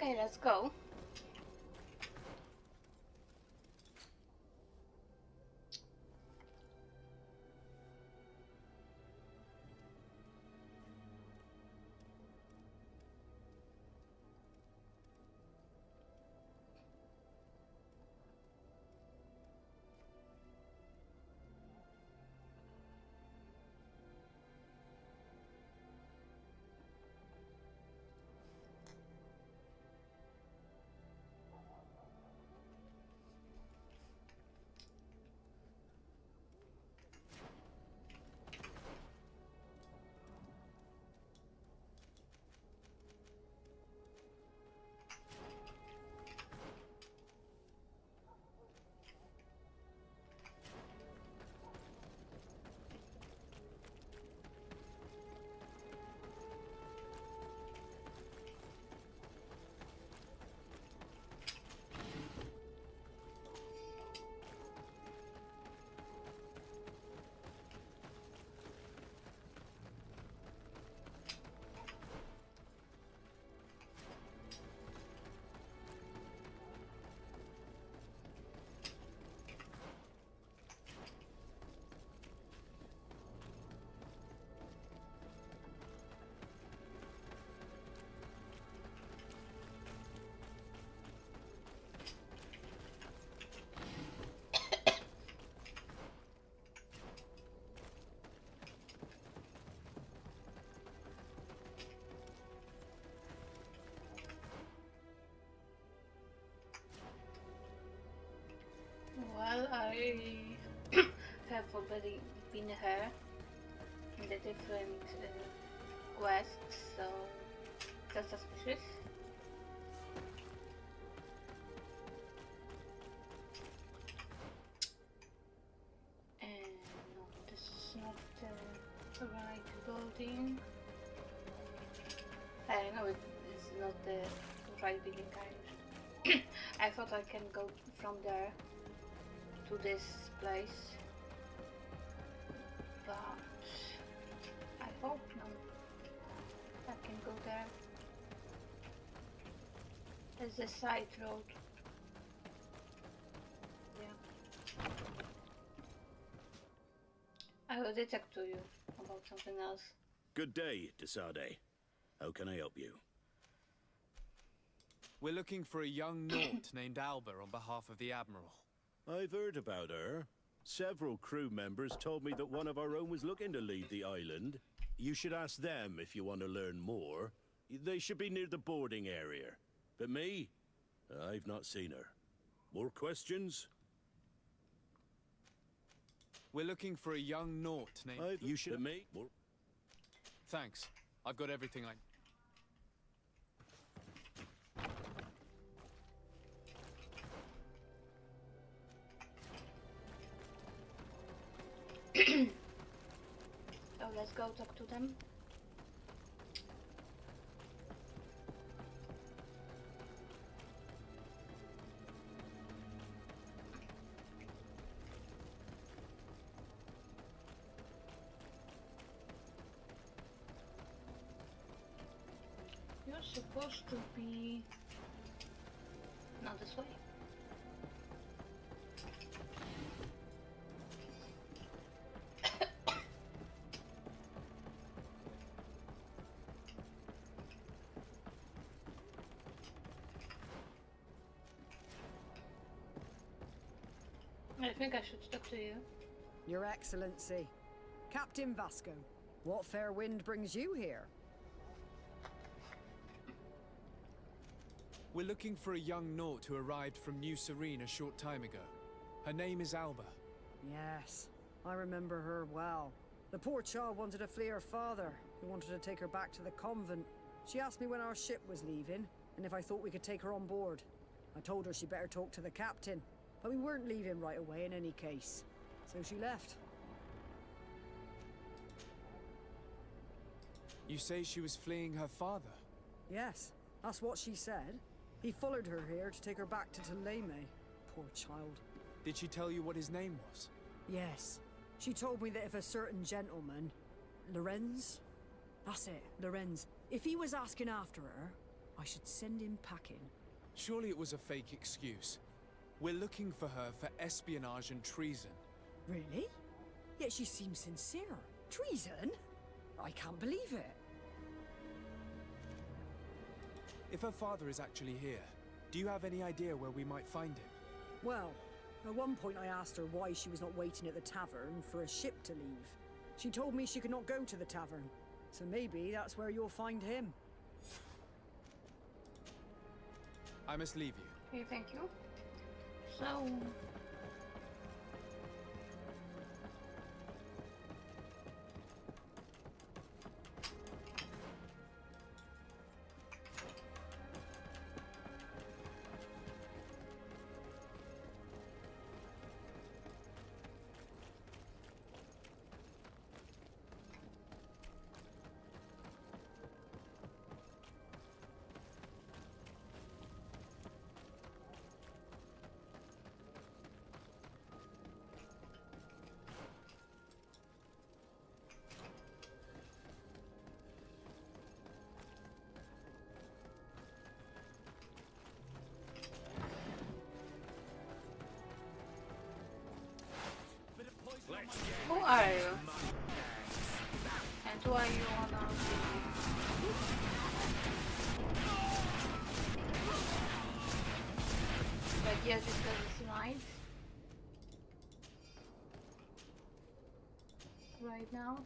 Okay, let's go. Well, I have already been here in the different quests, so that's suspicious. And no, this is not the right building. I know it's not the right building kind. I thought I can go from there to this place, but I hope not. I can go there. There's a side road. Yeah. I will talk to you about something else. Good day, Desade. How can I help you? We're looking for a young Naut named Alba on behalf of the Admiral. I've heard about her. Several crew members told me that one of our own was looking to leave the island. You should ask them if you want to learn more. They should be near the boarding area. But me? I've not seen her. More questions? We're looking for a young Naut named... You should... Me? More... Thanks. I've got everything I... So let's go talk to them. You're supposed to be not this way. I think I should talk to you. Your Excellency, Captain Vasco, what fair wind brings you here? We're looking for a young Naut who arrived from New Serene a short time ago. Her name is Alba. Yes, I remember her well. The poor child wanted to flee her father, who wanted to take her back to the convent. She asked me when our ship was leaving, and if I thought we could take her on board. I told her she'd better talk to the captain, but we weren't leaving right away in any case. So she left. You say she was fleeing her father? Yes, that's what she said. He followed her here to take her back to Tuleme. Poor child. Did she tell you what his name was? Yes. She told me that if a certain gentleman, Lorenz? That's it, Lorenz. If he was asking after her, I should send him packing. Surely it was a fake excuse. We're looking for her for espionage and treason. Really? Yet she seems sincere. Treason? I can't believe it. If her father is actually here, do you have any idea where we might find him? Well, at one point I asked her why she was not waiting at the tavern for a ship to leave. She told me she could not go to the tavern, so maybe that's where you'll find him. I must leave you. Okay, thank you. So... Who are you? And why you wanna but yes, because it's night. Right now.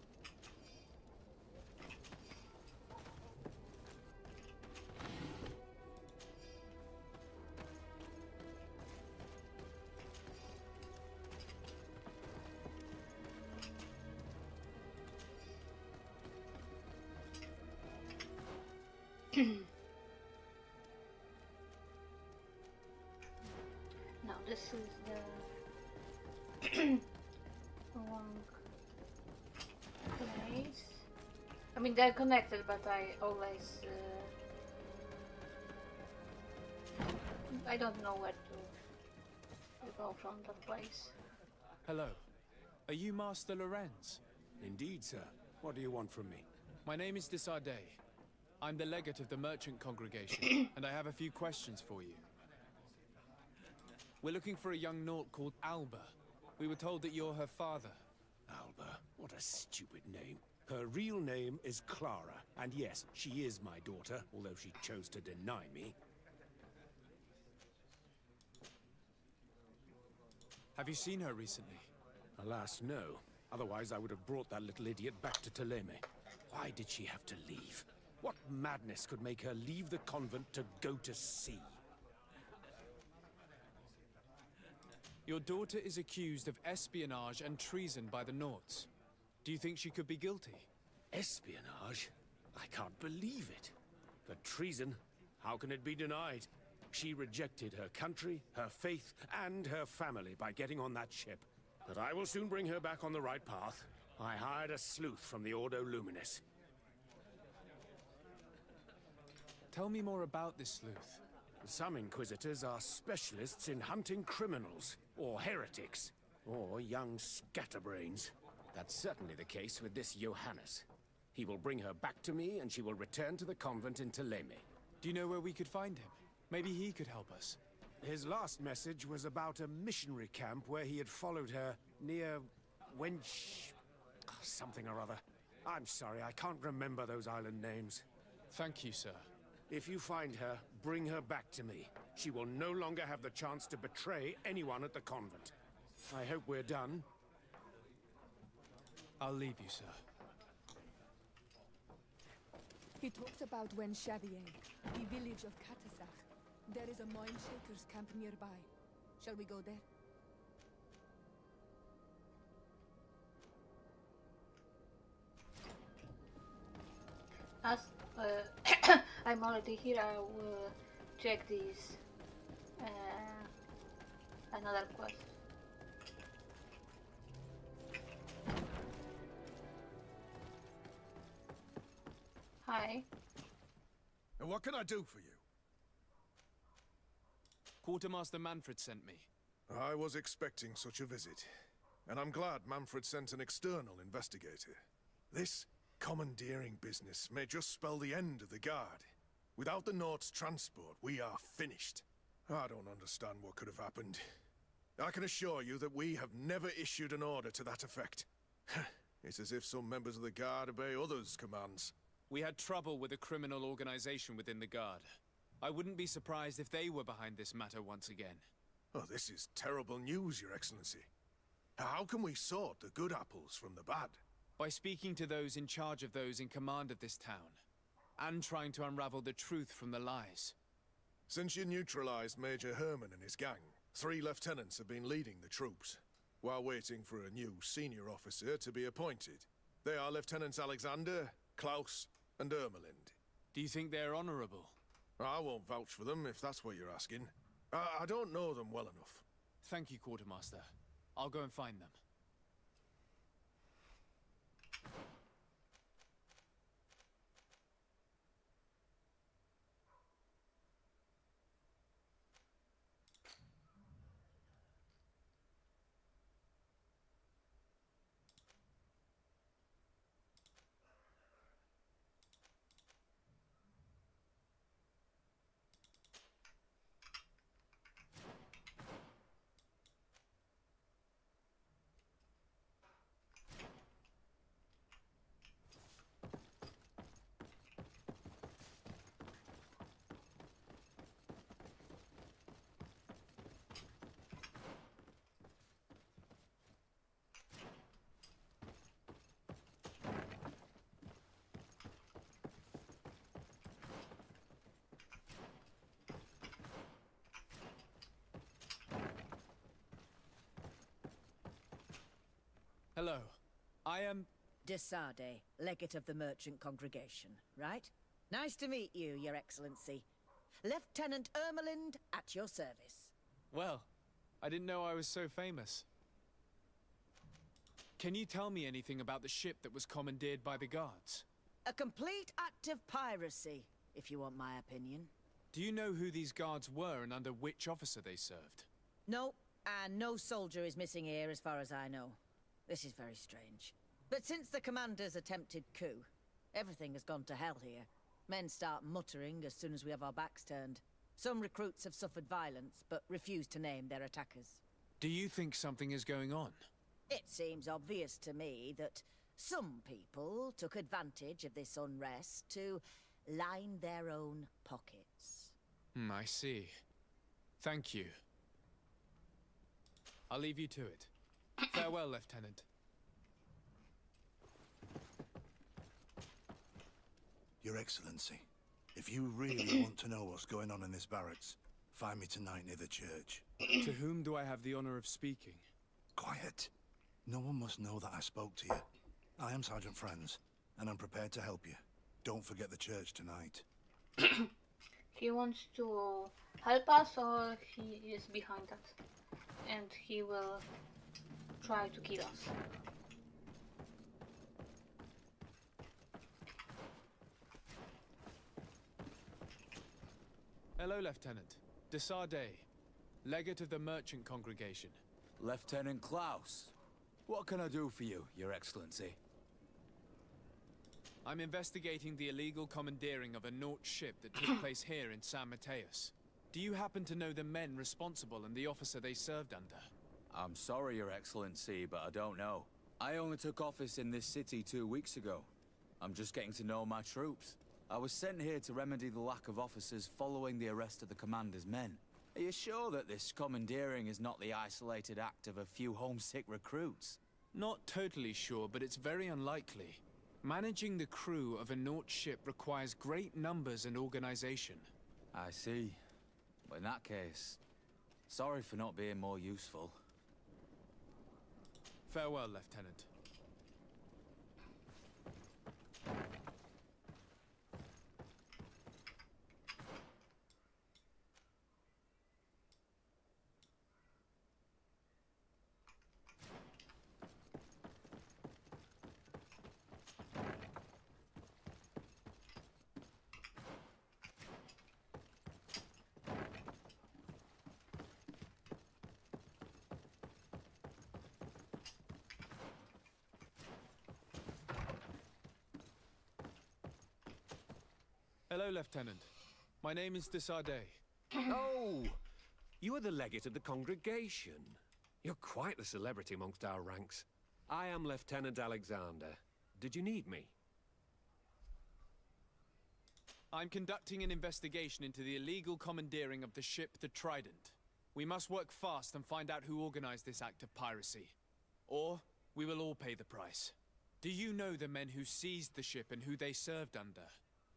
Now this is the wrong place. I mean they're connected, but I always I don't know where to go from that place. Hello. Are you Master Lorenz? Indeed, sir. What do you want from me? My name is Desardet. I'm the legate of the merchant congregation, and I have a few questions for you. We're looking for a young Naut called Alba. We were told that you're her father. Alba. What a stupid name. Her real name is Clara, and yes, she is my daughter, although she chose to deny me. Have you seen her recently? Alas, no. Otherwise, I would have brought that little idiot back to Toleme. Why did she have to leave? What madness could make her leave the convent to go to sea? Your daughter is accused of espionage and treason by the Nauts. Do you think she could be guilty? Espionage? I can't believe it. For treason, how can it be denied? She rejected her country, her faith, and her family by getting on that ship. But I will soon bring her back on the right path. I hired a sleuth from the Ordo Luminis. Tell me more about this sleuth. Some Inquisitors are specialists in hunting criminals, or heretics, or young scatterbrains. That's certainly the case with this Johannes. He will bring her back to me, and she will return to the convent in Toleme. Do you know where we could find him? Maybe he could help us. His last message was about a missionary camp where he had followed her near Wench... something or other. I'm sorry, I can't remember those island names. Thank you, sir. If you find her, bring her back to me. She will no longer have the chance to betray anyone at the convent. I hope we're done. I'll leave you, sir. He talks about Wen Xavier, the village of Katasach. There is a mine shaker's camp nearby. Shall we go there? As I'm already here, I will check these. Another quest. Hi. And what can I do for you? Quartermaster Manfred sent me. I was expecting such a visit, and I'm glad Manfred sent an external investigator. This commandeering business may just spell the end of the Guard. Without the Nord's transport, we are finished. I don't understand what could have happened. I can assure you that we have never issued an order to that effect. It's as if some members of the Guard obey others' commands. We had trouble with a criminal organization within the Guard. I wouldn't be surprised if they were behind this matter once again. Oh, this is terrible news, Your Excellency. How can we sort the good apples from the bad? By speaking to those in charge of those in command of this town, and trying to unravel the truth from the lies. Since you neutralized Major Herman and his gang, 3 lieutenants have been leading the troops, while waiting for a new senior officer to be appointed. They are Lieutenants Alexander, Klaus, and Ermelind. Do you think they're honorable? I won't vouch for them, if that's what you're asking. I don't know them well enough. Thank you, Quartermaster. I'll go and find them. Hello. I am... Desade, legate of the merchant congregation, right? Nice to meet you, Your Excellency. Lieutenant Ermelind, at your service. Well, I didn't know I was so famous. Can you tell me anything about the ship that was commandeered by the guards? A complete act of piracy, if you want my opinion. Do you know who these guards were and under which officer they served? No, and no soldier is missing here as far as I know. This is very strange. But since the commander's attempted coup, everything has gone to hell here. Men start muttering as soon as we have our backs turned. Some recruits have suffered violence, but refuse to name their attackers. Do you think something is going on? It seems obvious to me that some people took advantage of this unrest to line their own pockets. I see. Thank you. I'll leave you to it. Farewell, Lieutenant. Your Excellency, if you really want to know what's going on in this barracks, find me tonight near the church. To whom do I have the honor of speaking? Quiet. No one must know that I spoke to you. I am Sergeant Friends, and I'm prepared to help you. Don't forget the church tonight. He wants to help us, or he is behind us and he will try to kill us. Hello, Lieutenant. Desade, legate of the merchant congregation. Lieutenant Klaus. What can I do for you, Your Excellency? I'm investigating the illegal commandeering of a Nort ship that took place here in San Mateus. Do you happen to know the men responsible and the officer they served under? I'm sorry, Your Excellency, but I don't know. I only took office in this city 2 weeks ago. I'm just getting to know my troops. I was sent here to remedy the lack of officers following the arrest of the commander's men. Are you sure that this commandeering is not the isolated act of a few homesick recruits? Not totally sure, but it's very unlikely. Managing the crew of a Nort ship requires great numbers and organization. I see. But in that case, sorry for not being more useful. Farewell, Lieutenant. Hello, Lieutenant. My name is Desardet. Oh, you are the legate of the congregation. You're quite the celebrity amongst our ranks. I am Lieutenant Alexander. Did you need me? I'm conducting an investigation into the illegal commandeering of the ship the Trident. We must work fast and find out who organized this act of piracy. Or we will all pay the price. Do you know the men who seized the ship and who they served under?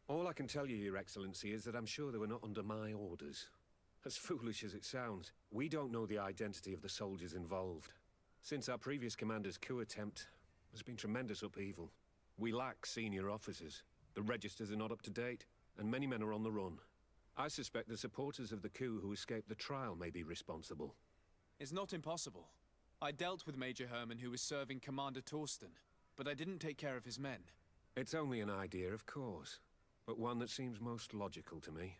All I can tell you, Your Excellency, is that I'm sure they were not under my orders. As foolish as it sounds, we don't know the identity of the soldiers involved. Since our previous commander's coup attempt, there's been tremendous upheaval. We lack senior officers. The registers are not up to date, and many men are on the run. I suspect the supporters of the coup who escaped the trial may be responsible. It's not impossible. I dealt with Major Herman, who was serving Commander Torsten, but I didn't take care of his men. It's only an idea, of course, but one that seems most logical to me.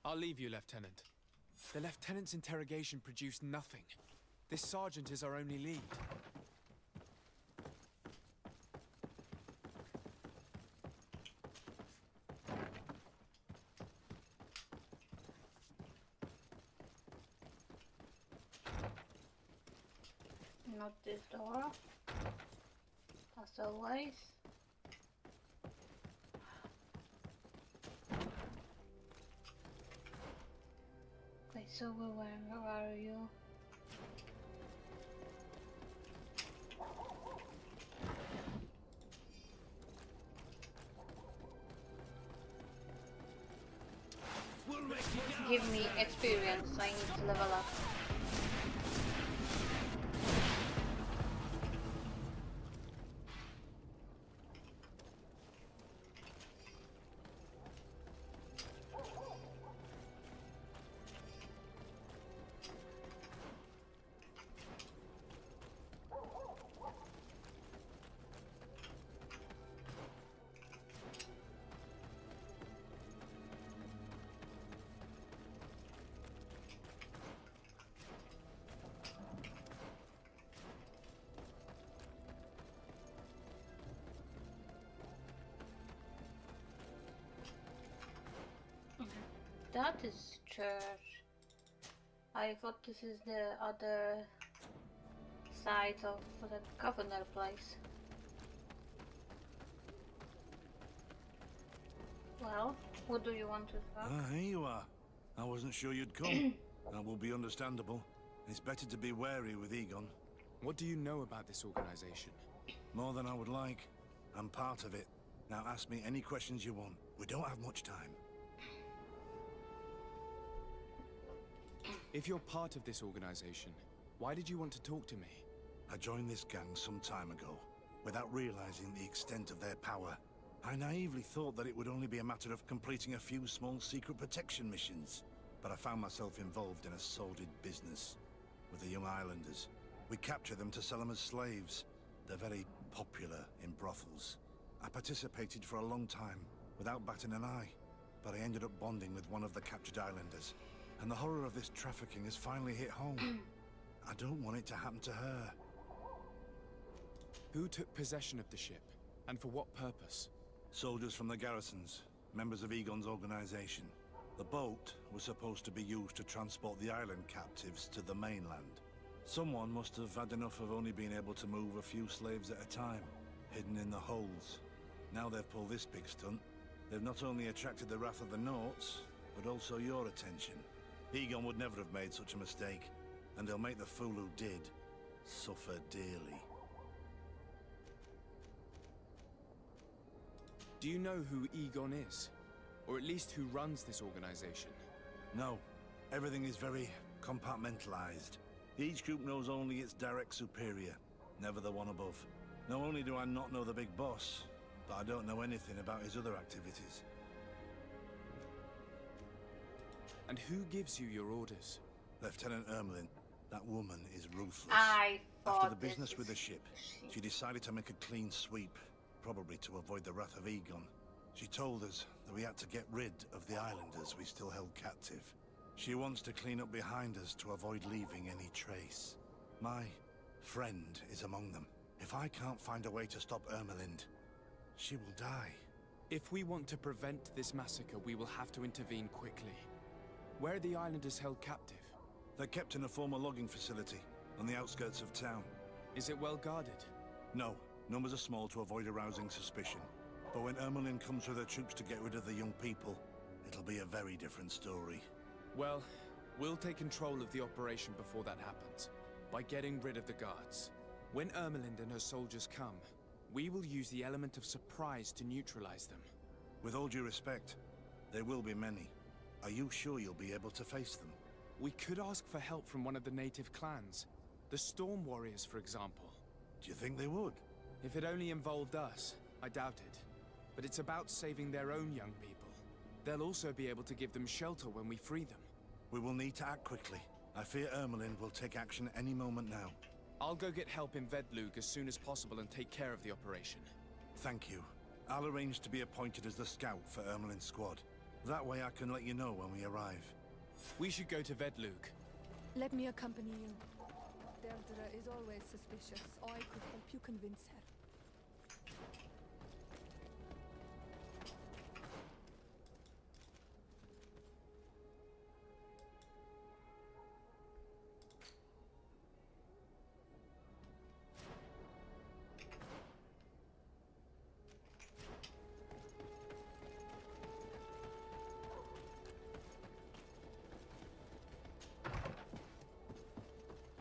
I'll leave you, Lieutenant. The Lieutenant's interrogation produced nothing. This sergeant is our only lead. Not this door. As always. Okay, so where are you? Give me experience, I need to level up. That is church. I thought this is the other side of the governor place. Well, what do you want to talk? Ah, here you are. I wasn't sure you'd come. That will be understandable. It's better to be wary with Egon. What do you know about this organization? More than I would like. I'm part of it. Now ask me any questions you want. We don't have much time. If you're part of this organization, why did you want to talk to me? I joined this gang some time ago, without realizing the extent of their power. I naively thought that it would only be a matter of completing a few small secret protection missions. But I found myself involved in a sordid business with the young islanders. We capture them to sell them as slaves. They're very popular in brothels. I participated for a long time, without batting an eye. But I ended up bonding with one of the captured islanders. And the horror of this trafficking has finally hit home. I don't want it to happen to her. Who took possession of the ship? And for what purpose? Soldiers from the garrisons, members of Egon's organization. The boat was supposed to be used to transport the island captives to the mainland. Someone must have had enough of only being able to move a few slaves at a time, hidden in the holds. Now they've pulled this big stunt. They've not only attracted the wrath of the Nauts, but also your attention. Egon would never have made such a mistake, and they'll make the fool who did suffer dearly. Do you know who Egon is? Or at least who runs this organization? No. Everything is very compartmentalized. Each group knows only its direct superior, never the one above. Not only do I not know the big boss, but I don't know anything about his other activities. And who gives you your orders? Lieutenant Ermelin. That woman is ruthless. I thought After the business with the ship, she decided to make a clean sweep, probably to avoid the wrath of Egon. She told us that we had to get rid of the islanders we still held captive. She wants to clean up behind us to avoid leaving any trace. My friend is among them. If I can't find a way to stop Ermelind, she will die. If we want to prevent this massacre, we will have to intervene quickly. Where are the islanders held captive? They're kept in a former logging facility on the outskirts of town. Is it well guarded? No, numbers are small to avoid arousing suspicion. But when Ermelin comes with her troops to get rid of the young people, it'll be a very different story. Well, we'll take control of the operation before that happens, by getting rid of the guards. When Ermelind and her soldiers come, we will use the element of surprise to neutralize them. With all due respect, there will be many. Are you sure you'll be able to face them? We could ask for help from one of the native clans. The Storm Warriors, for example. Do you think they would? If it only involved us, I doubt it. But it's about saving their own young people. They'll also be able to give them shelter when we free them. We will need to act quickly. I fear Ermelin will take action any moment now. I'll go get help in Vedlug as soon as possible and take care of the operation. Thank you. I'll arrange to be appointed as the scout for Ermelin's squad. That way I can let you know when we arrive. We should go to Vedlug. Let me accompany you. Deirdre is always suspicious. I could help you convince her.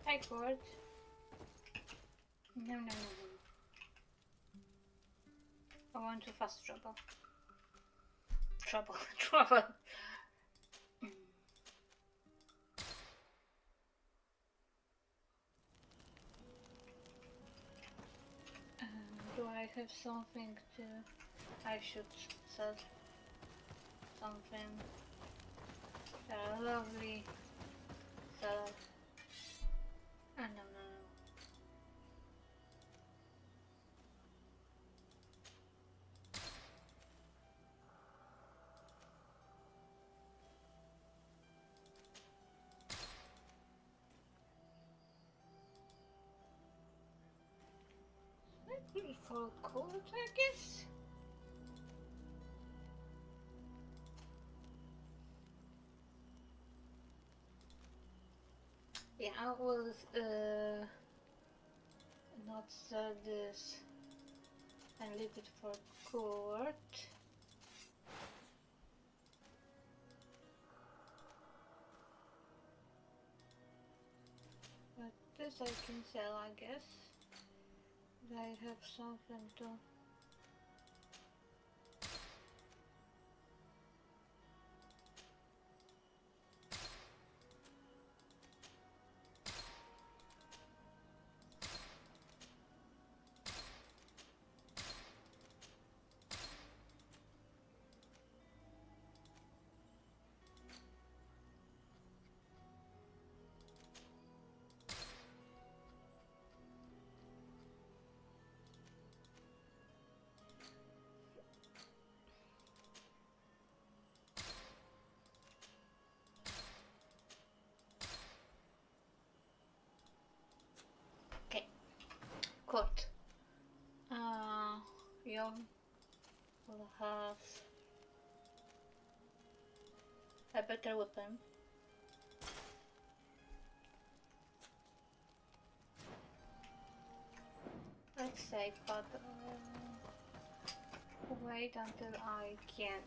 Hi, Cord. No. I want to fast travel. Trouble. Do I have something to... I should sell something. Lovely. Sell. No. For cold, I guess. Yeah, I will not sell this and leave it for court. But this I can sell, I guess. I have something to... Court. Young will have a better weapon. Let's say, but wait until I can.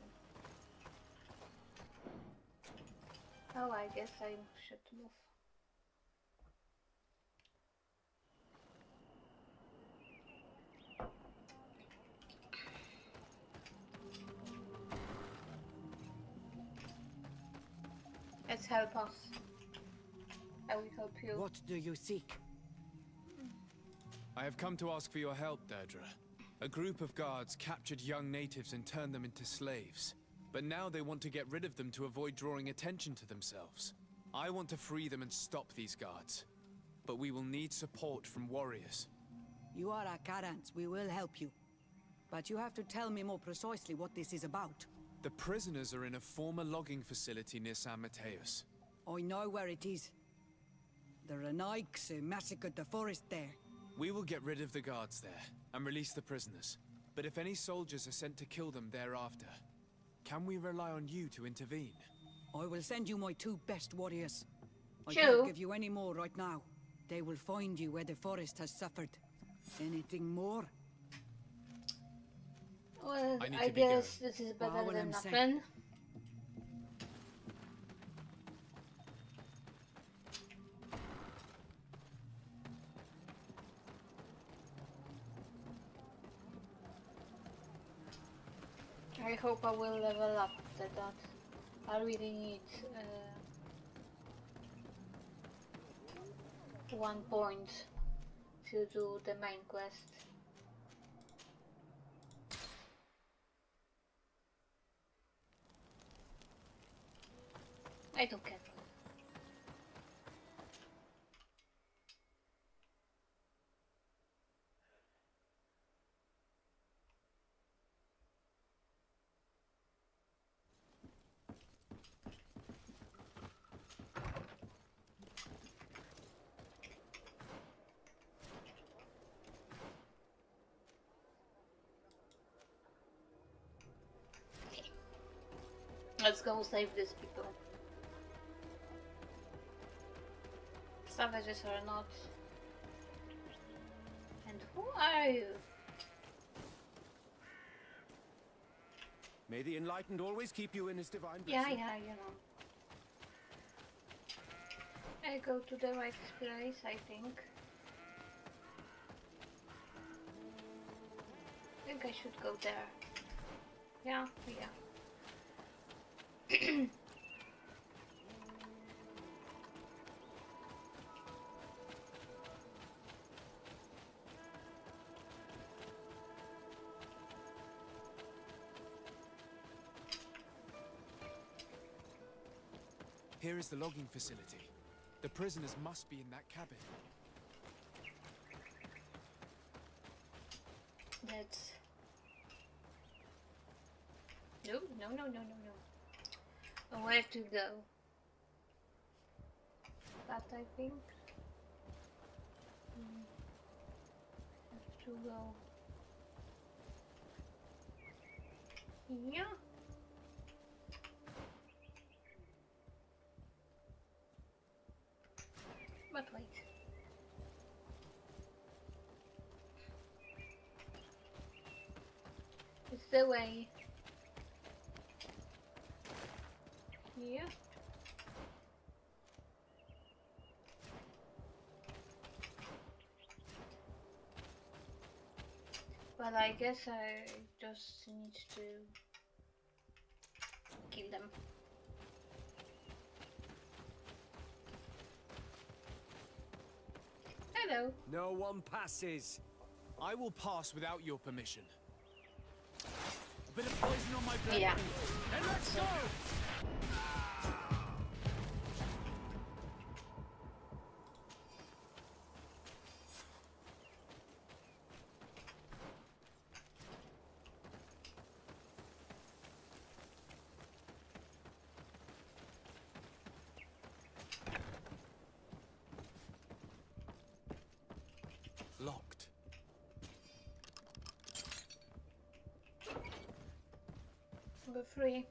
Oh, I guess I should move. Let's help us. I will help you. What do you seek? I have come to ask for your help, Deirdre. A group of guards captured young natives and turned them into slaves. But now they want to get rid of them to avoid drawing attention to themselves. I want to free them and stop these guards. But we will need support from warriors. You are a Karans. We will help you. But you have to tell me more precisely what this is about. The prisoners are in a former logging facility near San Mateus. I know where it is. The Renaiks who massacred the forest there. We will get rid of the guards there and release the prisoners. But if any soldiers are sent to kill them thereafter, can we rely on you to intervene? I will send you my 2 best warriors. I Two? can't give you any more right now. They will find you where the forest has suffered. Anything more? Well, I need I to be guess going. this is Well, better what than I'm saying- nothing. I hope I will level up after that. I really need 1 point to do the main quest. I don't care. Let's go save these people. Savages or not. And who are you? May the Enlightened always keep you in his divine Yeah, blessing. yeah, you know. I go to the right place, I think. I think I should go there. Yeah, yeah. Here is the logging facility. The prisoners must be in that cabin. That's... No, no, no, no, no, no. Where to go? That I think. Have to go. Yeah. But wait. It's the way. Yeah. Well, I guess I just need to kill them. Hello. No one passes. I will pass without your permission. A bit of poison on my blade. Yeah. And let's go! Locked. We're free.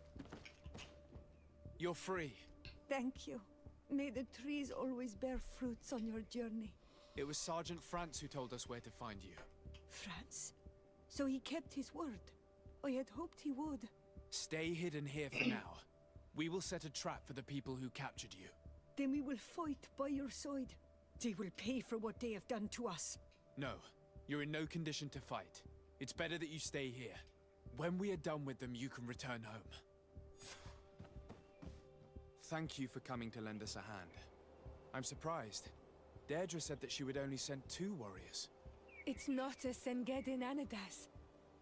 You're free. Thank you. May the trees always bear fruits on your journey. It was Sergeant France who told us where to find you. France. So he kept his word. I had hoped he would. Stay hidden here for now. We will set a trap for the people who captured you. Then we will fight by your side. They will pay for what they have done to us. No, you're in no condition to fight. It's better that you stay here. When we are done with them, you can return home. Thank you for coming to lend us a hand. I'm surprised. Deirdre said that she would only send 2 warriors. It's not a Sengedin Anadas.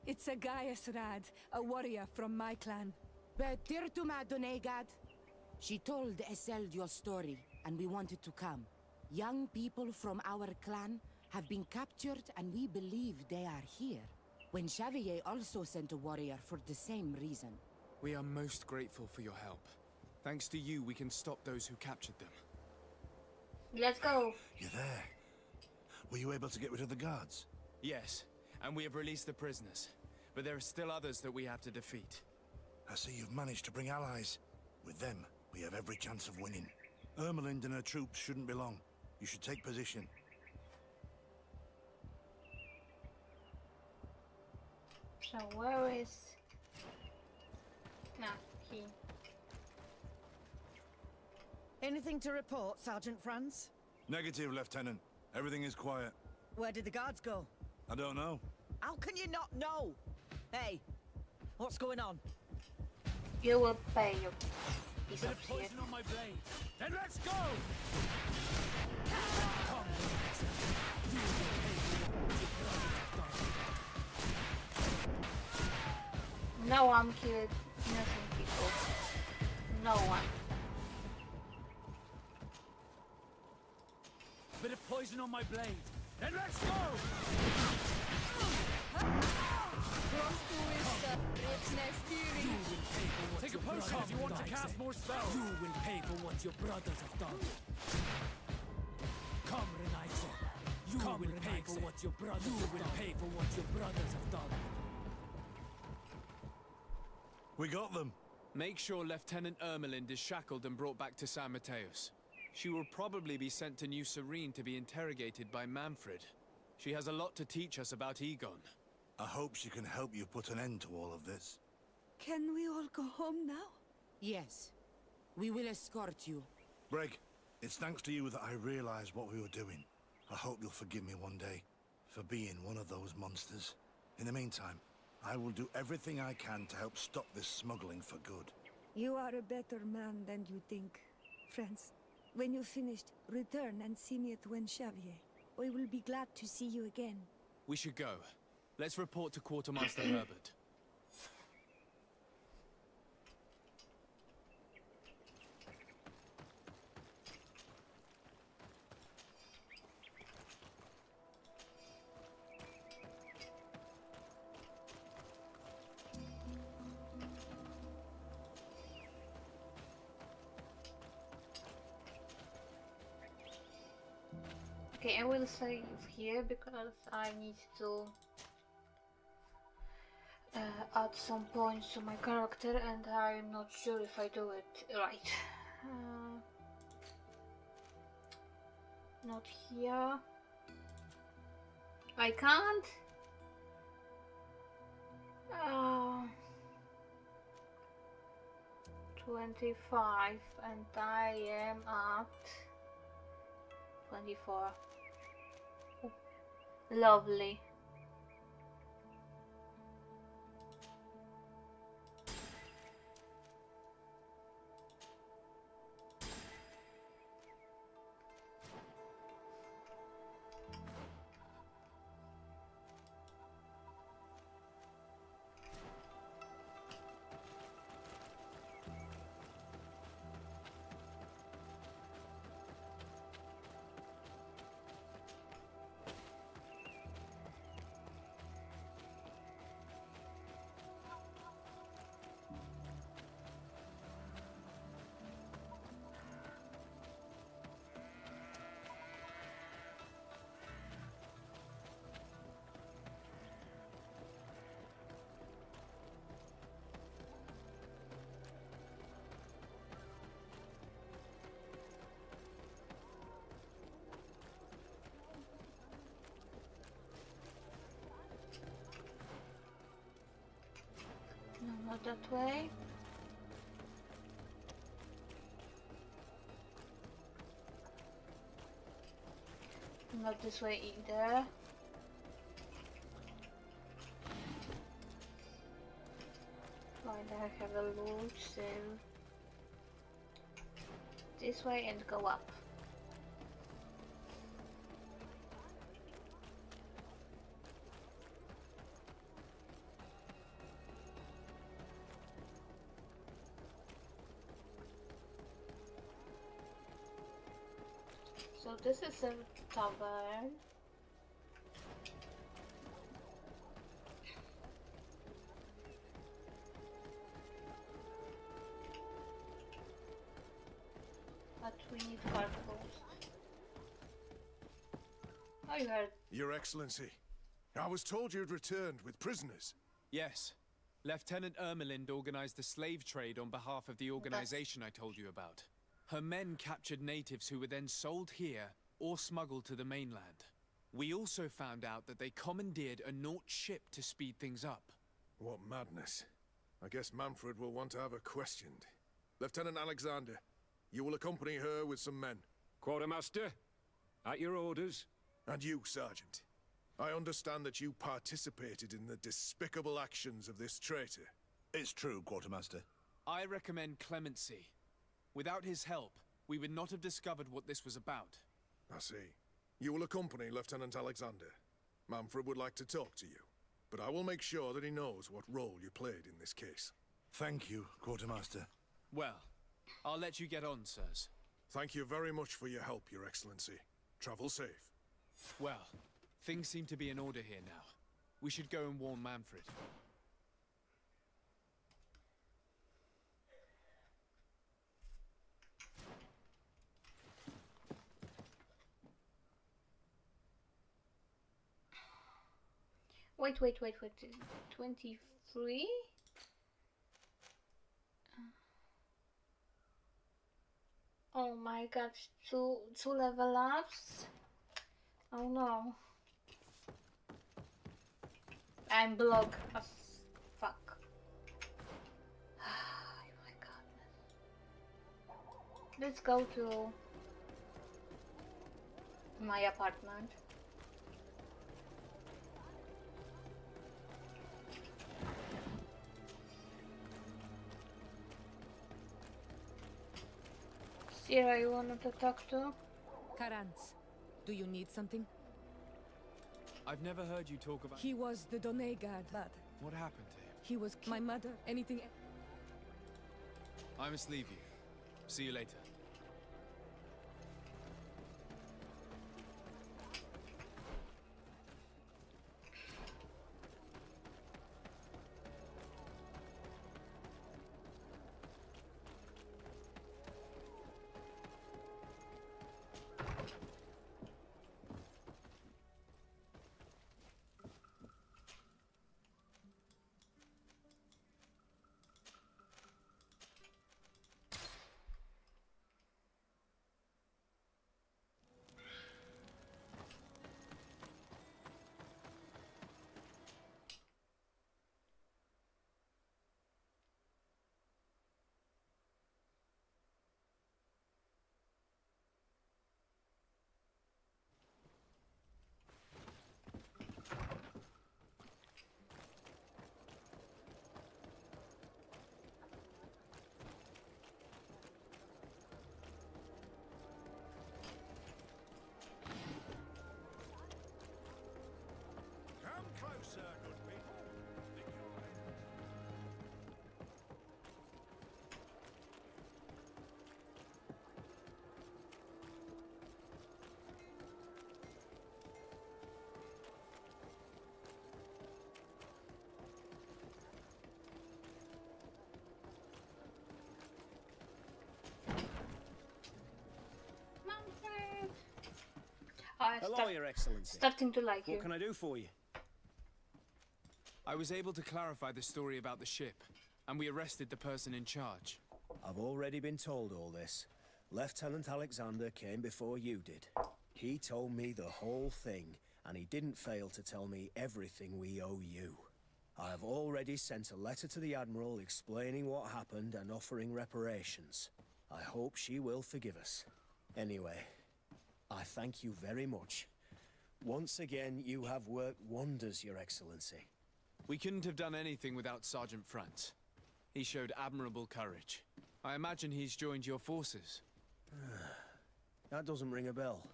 It's a Gaius Rad, a warrior from my clan. Betirtuma Donegad. She told Eseld your story, and we wanted to come. Young people from our clan have been captured, and we believe they are here. When Xavier also sent a warrior for the same reason. We are most grateful for your help. Thanks to you, we can stop those who captured them. Let's go. You're there. Were you able to get rid of the guards? Yes, and we have released the prisoners. but there are still others that we have to defeat. I see you've managed to bring allies. With them, we have every chance of winning. Ermelind and her troops shouldn't be long. You should take position. So where is... No, he... Anything to report, Sergeant Franz? Negative, Lieutenant. Everything is quiet. Where did the guards go? I don't know. How can you not know? Hey, what's going on? You will pay your piece Bit of of shit. poison on my blade. Then let's go! No one killed innocent people. No one. Bit of poison on my blade. Then let's go! Take a potion if you want to cast more spells. You will pay for what your brothers have done. Come, Renaise. You will pay for what your brothers have done. We got them. Make sure Lieutenant Ermelind is shackled and brought back to San Mateus. She will probably be sent to New Serene to be interrogated by Manfred. She has a lot to teach us about Egon. I hope she can help you put an end to all of this. Can we all go home now? Yes. We will escort you. Greg, it's thanks to you that I realized what we were doing. I hope you'll forgive me one day for being one of those monsters. In the meantime, I will do everything I can to help stop this smuggling for good. You are a better man than you think. Friends, when you're finished, return and see me at Xavier. I will be glad to see you again. We should go. Let's report to Quartermaster Herbert. Okay, I will save here because I need to add some points to my character and I'm not sure if I do it right. Not here. I can't. 25 and I am at 24. Lovely. No, not that way. Not this way either. Why do I have a loot? So this way and go up. So this is a tavern. But we need hard post. Oh, you heard. Your Excellency, I was told you'd returned with prisoners. Yes. Lieutenant Ermelind organized the slave trade on behalf of the organization I told you about. Her men captured natives who were then sold here or smuggled to the mainland. We also found out that they commandeered a Naut ship to speed things up. What madness. I guess Manfred will want to have her questioned. Lieutenant Alexander, you will accompany her with some men. Quartermaster, at your orders. And you, Sergeant. I understand that you participated in the despicable actions of this traitor. It's true, Quartermaster. I recommend clemency. Without his help, we would not have discovered what this was about. I see. You will accompany Lieutenant Alexander. Manfred would like to talk to you, but I will make sure that he knows what role you played in this case. Thank you, Quartermaster. Well, I'll let you get on, sirs. Thank you very much for your help, Your Excellency. Travel safe. Well, things seem to be in order here now. We should go and warn Manfred. Wait. 23? Oh my god, two level ups? Oh no. I'm blocked as fuck. Oh my god. Let's go to my apartment. Sierra, you wanted to talk to? Karantz, do you need something? I've never heard you talk about... He was the Donegad lad. What happened to him? He was my mother. Anything... I must leave you. See you later. Hello, Your Excellency. Starting to like you. What can I do for you? I was able to clarify the story about the ship, and we arrested the person in charge. I've already been told all this. Lieutenant Alexander came before you did. He told me the whole thing, and he didn't fail to tell me everything we owe you. I have already sent a letter to the Admiral explaining what happened and offering reparations. I hope she will forgive us. Anyway, I thank you very much. Once again, you have worked wonders, Your Excellency. We couldn't have done anything without Sergeant Franz. He showed admirable courage. I imagine he's joined your forces. That doesn't ring a bell.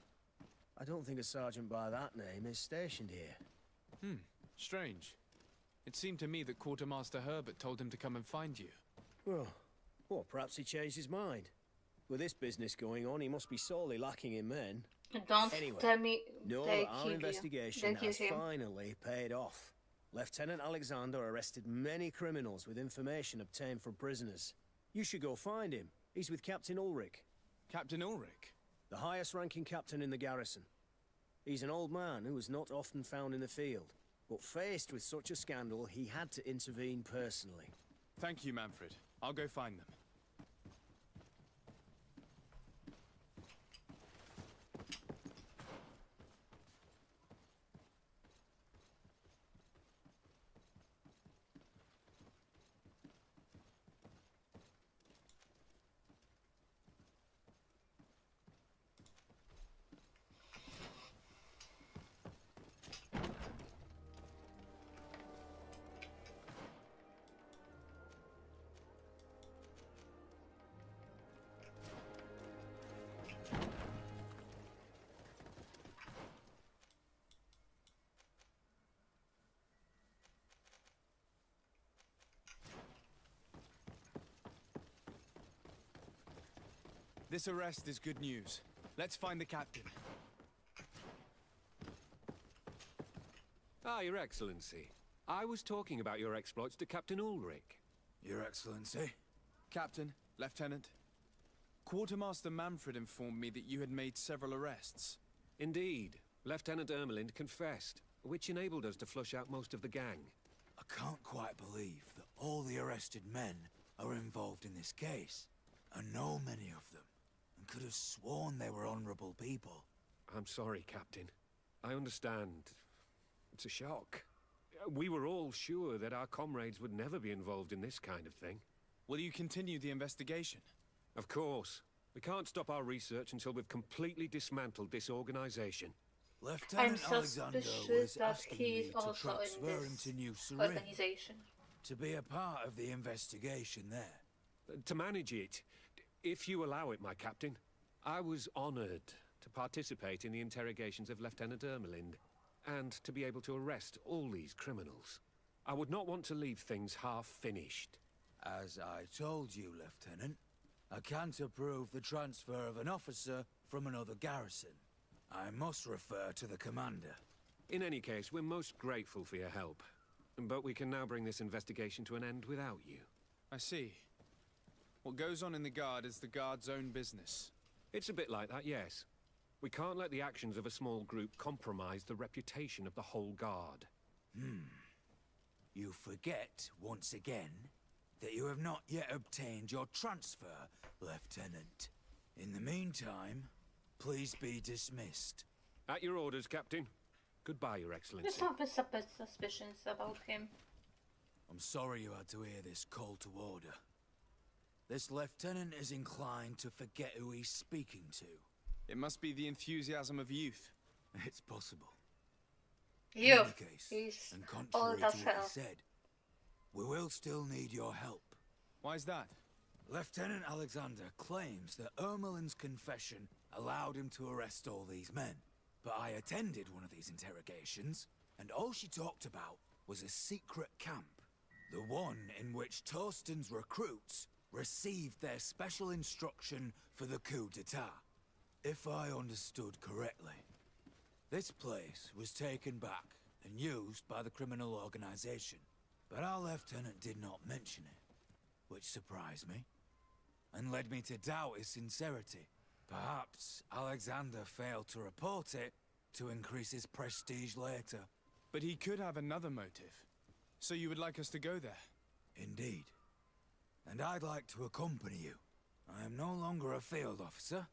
I don't think a sergeant by that name is stationed here. Strange. It seemed to me that Quartermaster Herbert told him to come and find you. Well, perhaps he changed his mind. With this business going on, he must be sorely lacking in men. Don't tell me No, they our killed investigation you. has finally paid off. Lieutenant Alexander arrested many criminals with information obtained from prisoners. You should go find him. He's with Captain Ulrich. Captain Ulrich? The highest ranking captain in the garrison. He's an old man who is not often found in the field. But faced with such a scandal, he had to intervene personally. Thank you, Manfred. I'll go find them. This arrest is good news. Let's find the captain. Ah, Your Excellency. I was talking about your exploits to Captain Ulrich. Your Excellency? Captain, Lieutenant. Quartermaster Manfred informed me that you had made several arrests. Indeed. Lieutenant Ermelind confessed, which enabled us to flush out most of the gang. I can't quite believe that all the arrested men are involved in this case. I know many of them, and could have sworn they were honorable people. I'm sorry, Captain. I understand. It's a shock. We were all sure that our comrades would never be involved in this kind of thing. Will you continue the investigation? Of course. We can't stop our research until we've completely dismantled this organization. Lieutenant I'm Alexander suspicious was that asking he me is to also in transfer him this to New Serene, organization. to be a part of the investigation there. To manage it, if you allow it, my captain. I was honored to participate in the interrogations of Lieutenant Ermelind, and to be able to arrest all these criminals. I would not want to leave things half-finished. As I told you, Lieutenant, I can't approve the transfer of an officer from another garrison. I must refer to the commander. In any case, we're most grateful for your help. But we can now bring this investigation to an end without you. I see. What goes on in the Guard is the Guard's own business. It's a bit like that, yes. We can't let the actions of a small group compromise the reputation of the whole Guard. You forget, once again, that you have not yet obtained your transfer, Lieutenant. In the meantime, please be dismissed. At your orders, Captain. Goodbye, Your Excellency. Just have suspicions about him. I'm sorry you had to hear this call to order. This lieutenant is inclined to forget who he's speaking to. It must be the enthusiasm of youth. It's possible. Youth. In any case, He's and old contrary as to what hell. he said, we will still need your help. Why's that? Lieutenant Alexander claims that Ermelin's confession allowed him to arrest all these men. But I attended one of these interrogations, and all she talked about was a secret camp. The one in which Torsten's recruits received their special instruction for the coup d'etat. If I understood correctly, this place was taken back and used by the criminal organization. But our lieutenant did not mention it, which surprised me, and led me to doubt his sincerity. Perhaps Alexander failed to report it to increase his prestige later. But he could have another motive. So you would like us to go there? Indeed. And I'd like to accompany you. I am no longer a field officer,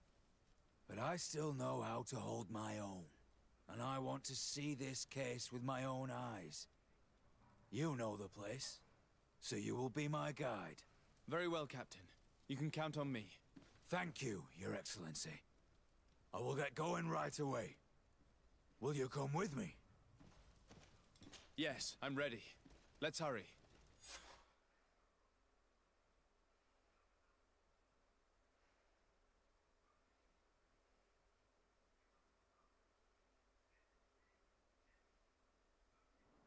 but I still know how to hold my own. And I want to see this case with my own eyes. You know the place, so you will be my guide. Very well, Captain. You can count on me. Thank you, Your Excellency. I will get going right away. Will you come with me? Yes, I'm ready. Let's hurry.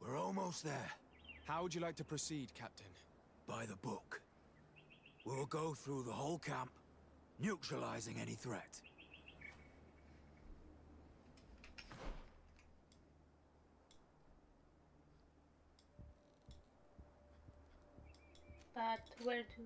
We're almost there. How would you like to proceed, Captain? By the book. We will go through the whole camp, neutralizing any threat. But where to?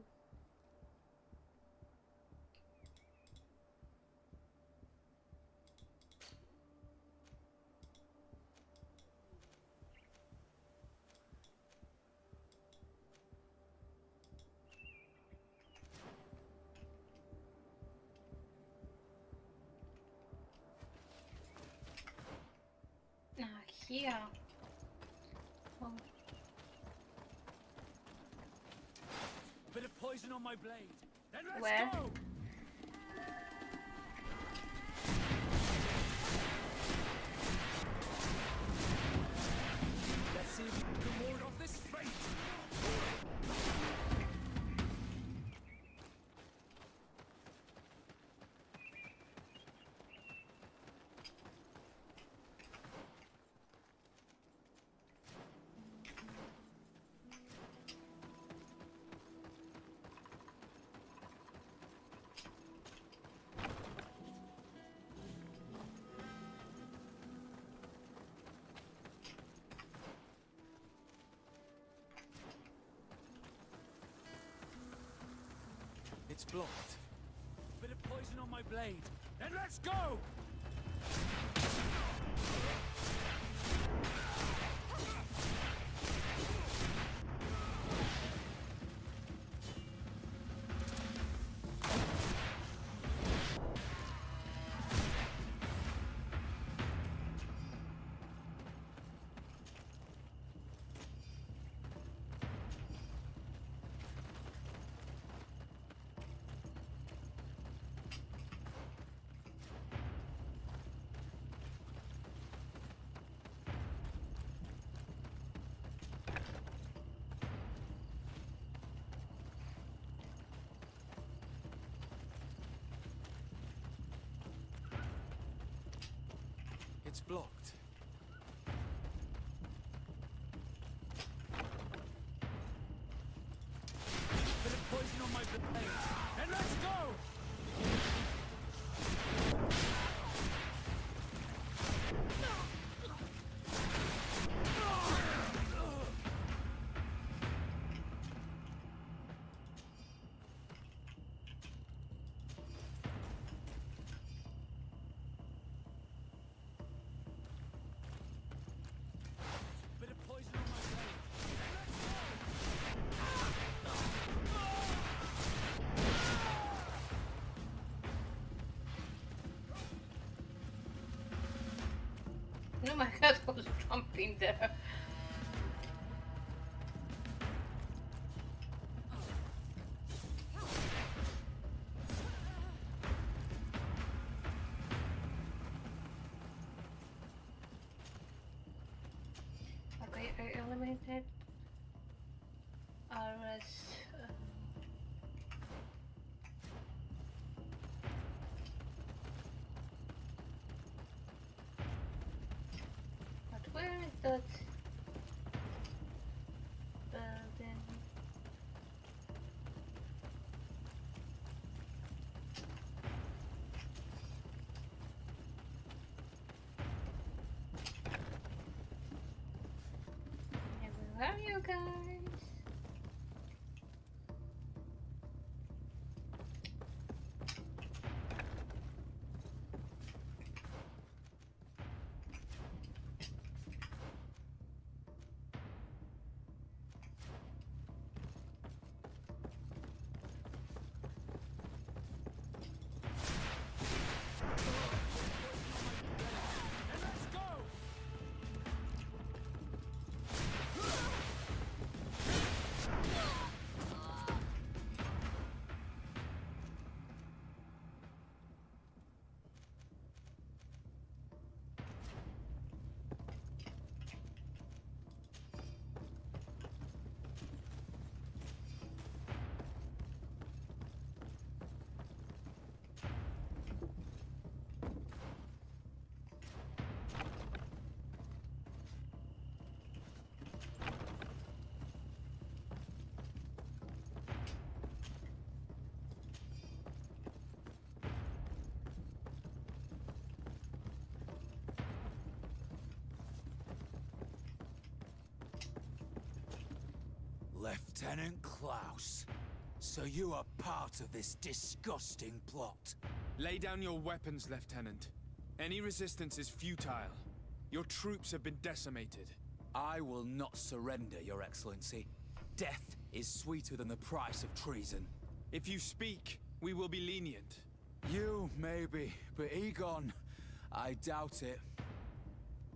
here. Oh. Bit of poison on my blade. Then let's Where? go! Let's see if you can ward off this fate. It's blocked. Bit of poison on my blade. Then let's go! It's blocked. Bit of poison on my blade. Then let's go! Bit of poison on my blade. Oh my god, I was jumping there. Okay, I eliminated RS. But where is that building? And where are you guys? Then let's go! Lieutenant Klaus, so you are part of this disgusting plot. Lay down your weapons, Lieutenant. Any resistance is futile. Your troops have been decimated. I will not surrender, Your Excellency. Death is sweeter than the price of treason. If you speak, we will be lenient. You, maybe, but Egon, I doubt it.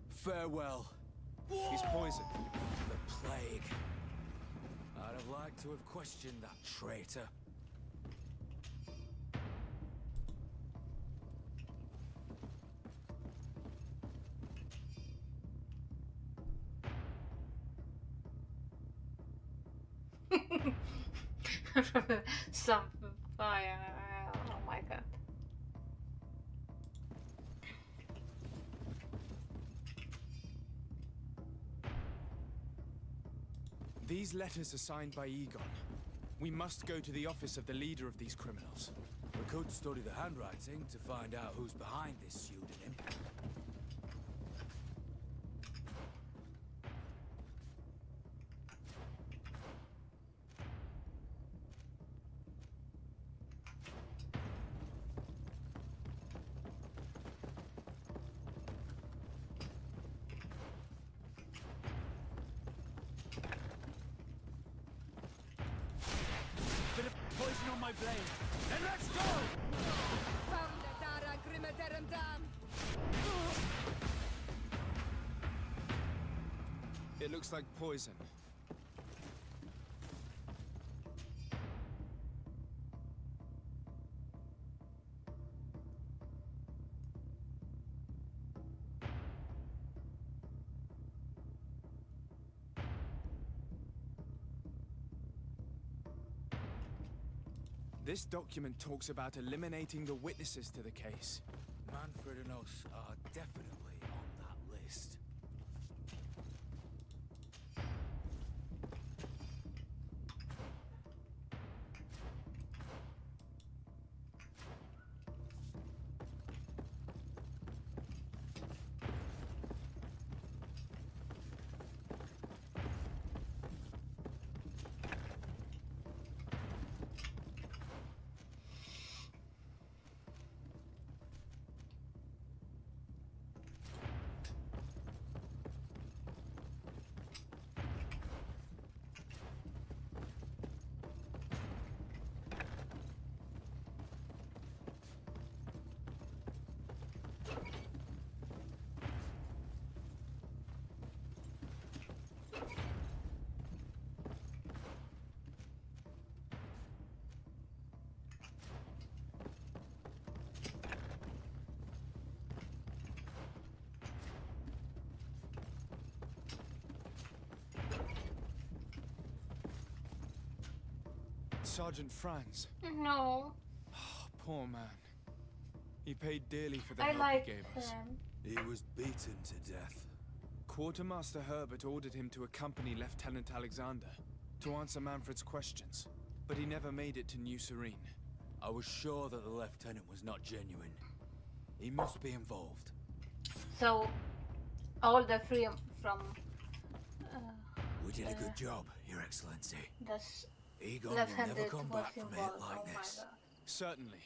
Farewell, He's poisoned. The plague. I'd have liked to have questioned that traitor. Some fire. Oh my god. These letters are signed by Egon. We must go to the office of the leader of these criminals. We could study the handwriting to find out who's behind this pseudonym. Bit of poison on my blade. Then let's go! It looks like poison. This document talks about eliminating the witnesses to the case. Manfred and us are definitely on that list. Sergeant Franz. No. Poor man. He paid dearly for the I help like he gave us. him. He was beaten to death. Quartermaster Herbert ordered him to accompany Lieutenant Alexander to answer Manfred's questions, but he never made it to New Serene. I was sure that the lieutenant was not genuine. He must be involved. So, all the three from We did a good job, Your Excellency. this Egon will left-handed never come was back from it involved. like Oh my this. god. Certainly.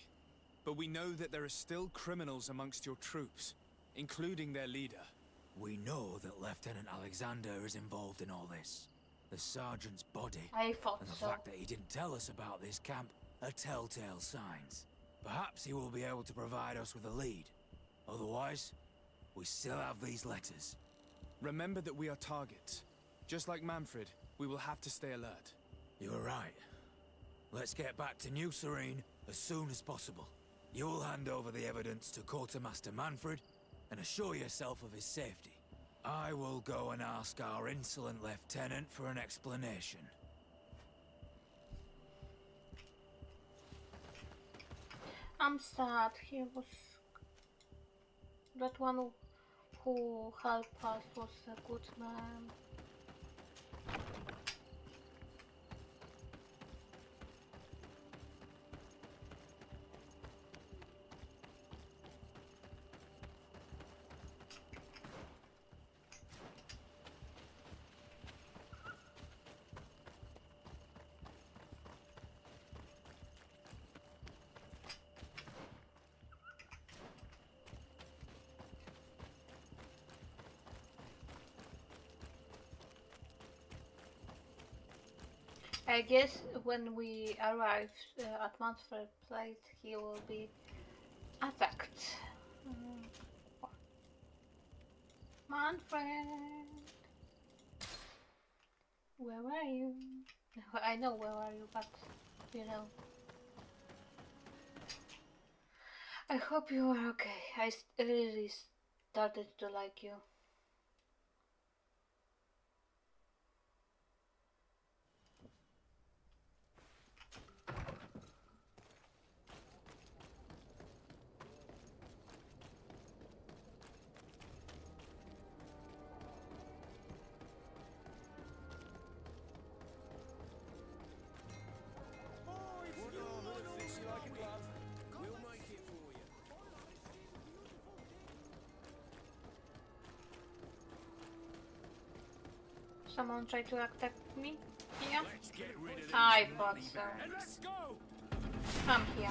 But we know that there are still criminals amongst your troops, including their leader. We know that Lieutenant Alexander is involved in all this. The sergeant's body I thought and the so. fact that he didn't tell us about this camp are telltale signs. Perhaps he will be able to provide us with a lead. Otherwise, we still have these letters. Remember that we are targets. Just like Manfred, we will have to stay alert. You are right. Let's get back to New Serene as soon as possible. You will hand over the evidence to Quartermaster Manfred and assure yourself of his safety. I will go and ask our insolent lieutenant for an explanation. I'm sad. He was that one who helped us was a good man. I guess when we arrive at Manfred's place, he will be attacked. Manfred! Where are you? I know where are you, but you know. I hope you are okay. I really started to like you. Someone tried to attack me? Yeah? I thought so. Come here.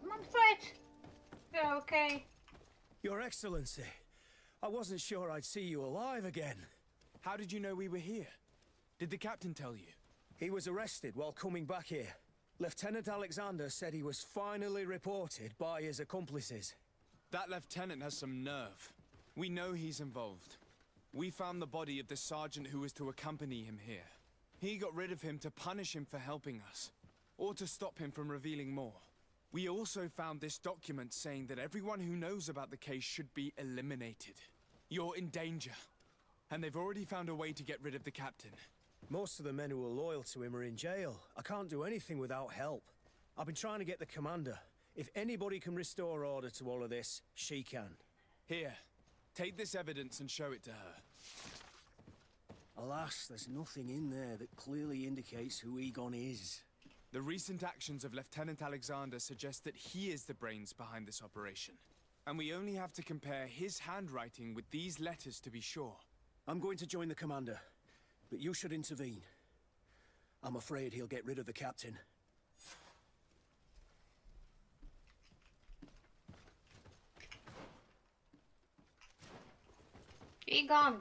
Manfred! You're okay. Your Excellency, I wasn't sure I'd see you alive again. How did you know we were here? Did the captain tell you? He was arrested while coming back here. Lieutenant Alexander said he was finally reported by his accomplices. That lieutenant has some nerve. We know he's involved. We found the body of the sergeant who was to accompany him here. He got rid of him to punish him for helping us, or to stop him from revealing more. We also found this document saying that everyone who knows about the case should be eliminated. You're in danger. And they've already found a way to get rid of the captain. Most of the men who are loyal to him are in jail. I can't do anything without help. I've been trying to get the commander. If anybody can restore order to all of this, she can. Here, take this evidence and show it to her. Alas, there's nothing in there that clearly indicates who Egon is. The recent actions of Lieutenant Alexander suggest that he is the brains behind this operation. And we only have to compare his handwriting with these letters to be sure. I'm going to join the commander, but you should intervene. I'm afraid he'll get rid of the captain. Egon!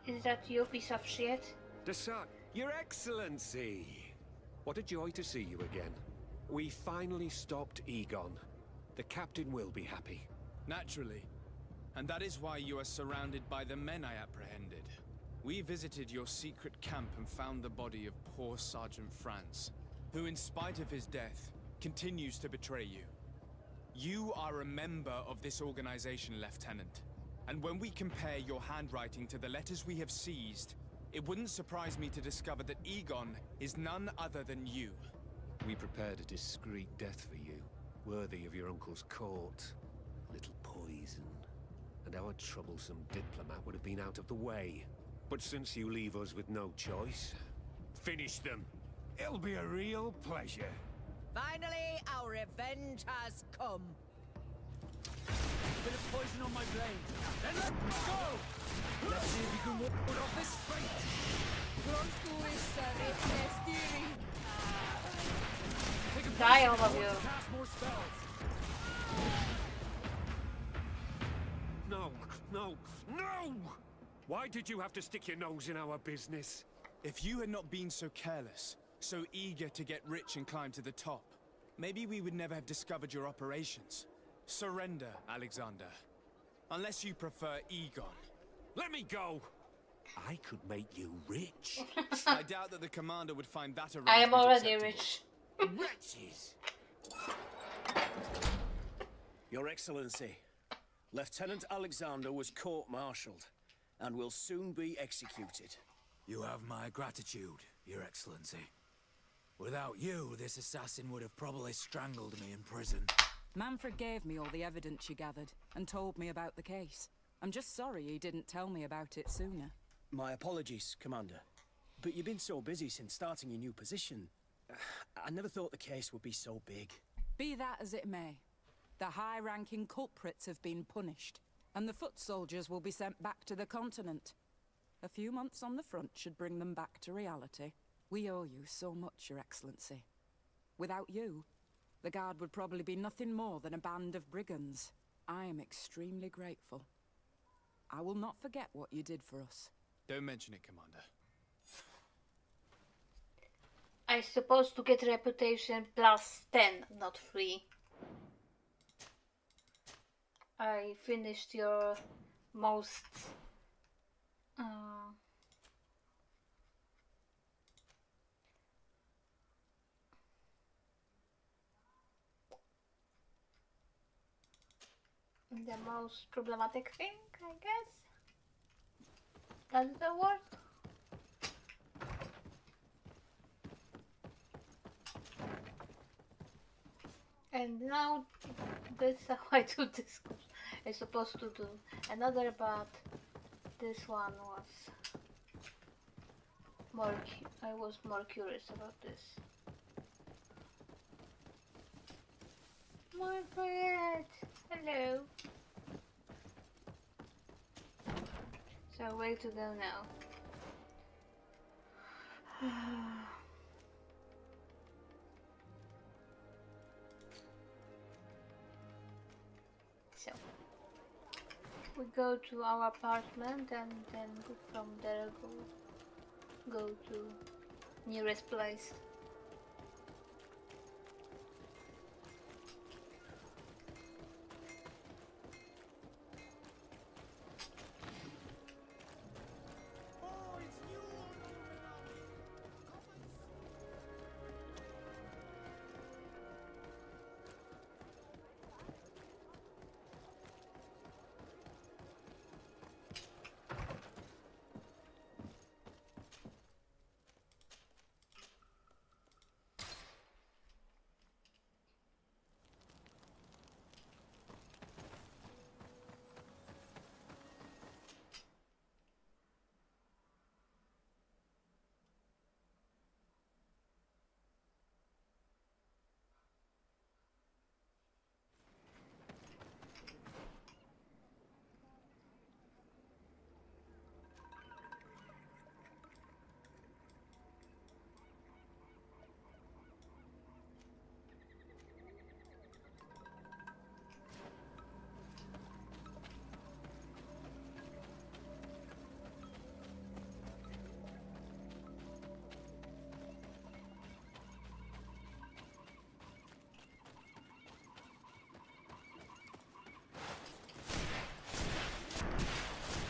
Is that you, piece of shit? Desart, Your Excellency! What a joy to see you again. We finally stopped Egon. The captain will be happy. Naturally. And that is why you are surrounded by the men I apprehended. We visited your secret camp and found the body of poor Sergeant Franz, who in spite of his death, continues to betray you. You are a member of this organization, Lieutenant. And when we compare your handwriting to the letters we have seized, it wouldn't surprise me to discover that Egon is none other than you. We prepared a discreet death for you, worthy of your uncle's court. Little poison, and our troublesome diplomat would have been out of the way. But since you leave us with no choice, finish them. It'll be a real pleasure. Finally, our revenge has come. Bit of poison on my blade. Then let's go! Let's see if you can walk off this fate. Die, all of you. Cast more spells. No, no, no! Why did you have to stick your nose in our business? If you had not been so careless, so eager to get rich and climb to the top, maybe we would never have discovered your operations. Surrender, Alexander. Unless you prefer Egon. Let me go! I could make you rich. I doubt that the commander would find that arrangement I am already acceptable. rich. Wretches! Your Excellency, Lieutenant Alexander was court-martialed and will soon be executed. You have my gratitude, Your Excellency. Without you, this assassin would have probably strangled me in prison. Manfred gave me all the evidence you gathered and told me about the case. I'm just sorry he didn't tell me about it sooner. My apologies, Commander. But you've been so busy since starting your new position. I never thought the case would be so big. Be that as it may, the high-ranking culprits have been punished, and the foot soldiers will be sent back to the continent. A few months on the front should bring them back to reality. We owe you so much, Your Excellency. Without you, the Guard would probably be nothing more than a band of brigands. I am extremely grateful. I will not forget what you did for us. Don't mention it, Commander. I supposed to get reputation plus 10, not 3. I finished your most the most problematic thing, I guess. That's the word. And now this is how I do this. I'm supposed to do another, but this one was more. I was more curious about this. Margaret, hello. So where to go now? So we go to our apartment and then from there go to nearest place.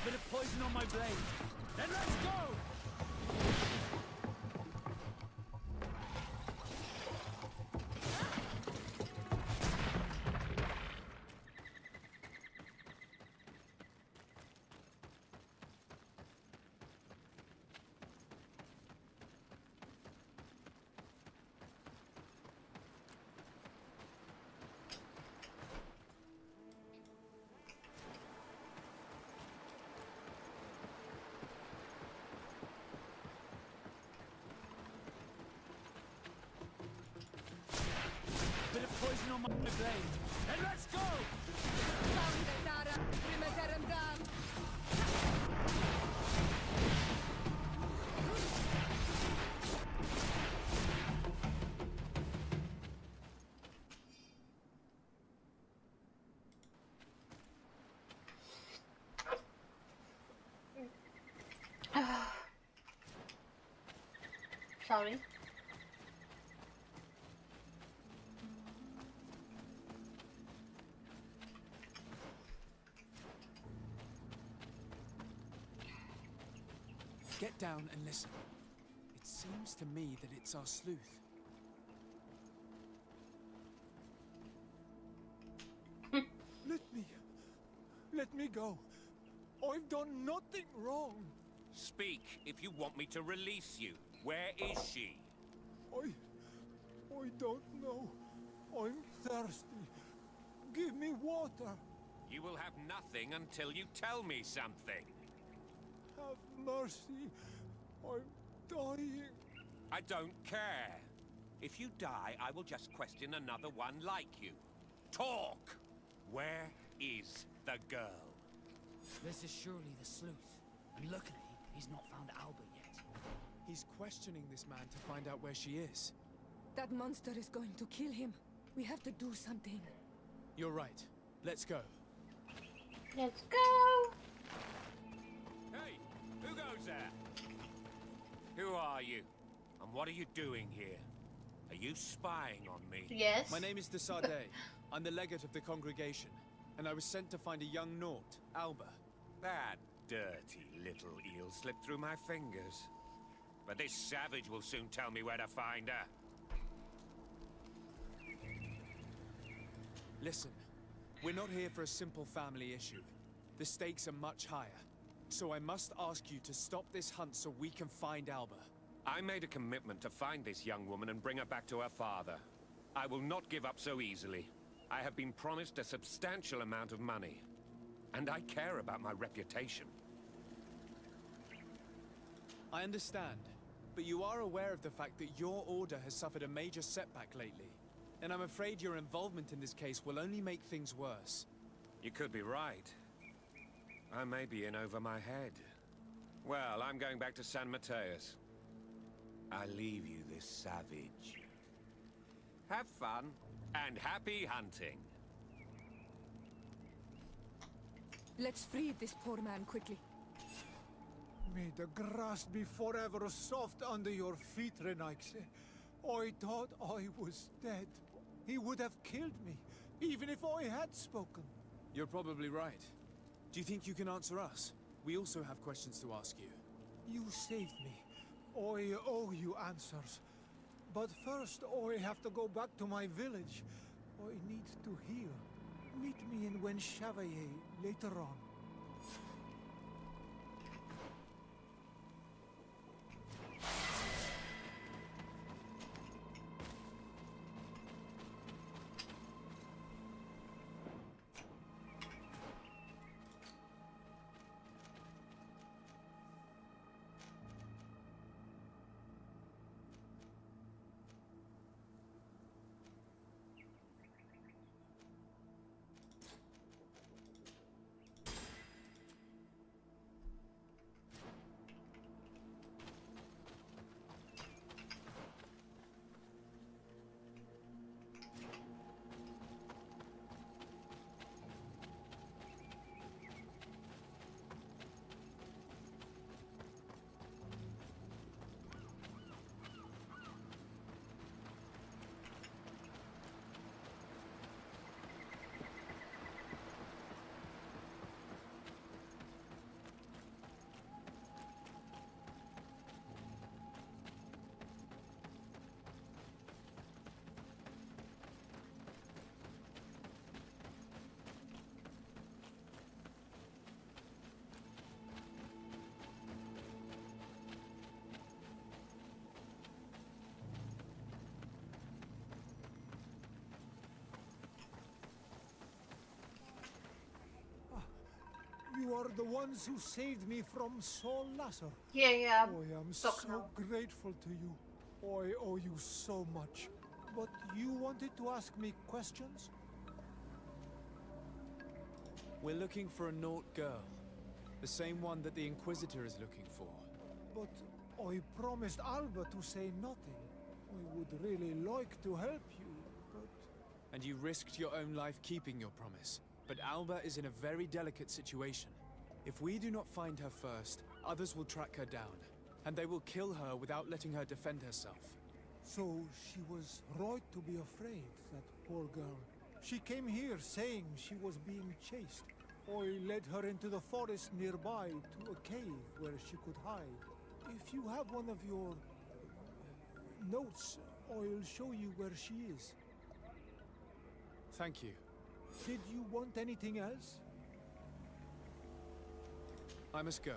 Bit of poison on my blade. Then let's go! Bit of poison on my blade. Then let's go! Sorry. Get down and listen. It seems to me that it's our sleuth. Let me go. I've done nothing wrong. Speak if you want me to release you. Where is she? I don't know. I'm thirsty. Give me water. You will have nothing until you tell me something. Have mercy. I'm dying. I don't care. If you die, I will just question another one like you. Talk! Where is the girl? This is surely the sleuth. And luckily, He's not found Alba yet. He's questioning this man to find out where she is. That monster is going to kill him. We have to do something. You're right. Let's go. Let's go! Hey, who goes there? Who are you? And what are you doing here? Are you spying on me? Yes. My name is de Sardet. I'm the legate of the congregation, and I was sent to find a young Naut, Alba. That dirty little eel slipped through my fingers. But this savage will soon tell me where to find her. Listen, we're not here for a simple family issue. The stakes are much higher. So I must ask you to stop this hunt so we can find Alba. I made a commitment to find this young woman and bring her back to her father. I will not give up so easily. I have been promised a substantial amount of money. And I care about my reputation. I understand, but you are aware of the fact that your order has suffered a major setback lately. And I'm afraid your involvement in this case will only make things worse. You could be right. I may be in over my head. Well, I'm going back to San Mateus. I leave you this savage. Have fun, and happy hunting. Let's free this poor man quickly. May the grass be forever soft under your feet, Renaigse. I thought I was dead. He would have killed me, even if I had spoken. You're probably right. Do you think you can answer us? We also have questions to ask you. You saved me. I owe you answers. But first, I have to go back to my village. I need to heal. Meet me in Wen Chevalier later on. You are the ones who saved me from Saul Lasser. Yeah. I am so now. grateful to you. I owe you so much. But you wanted to ask me questions? We're looking for a Naut girl. The same one that the Inquisitor is looking for. But I promised Alba to say nothing. I would really like to help you, but... And you risked your own life keeping your promise. But Alba is in a very delicate situation. If we do not find her first, others will track her down. And they will kill her without letting her defend herself. So she was right to be afraid, that poor girl. She came here saying she was being chased. I led her into the forest nearby to a cave where she could hide. If you have one of your... notes, I'll show you where she is. Thank you. Did you want anything else? I must go.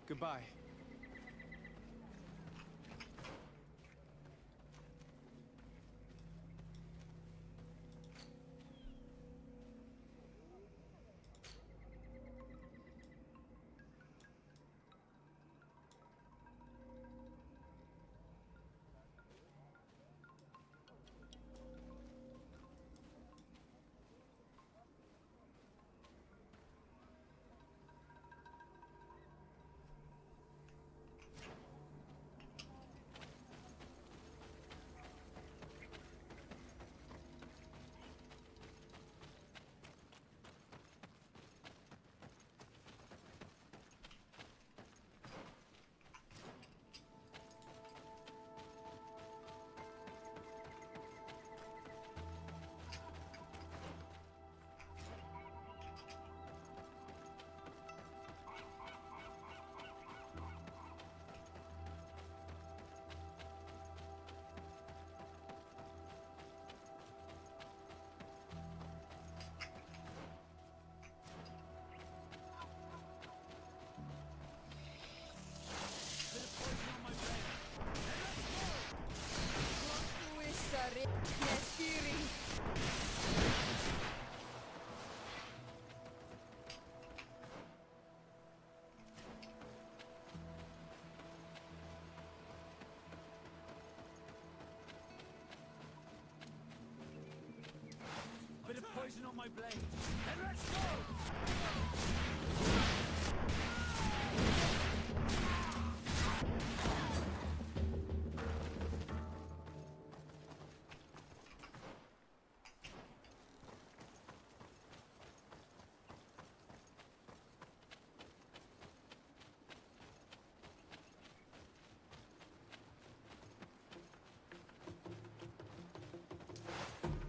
Goodbye. my blade. Then let's go!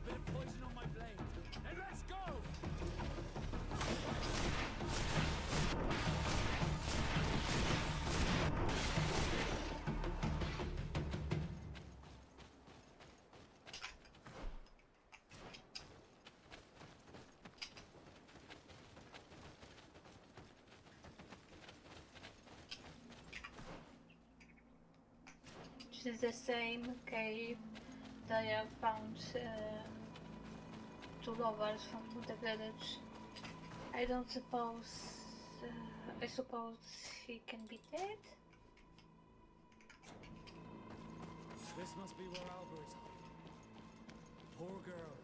Bit of poison on my blade. Then let's go! This is the same cave that I found two lovers from the village. I don't suppose. I suppose he can be dead. This must be where Alba is hiding. Poor girl.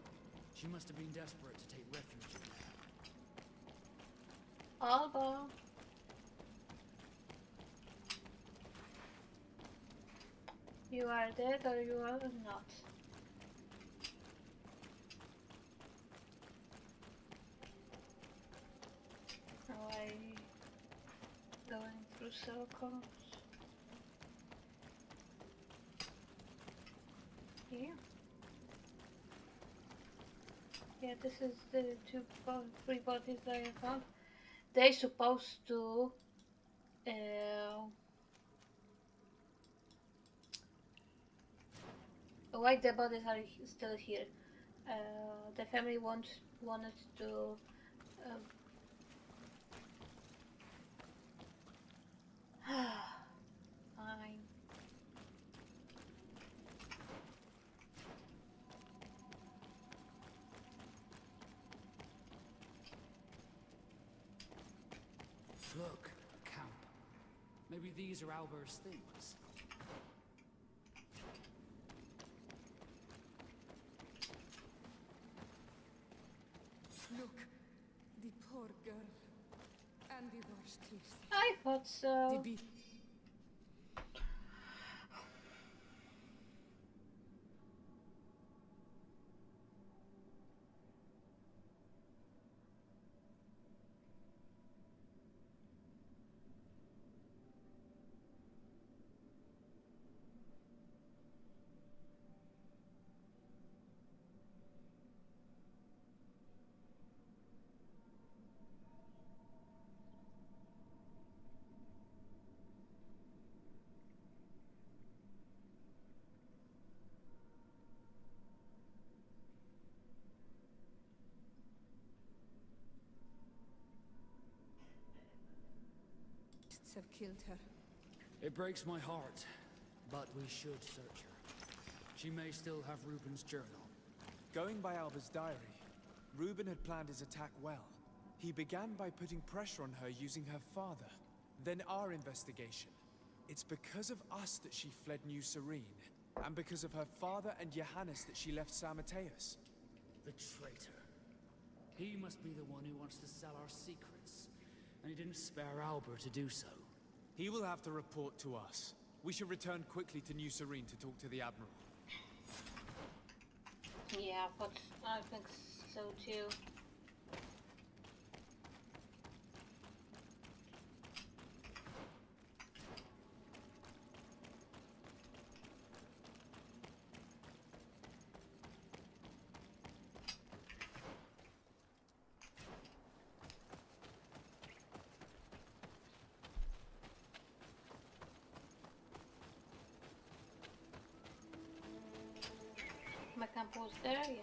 She must have been desperate to take refuge in there. Alba. You are dead or you are not. Now I going through circles. Here. Yeah, this is the three bodies that I found. They're supposed to why the bodies are still here? The family wanted to fine. Look, a camp. Maybe these are Alber's things. Look, the poor girl. And the Vorstis. I thought so. The have killed her. It breaks my heart, but we should search her. She may still have Reuben's journal. Going by Alba's diary, Reuben had planned his attack well. He began by putting pressure on her using her father, then our investigation. It's because of us that she fled New Serene, and because of her father and Johannes that she left San Mateus. The traitor. He must be the one who wants to sell our secrets, and he didn't spare Alba to do so. He will have to report to us. We should return quickly to New Serene to talk to the Admiral. Yeah, but I think so too. My camp was there, yeah.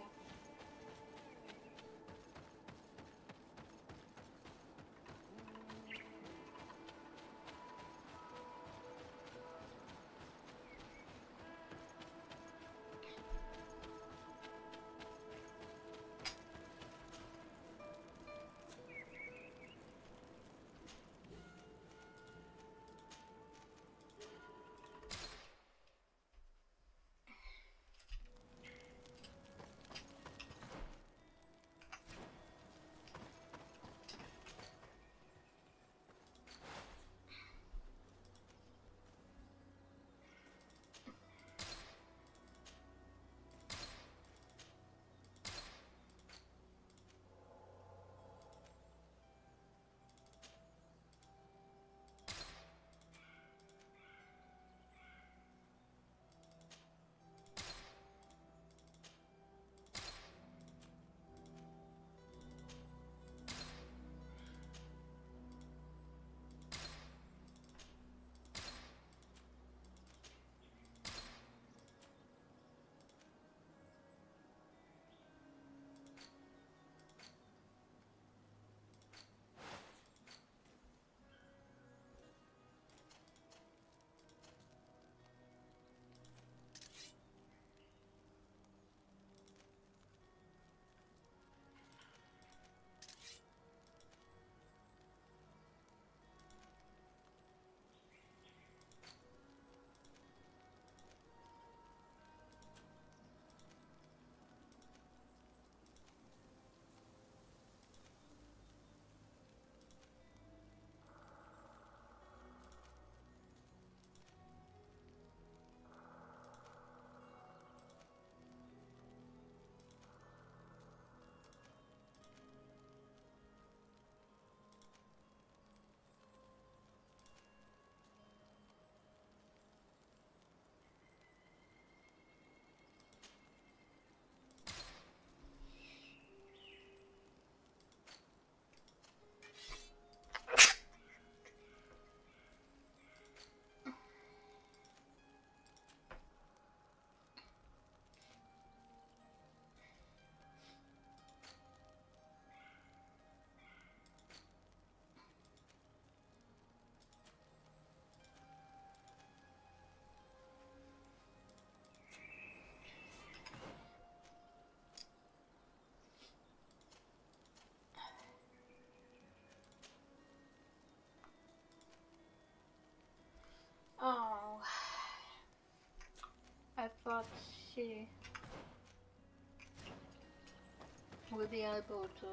but she will be able to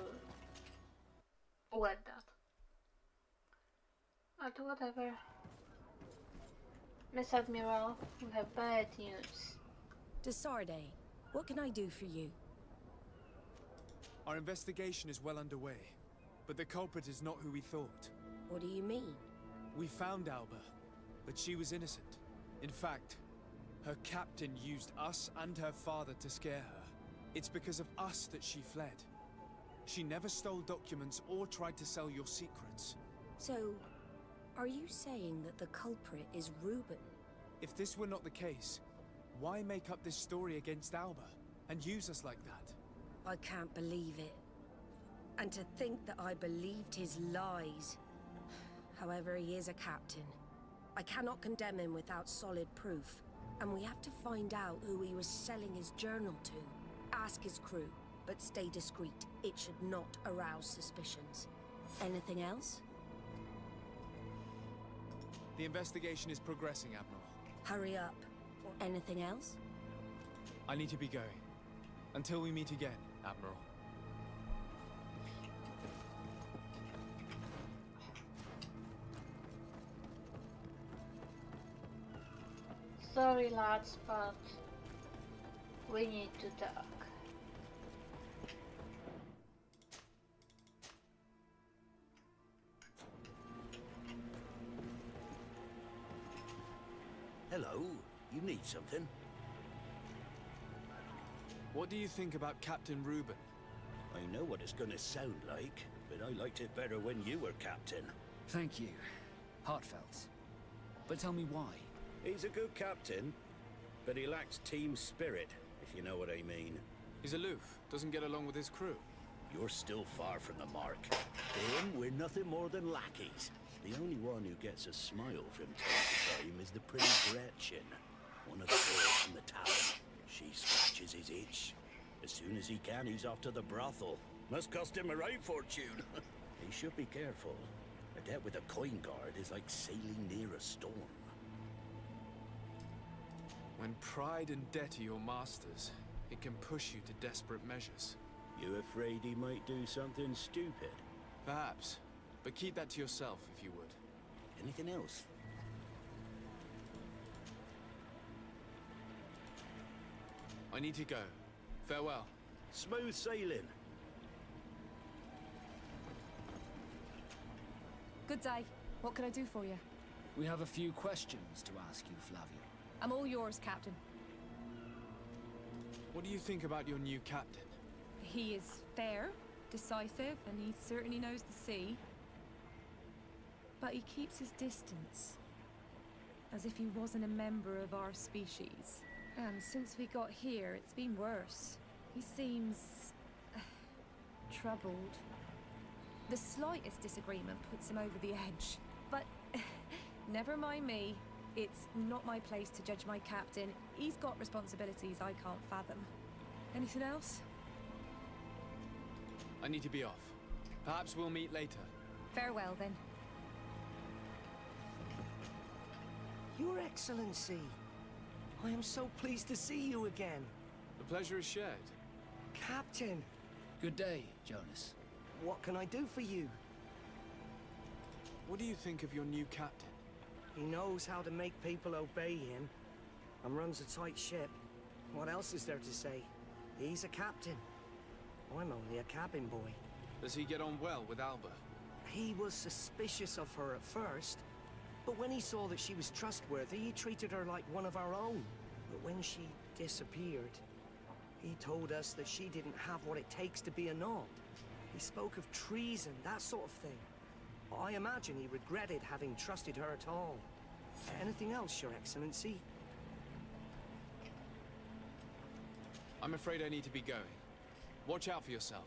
wet that. But whatever. Miss Admiral, we have bad news. Desarde, what can I do for you? Our investigation is well underway, but the culprit is not who we thought. What do you mean? We found Alba, but she was innocent. In fact, her captain used us and her father to scare her. It's because of us that she fled. She never stole documents or tried to sell your secrets. So, are you saying that the culprit is Reuben? If this were not the case, why make up this story against Alba and use us like that? I can't believe it. And to think that I believed his lies. However, he is a captain. I cannot condemn him without solid proof. And we have to find out who he was selling his journal to. Ask his crew, but stay discreet. It should not arouse suspicions. Anything else? The investigation is progressing, Admiral. Hurry up. Anything else? I need to be going. Until we meet again, Admiral. Sorry lads, but we need to talk. Hello, you need something? What do you think about Captain Reuben? I know what it's gonna sound like, but I liked it better when you were captain. Thank you. Heartfelt. But tell me why. He's a good captain, but he lacks team spirit, if you know what I mean. He's aloof, doesn't get along with his crew. You're still far from the mark. To him, we're nothing more than lackeys. The only one who gets a smile from time to time is the pretty Gretchen, one of the girls from the town. She scratches his itch. As soon as he can, he's off to the brothel. Must cost him a right fortune. He should be careful. A debt with a coin guard is like sailing near a storm. When pride and debt are your masters, it can push you to desperate measures. You afraid he might do something stupid? Perhaps. But keep that to yourself, if you would. Anything else? I need to go. Farewell. Smooth sailing. Good day. What can I do for you? We have a few questions to ask you, Flavia. I'm all yours, Captain. What do you think about your new captain? He is fair, decisive, and he certainly knows the sea. But he keeps his distance. As if he wasn't a member of our species. And since we got here, it's been worse. He seems... troubled. The slightest disagreement puts him over the edge. But never mind me. It's not my place to judge my captain. He's got responsibilities I can't fathom. Anything else? I need to be off. Perhaps we'll meet later. Farewell, then. Your Excellency, I am so pleased to see you again. The pleasure is shared. Captain, Good day, Jonas. what can I do for you? What do you think of your new captain? He knows how to make people obey him, and runs a tight ship. What else is there to say? He's a captain. I'm only a cabin boy. Does he get on well with Alba? He was suspicious of her at first, but when he saw that she was trustworthy, he treated her like one of our own. But when she disappeared, he told us that she didn't have what it takes to be a Nord. He spoke of treason, that sort of thing. I imagine he regretted having trusted her at all. Anything else, Your Excellency? I'm afraid I need to be going. Watch out for yourself.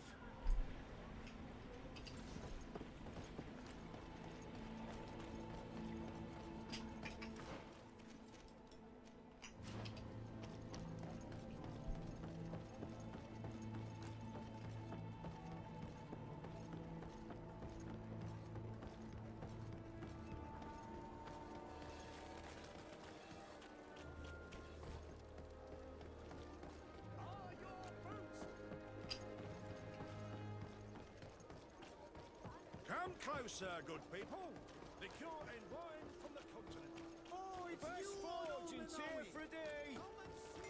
Come closer, good people. Liqueur and wine from the continent. Oh, it's Best you, forge in Lord Owen, Friday.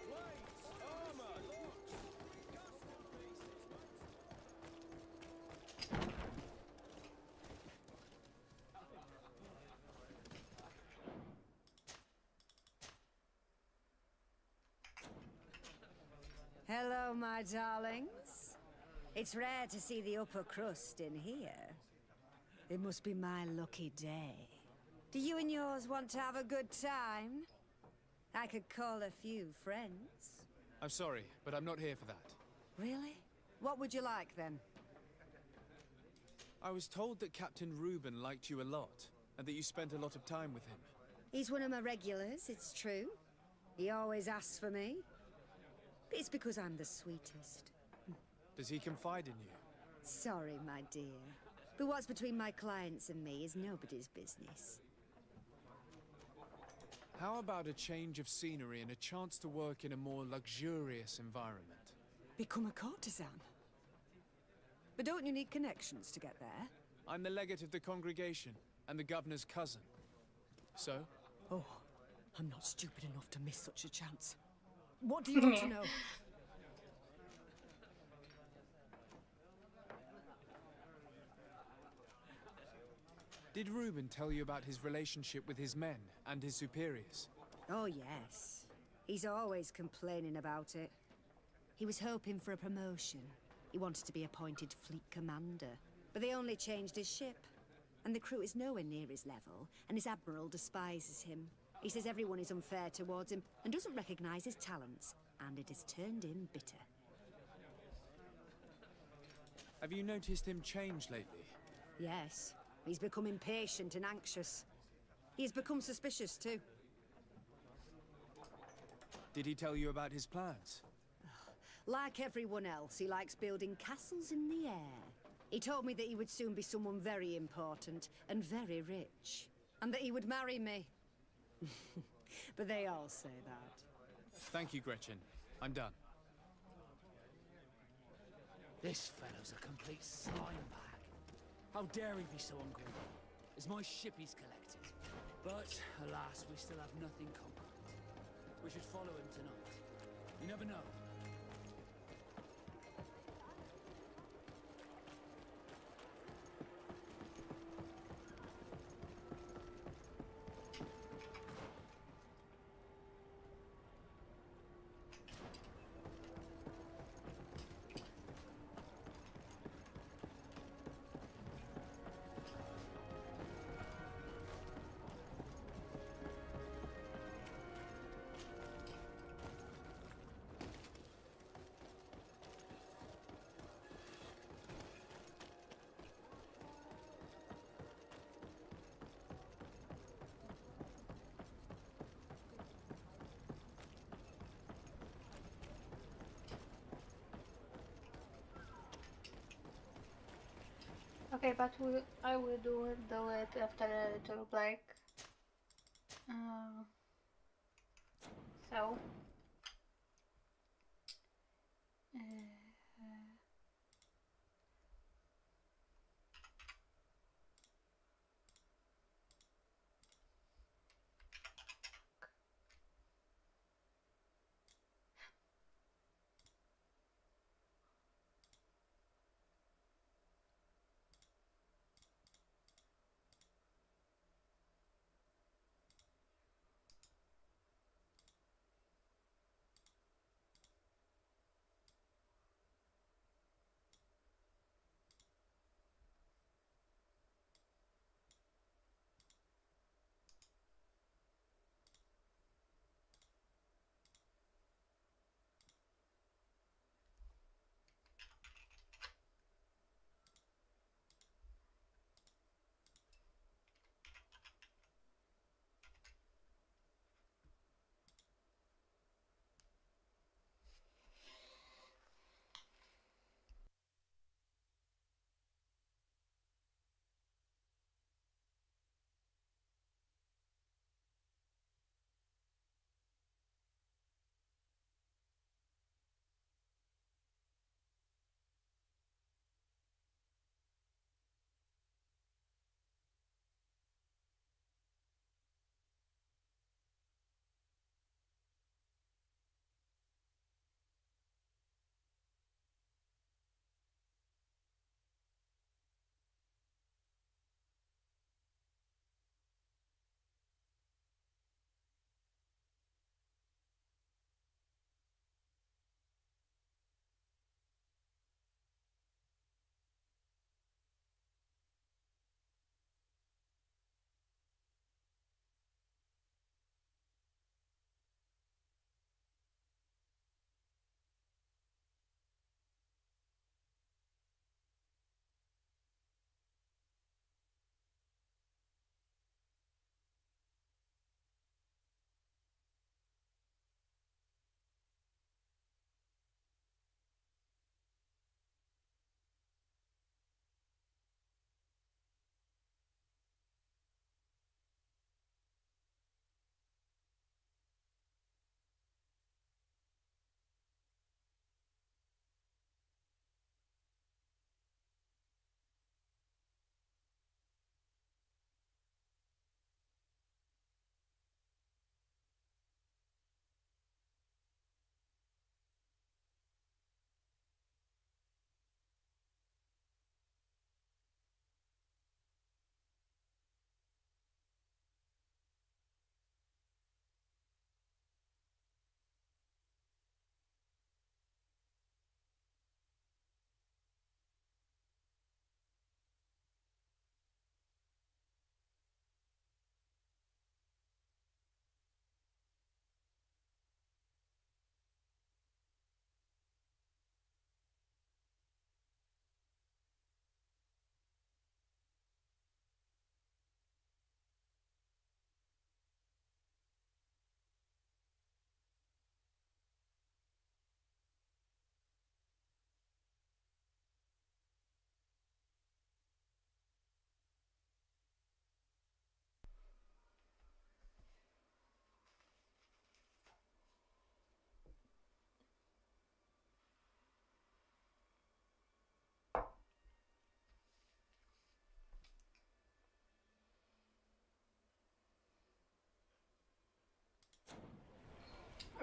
Wait, armor, locks. Hello, my darlings. It's rare to see the upper crust in here. It must be my lucky day. Do you and yours want to have a good time? I could call a few friends. I'm sorry, but I'm not here for that. Really? What would you like, then? I was told that Captain Reuben liked you a lot, and that you spent a lot of time with him. He's one of my regulars, it's true. He always asks for me. It's because I'm the sweetest. Does he confide in you? Sorry, my dear. But what's between my clients and me is nobody's business. How about a change of scenery and a chance to work in a more luxurious environment? Become a courtesan? But don't you need connections to get there? I'm the legate of the congregation, and the governor's cousin. So? Oh, I'm not stupid enough to miss such a chance. What do you want to know? Did Reuben tell you about his relationship with his men and his superiors? Oh, yes. He's always complaining about it. He was hoping for a promotion. He wanted to be appointed fleet commander. But they only changed his ship. And the crew is nowhere near his level, and his admiral despises him. He says everyone is unfair towards him, and doesn't recognize his talents. And it has turned him bitter. Have you noticed him change lately? Yes. He's become impatient and anxious. He's become suspicious, too. Did he tell you about his plans? Like everyone else, he likes building castles in the air. He told me that he would soon be someone very important and very rich. And that he would marry me. But they all say that. Thank you, Gretchen. I'm done. This fellow's a complete slime bag. How dare he be so ungrateful? It's my ship he's collected. But, alas, we still have nothing concrete. We should follow him tonight. You never know. Okay, but I will do it after a little break. So.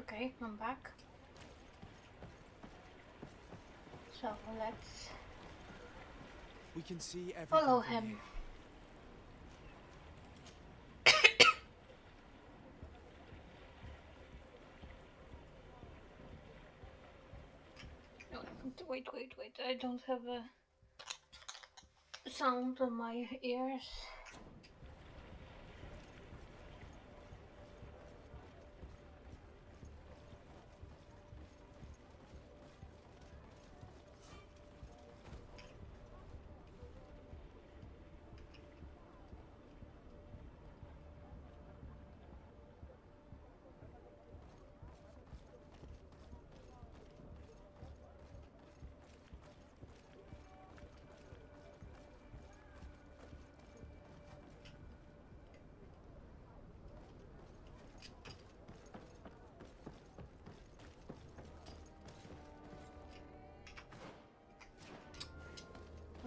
Okay, I'm back. So let's We can see everything follow from him. here. Oh, wait, I don't have a sound on my ears.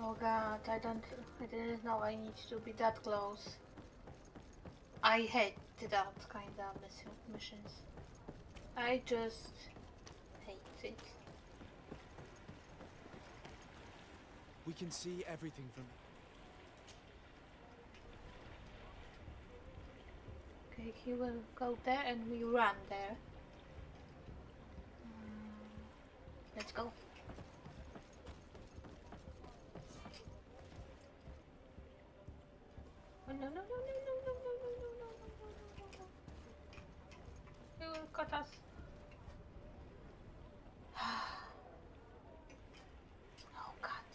Oh god, I didn't know I need to be that close. I hate that kind of missions. I just hate it. We can see everything from Okay, he will go there and we run there. Let's go. Oh, no, no, no, no, no, no, no, no, no, no, no, no, no. He will cut us. Oh god.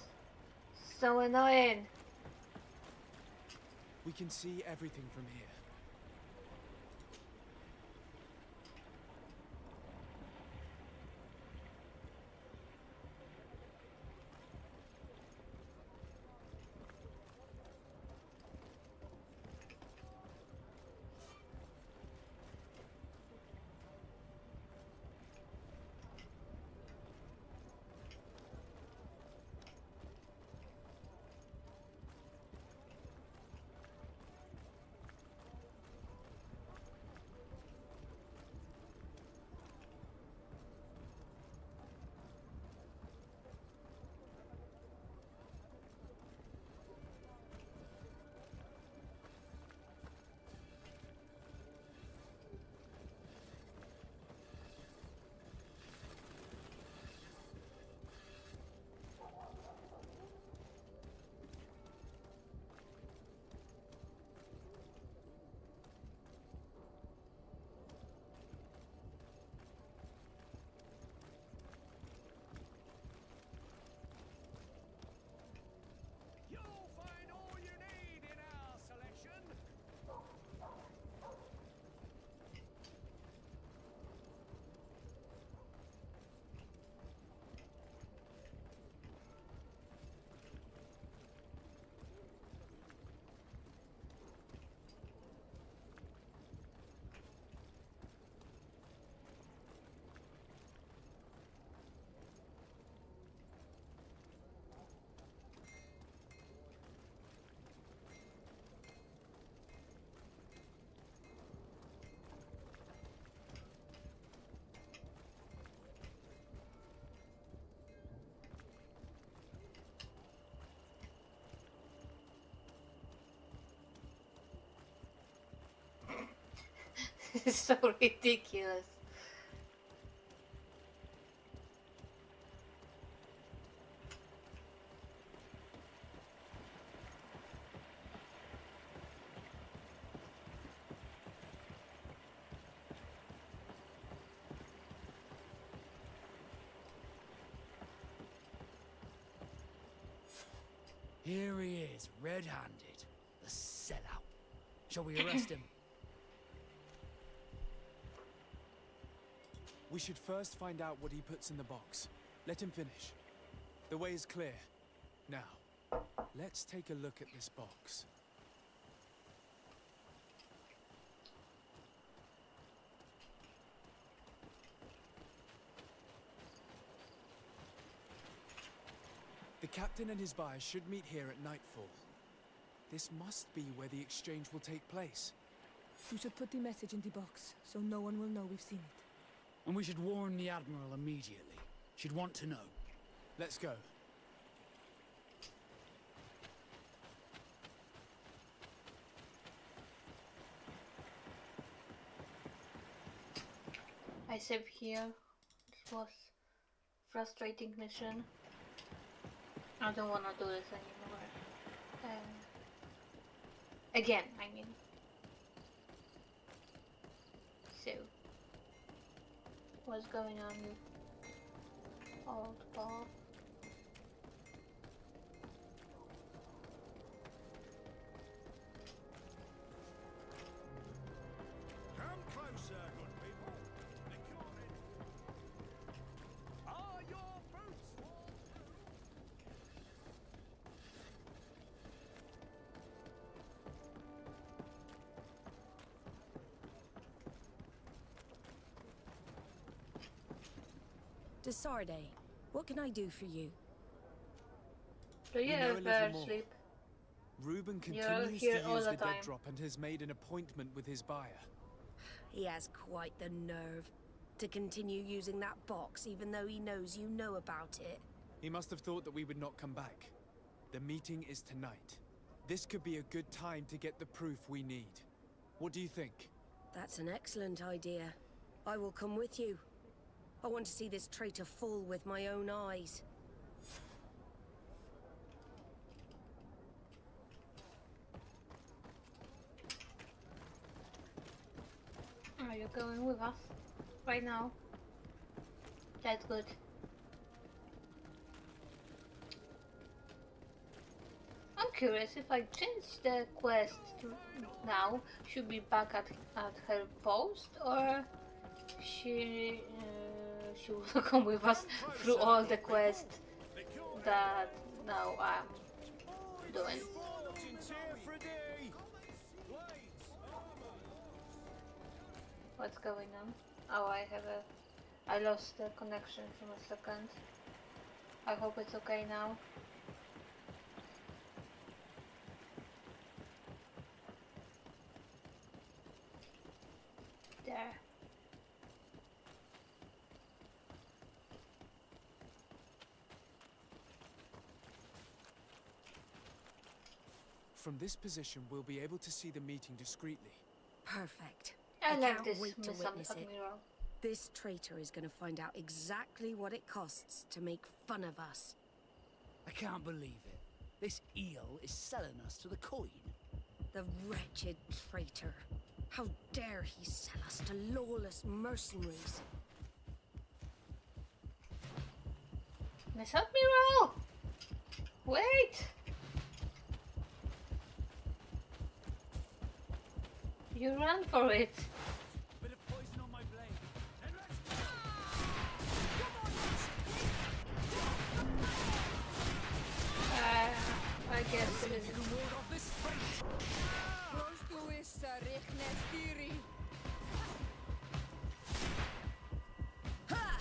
So annoying. We can see everything from here. It's so ridiculous. Here he is, red-handed. The sellout. Shall we arrest him? We should first find out what he puts in the box. Let him finish. The way is clear. Now, let's take a look at this box. The captain and his buyers should meet here at nightfall. This must be where the exchange will take place. You should put the message in the box, so no one will know we've seen it. And we should warn the Admiral immediately. She'd want to know. Let's go. I save here. This was frustrating mission. I don't wanna do this anymore. Again, I mean. So, what's going on with old Bob? Come closer, good people. The cure are your boots worn through? Desarde, what can I do for you? Do you We know a little ever more. sleep? Reuben You're continues here to all use the the time. dead drop and has made an appointment with his buyer. He has quite the nerve to continue using that box even though he knows you know about it. He must have thought that we would not come back. The meeting is tonight. This could be a good time to get the proof we need. What do you think? That's an excellent idea. I will come with you. I want to see this traitor fall with my own eyes. Are you going with us right now? That's good. I'm curious if I change the quest now, should be back at her post, or she will come with us through all the quests that now I'm doing. What's going on? Oh, I lost the connection for a second. I hope it's okay now. There. From this position, we'll be able to see the meeting discreetly. Perfect. I like can't this, wait to Miss witness it. Admiral. This traitor is going to find out exactly what it costs to make fun of us. I can't believe it. This eel is selling us to the Queen. The wretched traitor. How dare he sell us to lawless mercenaries? Miss Admiral! Wait! You ran for it. Bit of poison on my blade. And let's I guess it is. you can ward off this fate. Ha!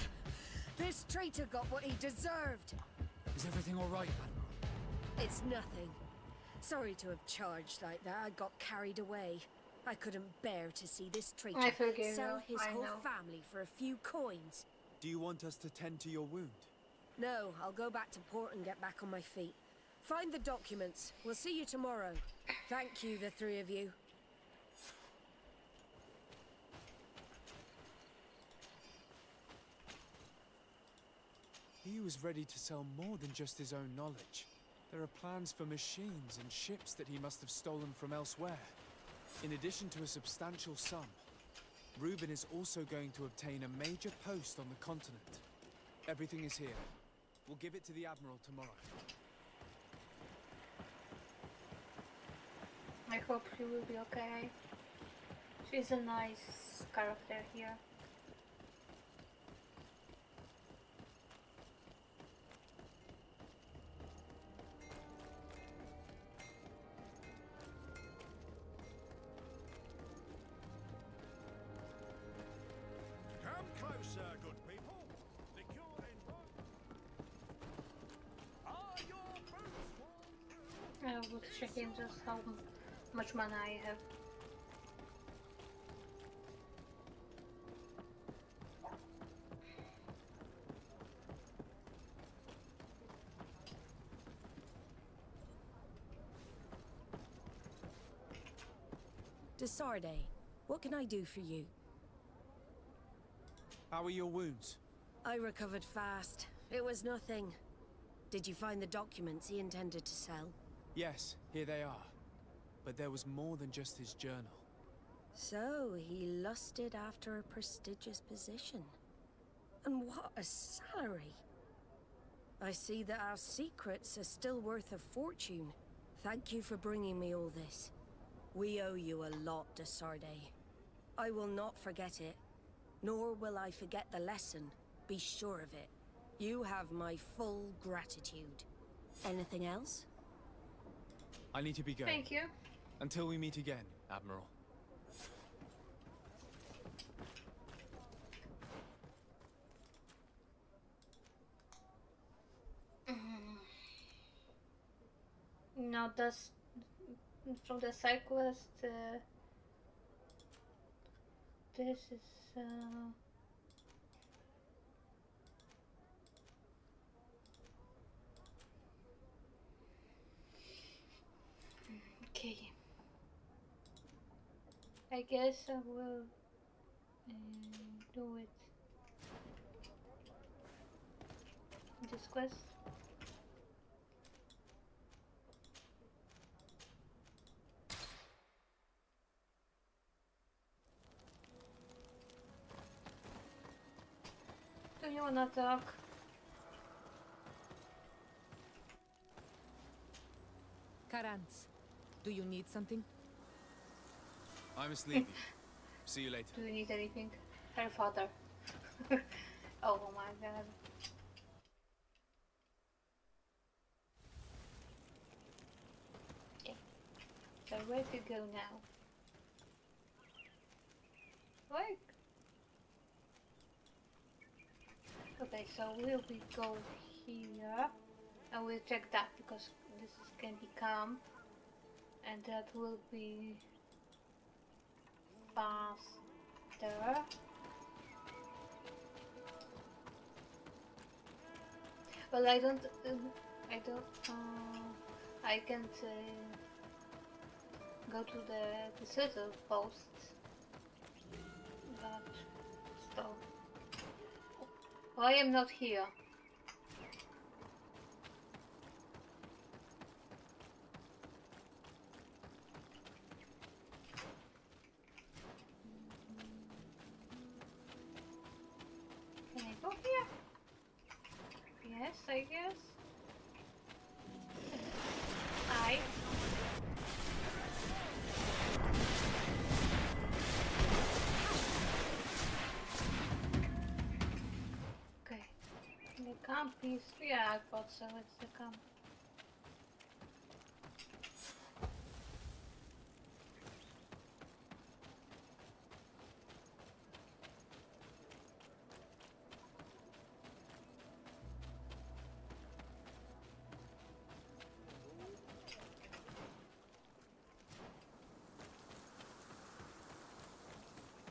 This traitor got what he deserved. Is everything all right, Admiral? It's nothing. Sorry to have charged like that. I got carried away. I couldn't bear to see this traitor I forgive sell you. his I whole know. family for a few coins. Do you want us to tend to your wound? No, I'll go back to port and get back on my feet. Find the documents. We'll see you tomorrow. Thank you, the three of you. He was ready to sell more than just his own knowledge. There are plans for machines and ships that he must have stolen from elsewhere. In addition to a substantial sum, Reuben is also going to obtain a major post on the continent. Everything is here. We'll give it to the Admiral tomorrow. I hope she will be okay. She's a nice character here. Come closer, good people. The cure are your boots worn through? I was checking just how much money I have. Desarde, what can I do for you? How are your wounds? I recovered fast. It was nothing. Did you find the documents he intended to sell? Yes, here they are. But there was more than just his journal. So, he lusted after a prestigious position. And what a salary! I see that our secrets are still worth a fortune. Thank you for bringing me all this. We owe you a lot, Desarde. I will not forget it, nor will I forget the lesson. Be sure of it. You have my full gratitude. Anything else? I need to be going. Thank you. Until we meet again, Admiral. Now that's from the side quest. This is okay. I guess I will do it. This quest. Do you wanna talk? Karantz, do you need something? I must leave you. See you later. Do you need anything? Her father. Oh my god. Okay. So where to go now? Like. Okay, so we'll be go here. And we'll check that because this is can be camp. And that will be faster. Well, I can't go to the scissor post, but still. Well, I am not here. Can I go here? Yes, I guess. Okay. The camp is... Yeah, I thought so. It's the camp.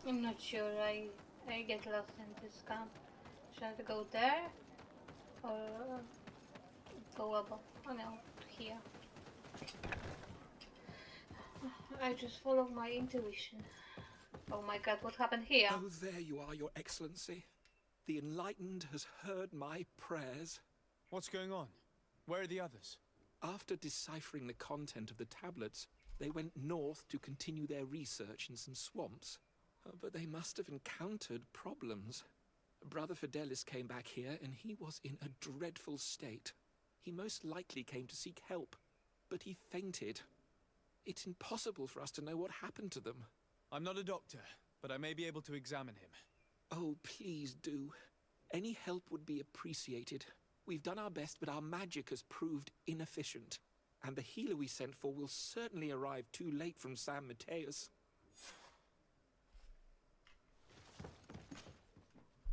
I'm not sure. I get lost in this camp. Should I go there or go above? Oh no, here. I just follow my intuition. Oh my god, what happened here? Oh, there you are, Your Excellency. The Enlightened has heard my prayers. What's going on? Where are the others? After deciphering the content of the tablets, they went north to continue their research in some swamps. But they must have encountered problems. Brother Fidelis came back here and he was in a dreadful state. He most likely came to seek help, but he fainted. It's impossible for us to know what happened to them. I'm not a doctor, but I may be able to examine him. Oh, please do. Any help would be appreciated. We've done our best, but our magic has proved inefficient. And the healer we sent for will certainly arrive too late from San Mateus.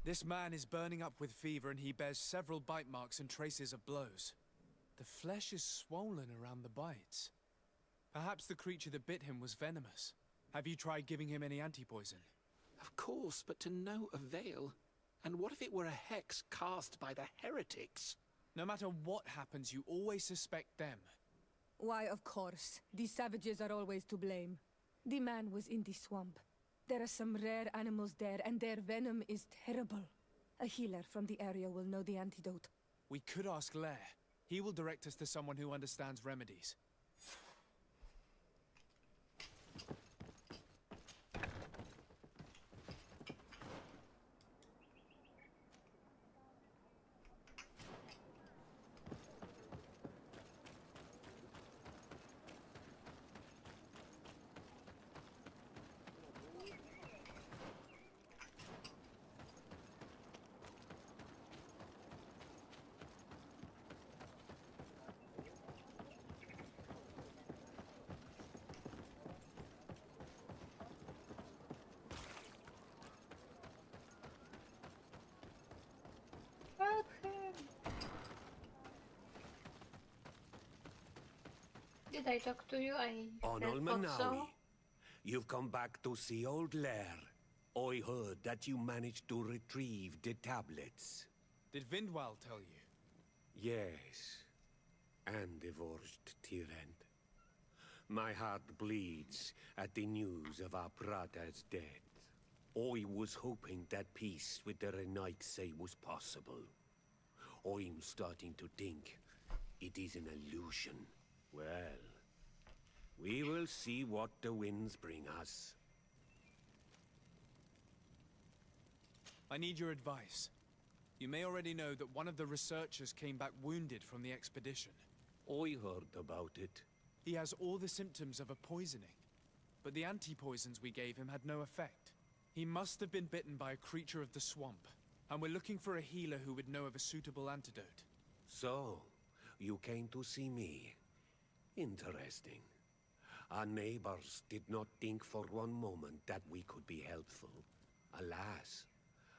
This man is burning up with fever and he bears several bite marks and traces of blows. The flesh is swollen around the bites. Perhaps the creature that bit him was venomous. Have you tried giving him any anti-poison? Of course, but to no avail. And what if it were a hex cast by the heretics? No matter what happens, you always suspect them. Why, of course. These savages are always to blame. The man was in the swamp. There are some rare animals there, and their venom is terrible. A healer from the area will know the antidote. We could ask Lair. He will direct us to someone who understands remedies. Help him! Did I talk to you? I On thought Olmanawi, so. you've come back to see old Lair. I heard that you managed to retrieve the tablets. Did Vindwal tell you? Yes, and divorced Tyrant. My heart bleeds at the news of our brother's death. I was hoping that peace with the Renaightse was possible. I'm starting to think it is an illusion. Well, we will see what the winds bring us. I need your advice. You may already know that one of the researchers came back wounded from the expedition. I heard about it. He has all the symptoms of a poisoning, but the anti-poisons we gave him had no effect. He must have been bitten by a creature of the swamp, and we're looking for a healer who would know of a suitable antidote. So, you came to see me. Interesting. Our neighbors did not think for one moment that we could be helpful. Alas,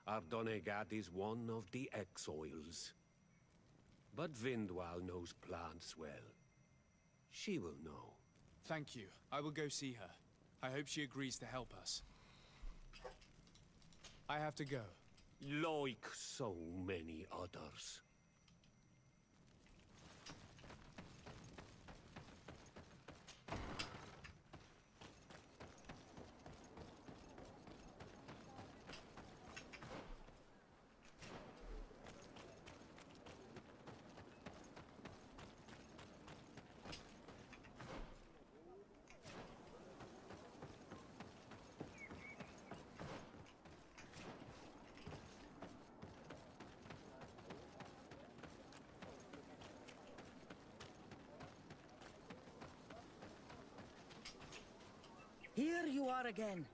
our Donegad is one of the exiles. But Vindwal knows plants well. She will know. Thank you. I will go see her. I hope she agrees to help us. I have to go. Like so many others. Here you are again.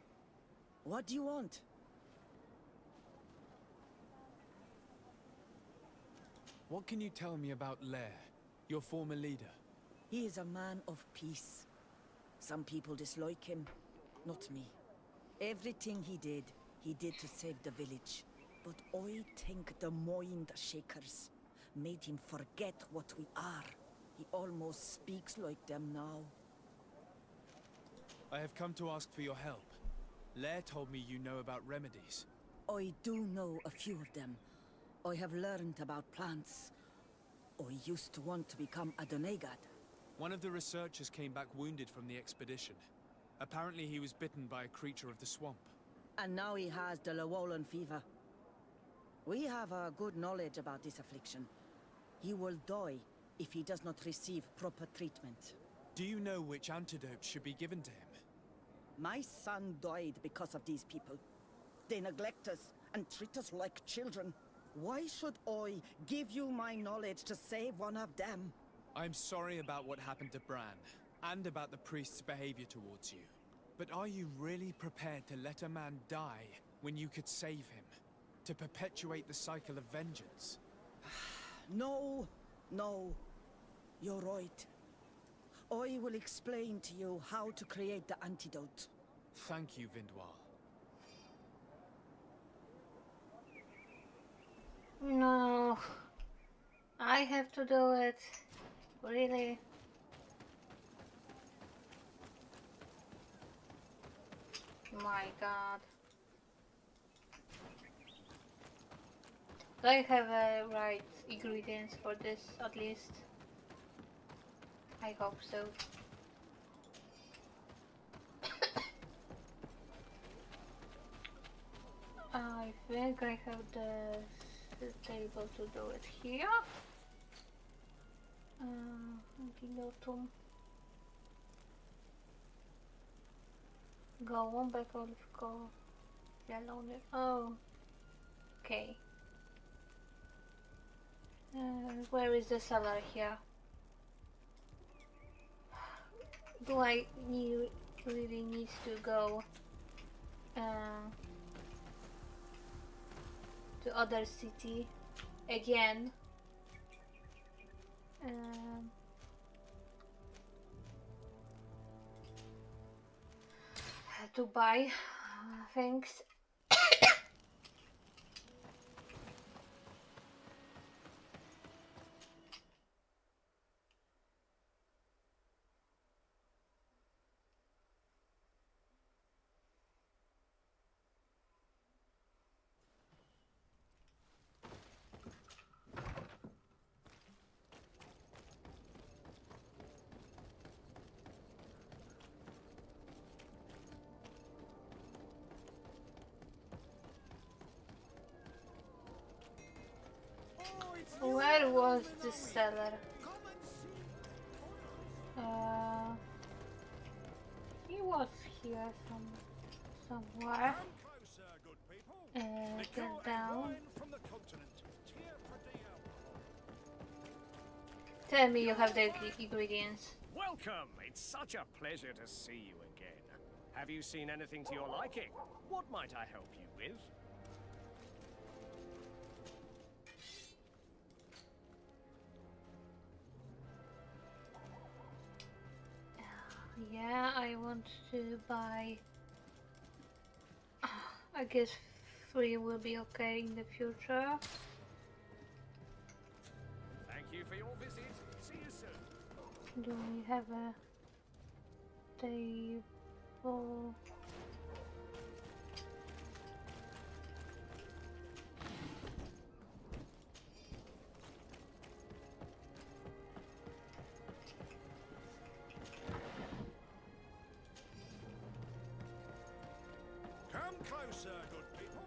What do you want? What can you tell me about Lair, your former leader? He is a man of peace. Some people dislike him, not me. Everything he did to save the village. But I think the Mind Shakers made him forget what we are. He almost speaks like them now. I have come to ask for your help. Lair told me you know about remedies. I do know a few of them. I have learned about plants. I used to want to become a Donegad. One of the researchers came back wounded from the expedition. Apparently he was bitten by a creature of the swamp. And now he has the Llewellyn fever. We have a good knowledge about this affliction. He will die if he does not receive proper treatment. Do you know which antidote should be given to him? My son died because of these people. They neglect us and treat us like children. Why should I give you my knowledge to save one of them? I'm sorry about what happened to Bran, and about the priest's behavior towards you. But are you really prepared to let a man die when you could save him? To perpetuate the cycle of vengeance? No, no. You're right. I will explain to you how to create the antidote. Thank you, Vindwal. No. I have to do it. Really? My god. Do I have right ingredients for this, at least? I hope so. I think I have the table to do it here. Antidotum. Gołąbek, oliwko, zielony. Oh, okay. Where is the cellar here? Do I really need to go to other city again? To buy things. Where was the cellar? He was here somewhere. Get down. Tell me you have the ingredients. Welcome! It's such a pleasure to see you again. Have you seen anything to your liking? What might I help you with? Yeah, I want to buy. I guess 3 will be okay in the future. Thank you for your visit. See you soon. Do we have a table? Come closer, good people.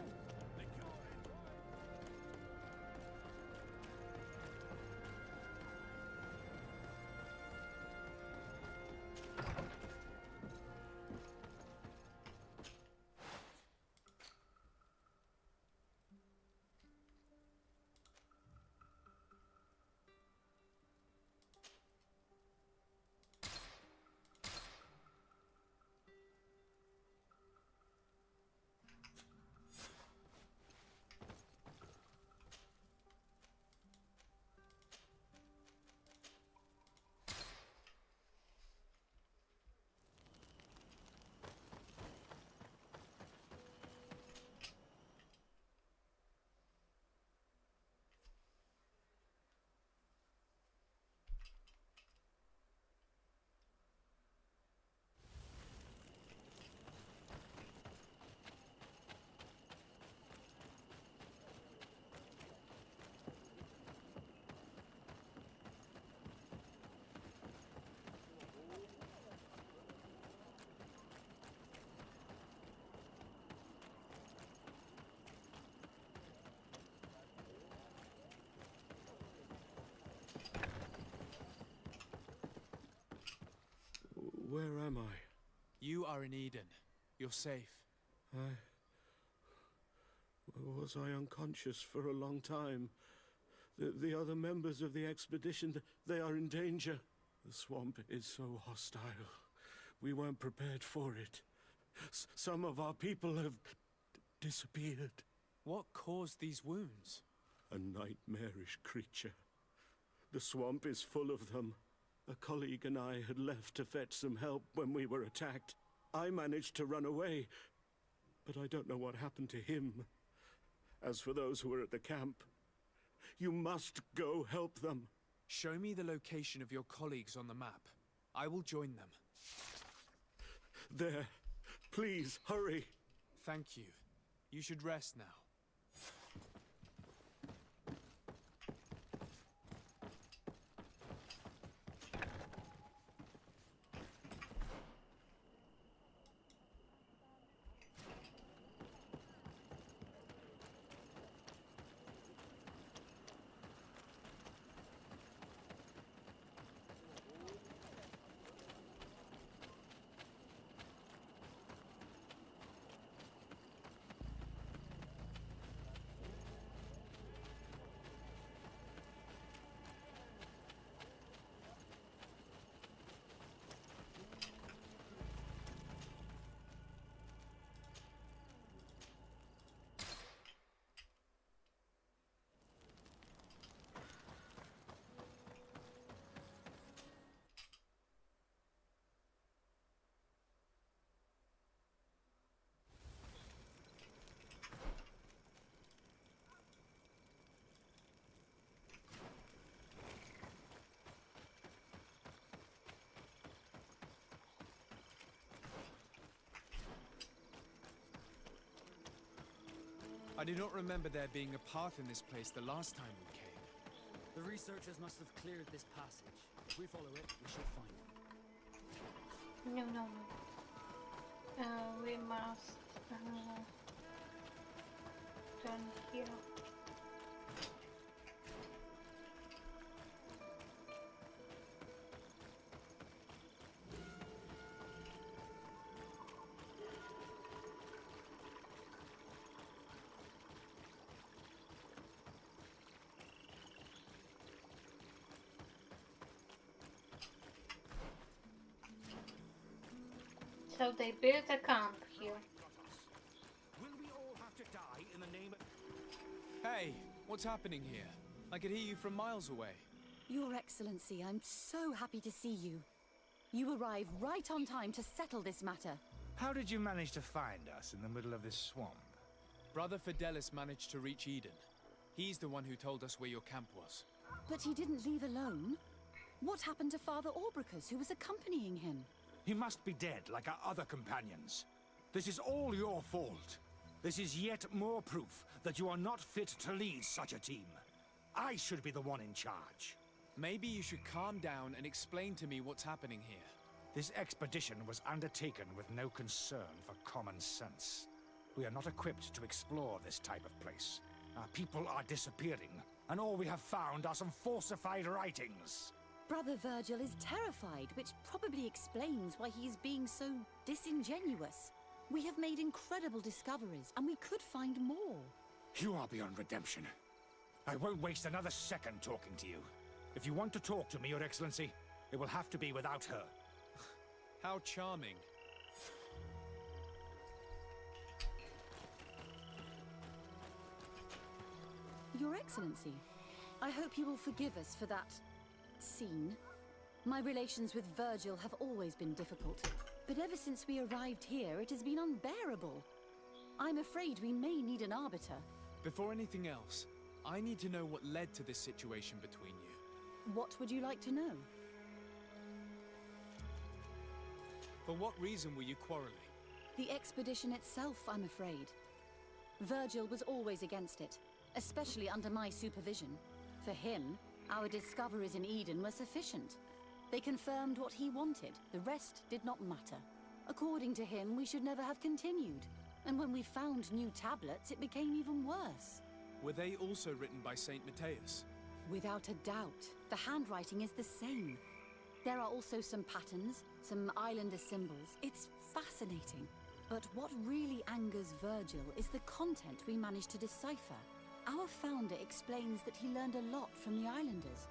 Where am I? You are in Eden. You're safe. Was I unconscious for a long time? The other members of the expedition, they are in danger. The swamp is so hostile. We weren't prepared for it. Some of our people have disappeared. What caused these wounds? A nightmarish creature. The swamp is full of them. A colleague and I had left to fetch some help when we were attacked. I managed to run away, but I don't know what happened to him. As for those who are at the camp, you must go help them. Show me the location of your colleagues on the map. I will join them. There. Please, hurry. Thank you. You should rest now. I do not remember there being a path in this place the last time we came. The researchers must have cleared this passage. If we follow it, we should find it. No, no, no. We must turn here. So they built a camp here. Will we all have to die in the name of... Hey, what's happening here? I could hear you from miles away. Your Excellency, I'm so happy to see you. You arrived right on time to settle this matter. How did you manage to find us in the middle of this swamp? Brother Fidelis managed to reach Eden. He's the one who told us where your camp was. But he didn't leave alone. What happened to Father Orbricus, who was accompanying him? He must be dead, like our other companions. This is all your fault. This is yet more proof that you are not fit to lead such a team. I should be the one in charge. Maybe you should calm down and explain to me what's happening here. This expedition was undertaken with no concern for common sense. We are not equipped to explore this type of place. Our people are disappearing, and all we have found are some falsified writings. Brother Virgil is terrified, which probably explains why he is being so disingenuous. We have made incredible discoveries, and we could find more. You are beyond redemption. I won't waste another second talking to you. If you want to talk to me, Your Excellency, it will have to be without her. How charming. Your Excellency, I hope you will forgive us for that scene. My relations with Virgil have always been difficult, but ever since we arrived here, it has been unbearable. I'm afraid we may need an arbiter. Before anything else, I need to know what led to this situation between you. What would you like to know? For what reason were you quarreling? The expedition itself, I'm afraid. Virgil was always against it, especially under my supervision. For him, our discoveries in Eden were sufficient. They confirmed what he wanted. The rest did not matter. According to him, we should never have continued. And when we found new tablets, it became even worse. Were they also written by Saint Matthias? Without a doubt. The handwriting is the same. There are also some patterns, some islander symbols. It's fascinating. But what really angers Virgil is the content we managed to decipher. Our founder explains that he learned a lot from the islanders.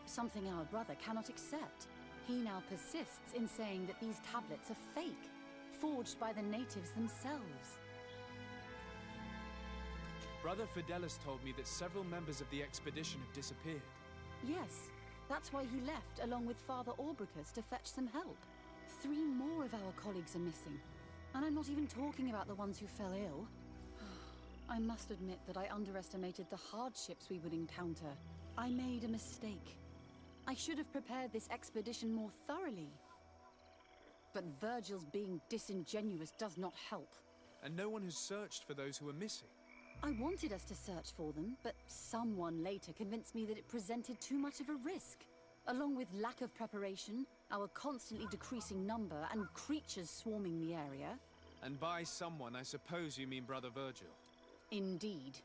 Something our brother cannot accept. He now persists in saying that these tablets are fake, forged by the natives themselves. Brother Fidelis told me that several members of the expedition have disappeared. Yes, that's why he left along with Father Orbricus to fetch some help. 3 more of our colleagues are missing. And I'm not even talking about the ones who fell ill. I must admit that I underestimated the hardships we would encounter. I made a mistake. I should have prepared this expedition more thoroughly. But Virgil's being disingenuous does not help. And no one has searched for those who are missing. I wanted us to search for them, but someone later convinced me that it presented too much of a risk. Along with lack of preparation, our constantly decreasing number, and creatures swarming the area. And by someone, I suppose you mean Brother Virgil. Indeed.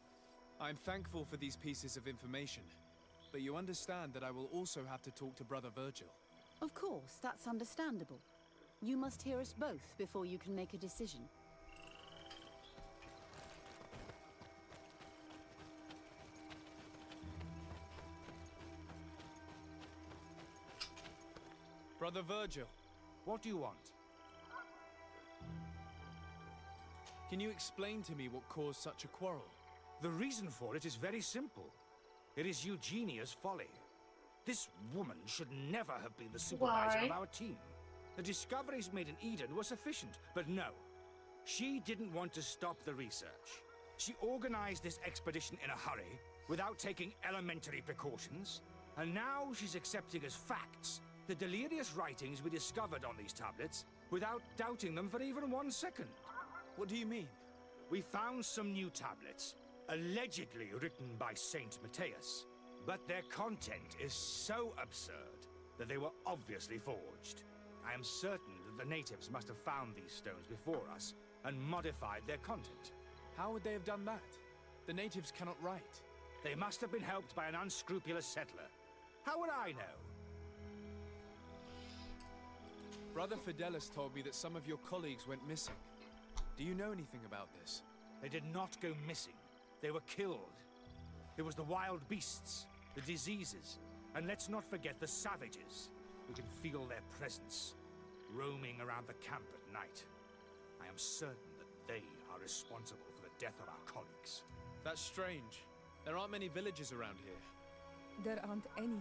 I'm thankful for these pieces of information, but you understand that I will also have to talk to Brother Virgil. Of course, that's understandable. You must hear us both before you can make a decision. Brother Virgil. What do you want? Can you explain to me what caused such a quarrel? The reason for it is very simple. It is Eugenia's folly. This woman should never have been the supervisor of our team. The discoveries made in Eden were sufficient, but no. She didn't want to stop the research. She organized this expedition in a hurry, without taking elementary precautions, and now she's accepting as facts the delirious writings we discovered on these tablets, without doubting them for even 1 second. What do you mean? We found some new tablets, allegedly written by Saint Matthias, but their content is so absurd that they were obviously forged. I am certain that the natives must have found these stones before us and modified their content. How would they have done that? The natives cannot write. They must have been helped by an unscrupulous settler. How would I know? Brother Fidelis told me that some of your colleagues went missing. Do you know anything about this? They did not go missing. They were killed. It was the wild beasts, the diseases, and let's not forget the savages. We can feel their presence, roaming around the camp at night. I am certain that they are responsible for the death of our colleagues. That's strange. There aren't many villages around here. There aren't any.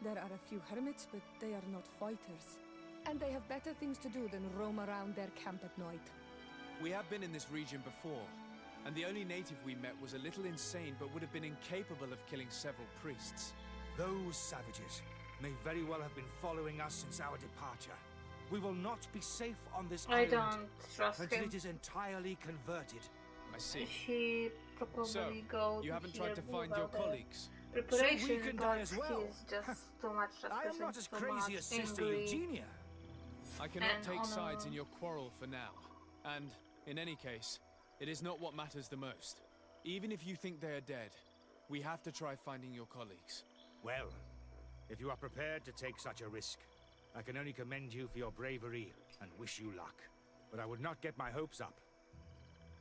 There are a few hermits, but they are not fighters. And they have better things to do than roam around their camp at night. We have been in this region before, and the only native we met was a little insane, but would have been incapable of killing several priests. Those savages may very well have been following us since our departure. We will not be safe on this I island don't trust until him. it is entirely converted. I see. He probably So, go you to haven't tried to find your colleagues? Preparation, So we can die as well. He's just too much I am not as crazy as Sister Eugenia. I cannot And take on sides a- in your quarrel for now. And, in any case, it is not what matters the most. Even if you think they are dead, we have to try finding your colleagues. Well, if you are prepared to take such a risk, I can only commend you for your bravery and wish you luck. But I would not get my hopes up.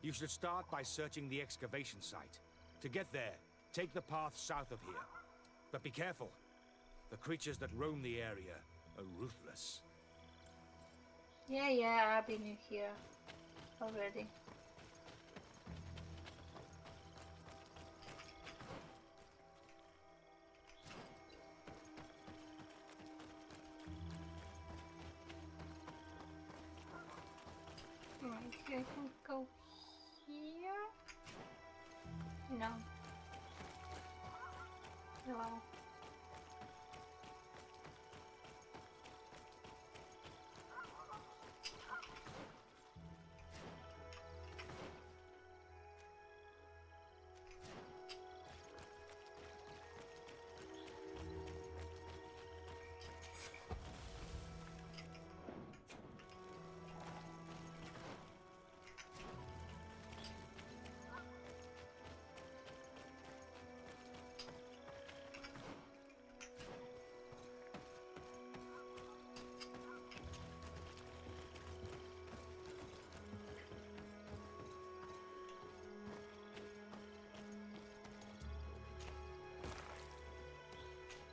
You should start by searching the excavation site. To get there, take the path south of here. But be careful. The creatures that roam the area are ruthless. Yeah, I've been in here already. Right, I can go here. No. No.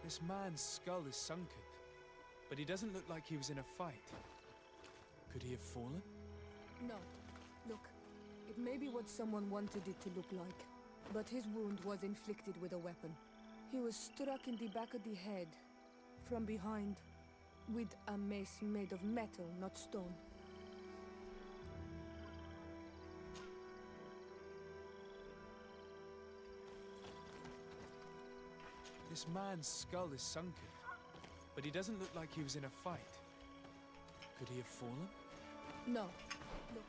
This man's skull is sunken, but he doesn't look like he was in a fight. Could he have fallen? No. Look, it may be what someone wanted it to look like, but his wound was inflicted with a weapon. He was struck in the back of the head, from behind, with a mace made of metal, not stone. This man's skull is sunken, but he doesn't look like he was in a fight. Could he have fallen? No. Look,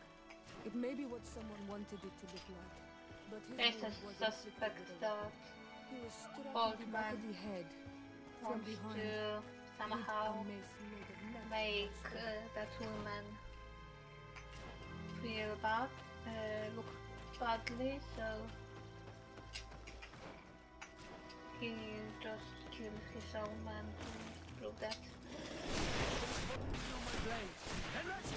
it may be what someone wanted it to look like, but his There's a wound was suspect inflicted with a that weapon. He was struck old in the back man of the head, from wants behind, to somehow with a mace made of metal, make not stone. that woman feel bad, look badly, so he just killed his own man to prove that. And let's go!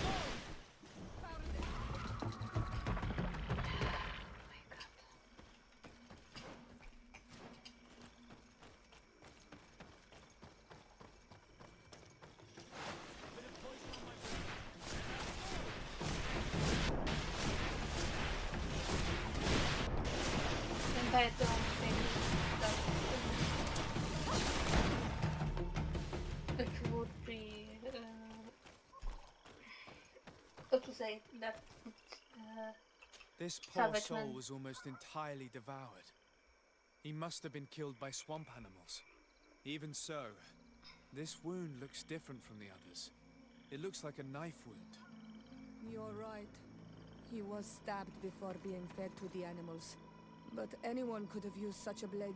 And I don't think that it would be how to say that This poor savage soul man. was almost entirely devoured. He must have been killed by swamp animals. Even so, this wound looks different from the others. It looks like a knife wound. You're right. He was stabbed before being fed to the animals. But anyone could have used such a blade.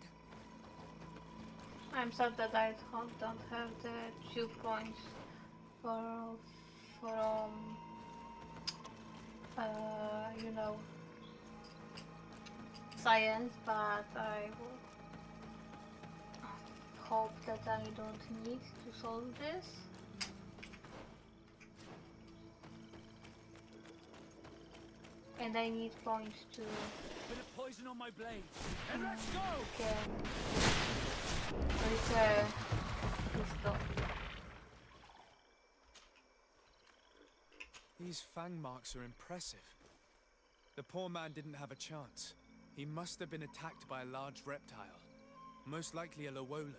I'm sad that I don't have the 2 points for you know, science, but I hope that I don't need to solve this. And I need points to Bit of poison on my blade. And let's go! Repair this stuff. These fang marks are impressive. The poor man didn't have a chance. He must have been attacked by a large reptile, most likely a Llewellyn.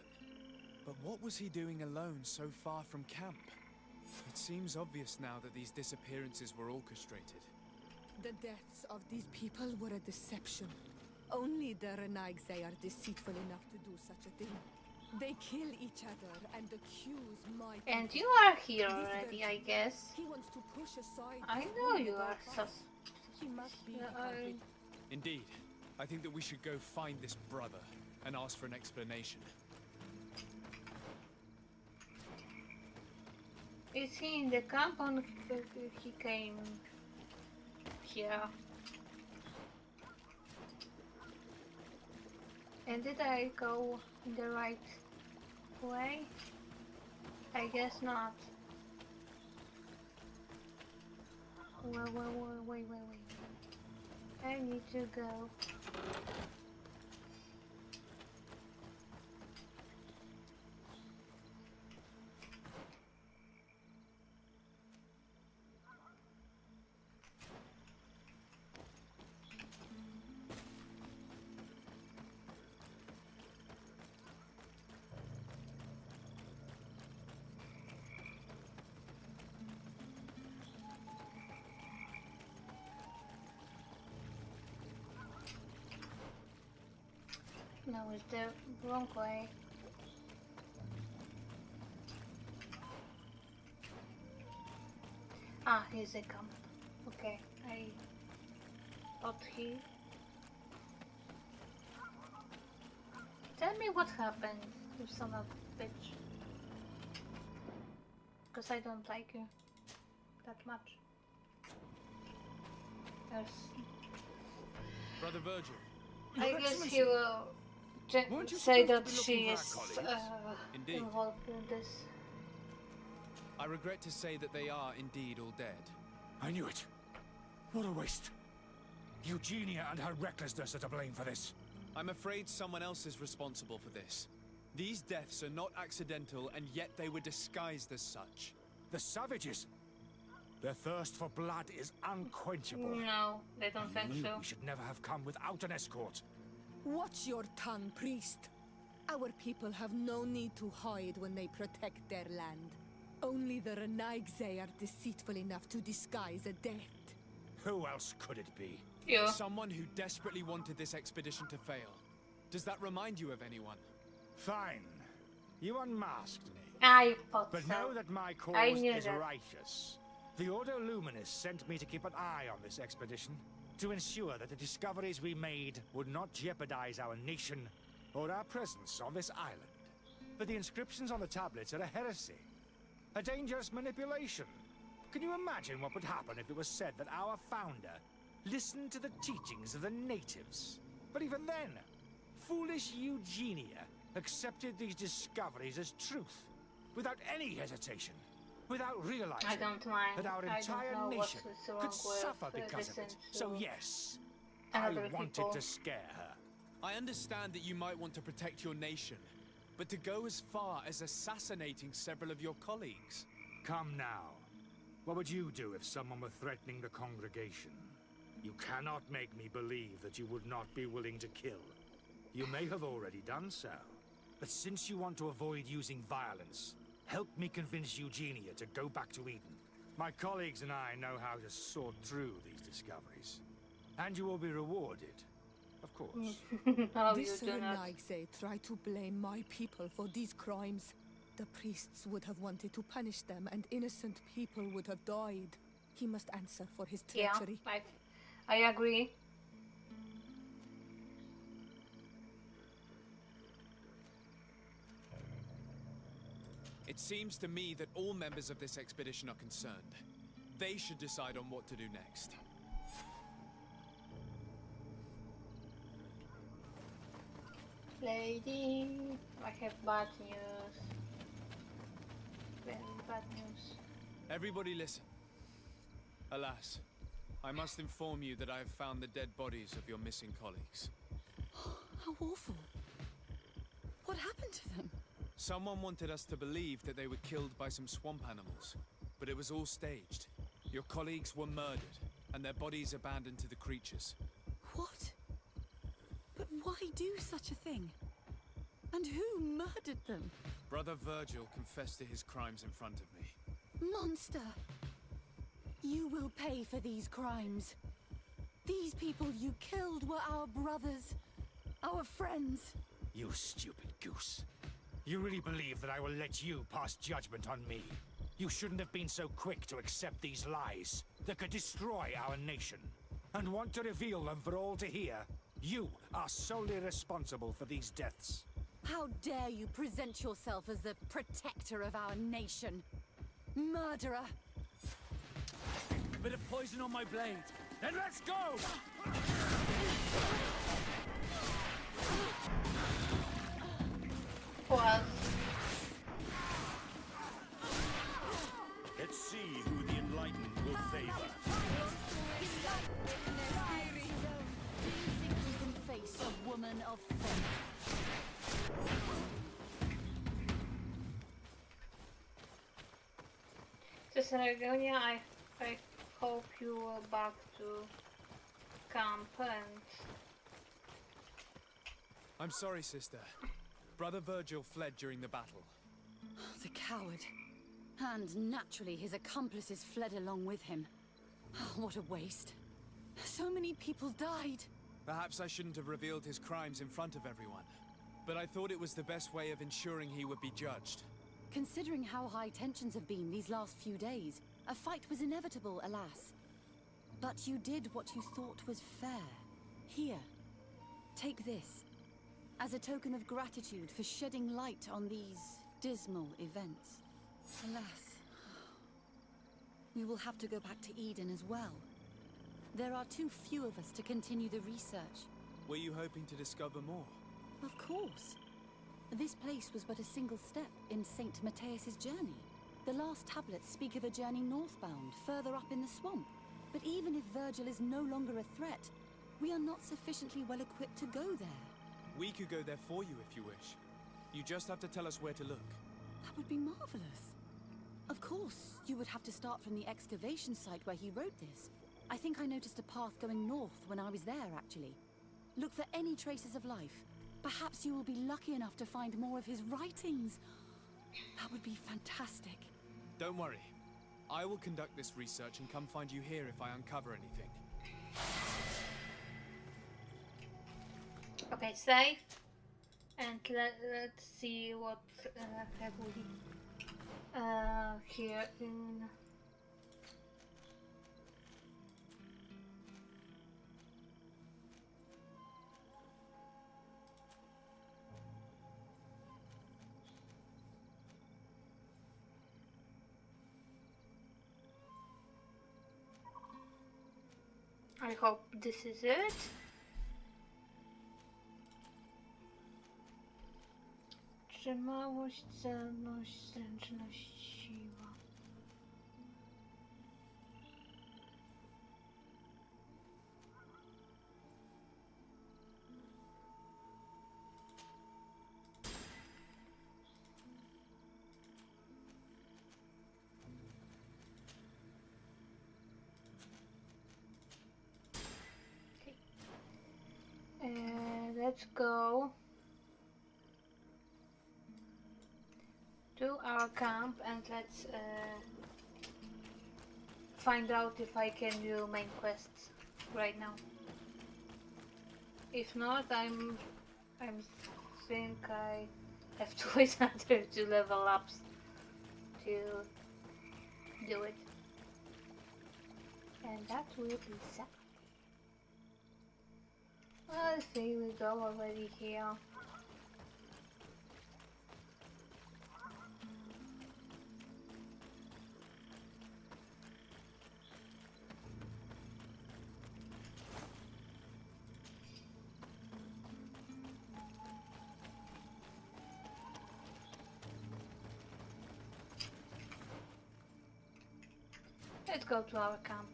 But what was he doing alone so far from camp? It seems obvious now that these disappearances were orchestrated. The deaths of these people were a deception. Only the Renaigse are deceitful enough to do such a thing. They kill each other and accuse my people. And you are here already, I guess. He wants to push aside. I know you are sus. He must be Indeed. I think that we should go find this brother and ask for an explanation. Is he in the camp or he came here? And did I go in the right way? I guess not. Wait. I need to go. No, it's the wrong way. Ah, here's a camp. Okay, I thought he... Tell me what happened, you son of a bitch. Because I don't like you that much. There's... Brother Virgil. I guess he will say that she is involved in this. I regret to say that they are indeed all dead. I knew it. What a waste. Eugenia and her recklessness are to blame for this. I'm afraid someone else is responsible for this. These deaths are not accidental, and yet they were disguised as such. The savages. Their thirst for blood is unquenchable. No, they don't think so. We should never have come without an escort. Watch your tongue, priest. Our people have no need to hide when they protect their land. Only the Renaigse are deceitful enough to disguise a death. Who else could it be? You. Someone who desperately wanted this expedition to fail. Does that remind you of anyone? Fine. You unmasked me. I thought but so. Know that my cause is righteous. The Ordo Luminous sent me to keep an eye on this expedition, to ensure that the discoveries we made would not jeopardize our nation or our presence on this island. But the inscriptions on the tablets are a heresy, a dangerous manipulation. Can you imagine what would happen if it was said that our founder listened to the teachings of the natives? But even then, foolish Eugenia accepted these discoveries as truth, without any hesitation. Without realizing that our entire nation could suffer because of it. So yes, I wanted to scare her. I understand that you might want to protect your nation, but to go as far as assassinating several of your colleagues... Come now. What would you do if someone were threatening the congregation? You cannot make me believe that you would not be willing to kill. You may have already done so. But since you want to avoid using violence, help me convince Eugenia to go back to Eden. My colleagues and I know how to sort through these discoveries. And you will be rewarded, of course. This Renaigse tried to blame my people for these crimes. The priests would have wanted to punish them, and innocent people would have died. He must answer for his treachery. Yeah, I I agree. It seems to me that all members of this expedition are concerned. They should decide on what to do next. Lady, I have bad news. Very bad news. Everybody listen. Alas, I must inform you that I have found the dead bodies of your missing colleagues. How awful. What happened to them? Someone wanted us to believe that they were killed by some swamp animals, but it was all staged. Your colleagues were murdered, and their bodies abandoned to the creatures. What? But why do such a thing? And who murdered them? Brother Virgil confessed to his crimes in front of me. Monster! You will pay for these crimes. These people you killed were our brothers, our friends. You stupid goose. You really believe that I will let you pass judgment on me? You shouldn't have been so quick to accept these lies that could destroy our nation. And want to reveal them for all to hear. You are solely responsible for these deaths. How dare you present yourself as the protector of our nation? Murderer! Bit of poison on my blade. Then let's go! Well. Let's see who the enlightened will favor. Do you think you can face a woman of faith? Sister Argonia, I hope you are back to camp and... I'm sorry, sister. Brother Virgil fled during the battle. The coward. And naturally, his accomplices fled along with him. What a waste. So many people died. Perhaps I shouldn't have revealed his crimes in front of everyone. But I thought it was the best way of ensuring he would be judged. Considering how high tensions have been these last few days, a fight was inevitable, alas. But you did what you thought was fair. Here, take this. As a token of gratitude for shedding light on these dismal events. Alas, we will have to go back to Eden as well. There are too few of us to continue the research. Were you hoping to discover more? Of course. This place was but a single step in St. Matthias's journey. The last tablets speak of a journey northbound, further up in the swamp. But even if Virgil is no longer a threat, we are not sufficiently well equipped to go there. We could go there for you if you wish. You just have to tell us where to look. That would be marvelous. Of course, you would have to start from the excavation site where he wrote this. I think I noticed a path going north when I was there, actually. Look for any traces of life. Perhaps you will be lucky enough to find more of his writings. That would be fantastic. Don't worry. I will conduct this research and come find you here if I uncover anything. Okay, save. And let's see what have we here in... I hope this is it. Trzymałość, celność, zręczność, siła. Let's go to our camp and let's find out if I can do main quests right now. If not, I think I have to wait until 2 level ups to do it, and that will be sad. I think we go already here. Let's go to our camp.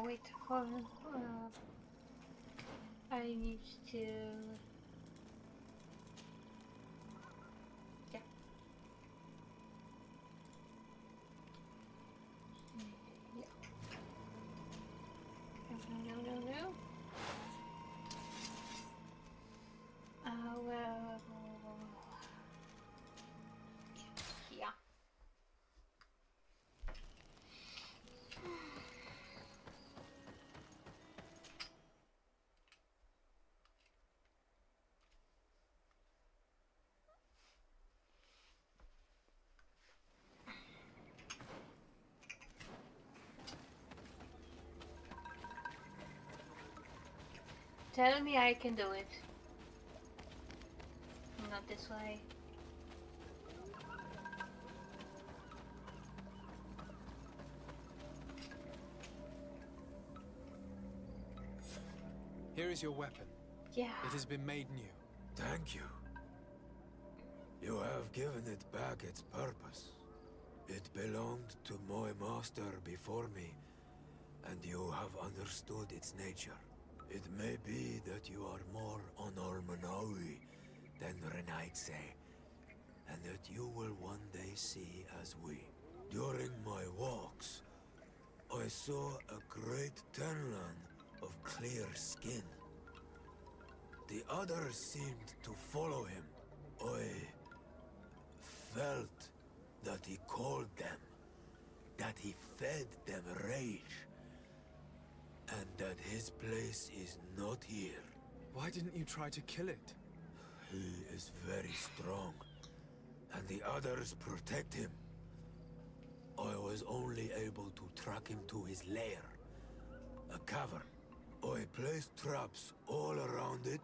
Wait for... I need to... Yeah. Yeah. No. Well... Yeah. Tell me I can do it. Not this way. Here is your weapon. Yeah. It has been made new. Thank you. You have given it back its purpose. It belonged to my master before me, and you have understood its nature. It may be that you are more on Almanawi than Renaigse, and that you will one day see as we. During my walks, I saw a great Tenlan of clear skin. The others seemed to follow him. I felt that he called them, that he fed them rage, and that his place is not here. Why didn't you try to kill it? He is very strong, and the others protect him. I was only able to track him to his lair, a cavern. I placed traps all around it,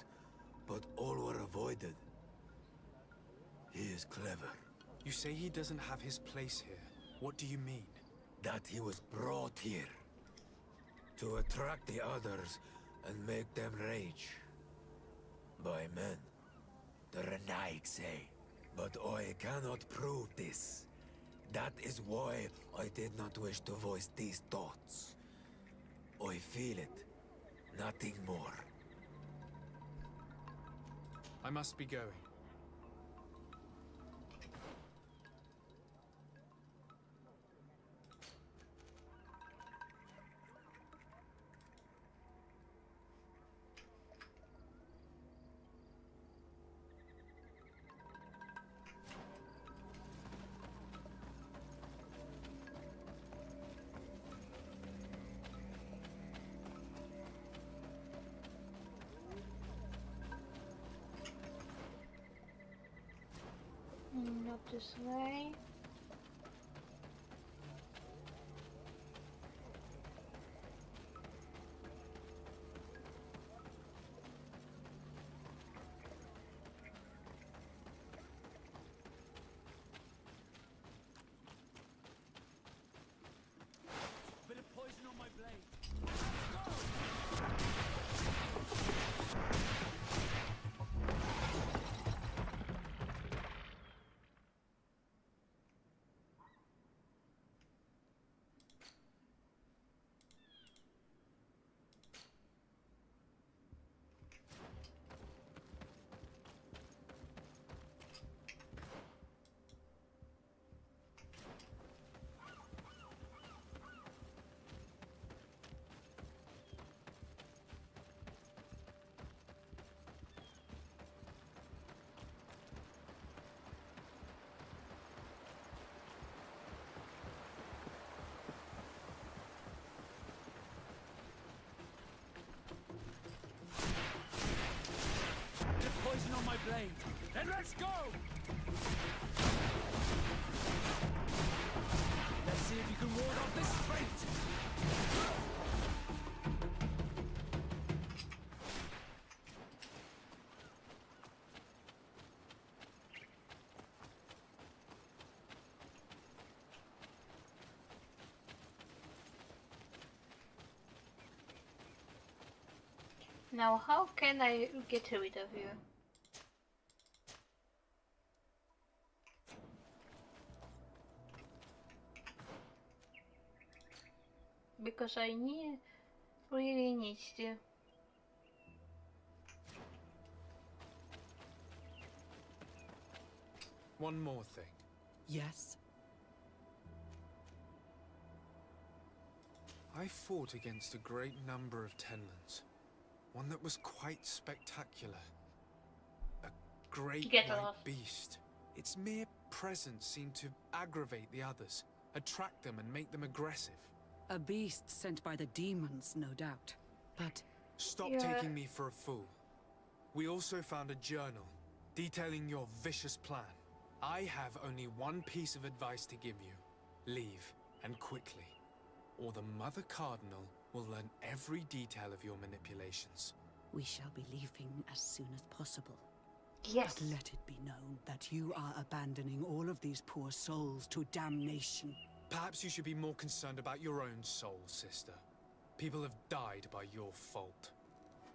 but all were avoided. He is clever. You say he doesn't have his place here. What do you mean? That he was brought here to attract the others and make them rage. By men, the Renaigse. But I cannot prove this. That is why I did not wish to voice these thoughts. I feel it, nothing more. I must be going. Not this way. Bit of poison on my blade. Poison on my blade. Then let's go! Let's see if you can ward off this fate! Now, how can I get rid of you? Because I really need to. One more thing. Yes? I fought against a great number of Tenlands. One that was quite spectacular. A great white beast. Its mere presence seemed to aggravate the others, attract them and make them aggressive. A beast sent by the demons, no doubt. But... Stop taking me for a fool. We also found a journal detailing your vicious plan. I have only one piece of advice to give you. Leave, and quickly. Or the Mother Cardinal will learn every detail of your manipulations. We shall be leaving as soon as possible. Yes. But let it be known that you are abandoning all of these poor souls to damnation. Perhaps you should be more concerned about your own soul, sister. People have died by your fault.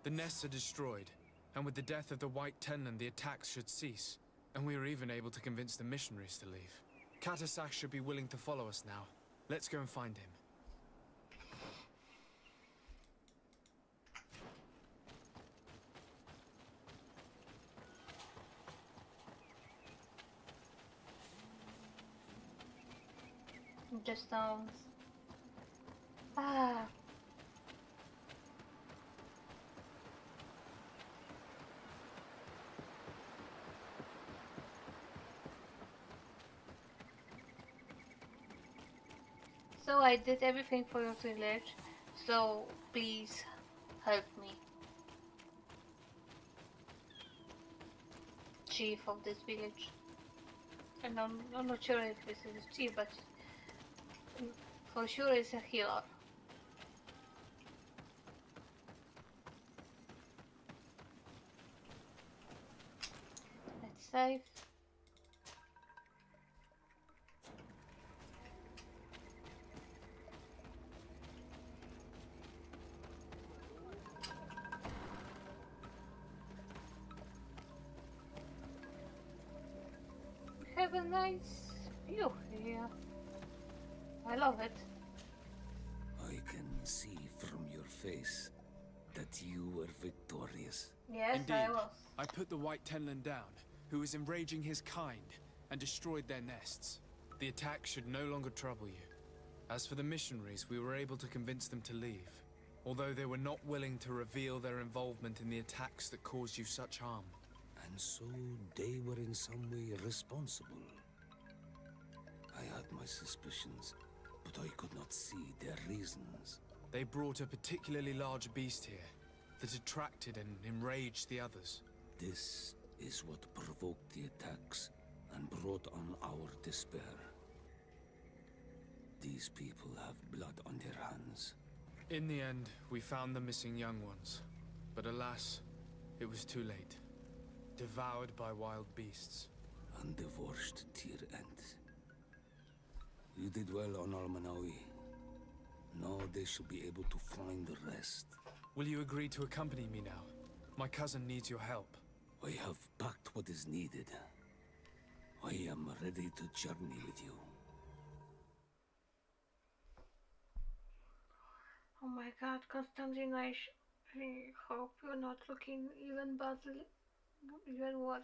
The nests are destroyed, and with the death of the White Tenland, the attacks should cease. And we were even able to convince the missionaries to leave. Katasak should be willing to follow us now. Let's go and find him. Just stones. Ah. So I did everything for your village, so please help me. Chief of this village. And I'm not sure if this is a chief, but for sure it's a healer. Let's save. Have a nice view here. I love it. I can see from your face that you were victorious. Yes, Indeed. I was. I put the White Tenland down, who was enraging his kind, and destroyed their nests. The attack should no longer trouble you. As for the missionaries, we were able to convince them to leave, although they were not willing to reveal their involvement in the attacks that caused you such harm. And so they were in some way responsible. I had my suspicions, but I could not see their reasons. They brought a particularly large beast here that attracted and enraged the others. This is what provoked the attacks and brought on our despair. These people have blood on their hands. In the end, we found the missing young ones. But alas, it was too late. Devoured by wild beasts. And divorced to your end. You did well on Almanawi. Now they should be able to find the rest. Will you agree to accompany me now? My cousin needs your help. I have packed what is needed. I am ready to journey with you. Oh my god, Constantine, I hope you're not looking even badly, even worse.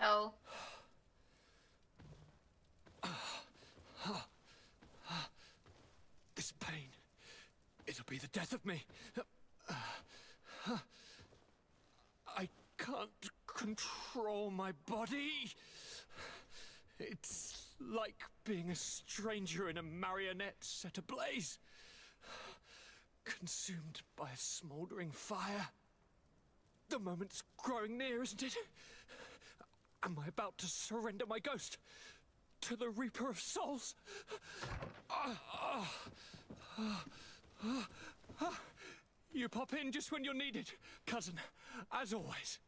Oh. This pain, it'll be the death of me. I can't control my body. It's like being a stranger in a marionette set ablaze, consumed by a smoldering fire. The moment's growing near, isn't it? Am I about to surrender my ghost to the Reaper of Souls? You pop in just when you're needed, cousin, as always.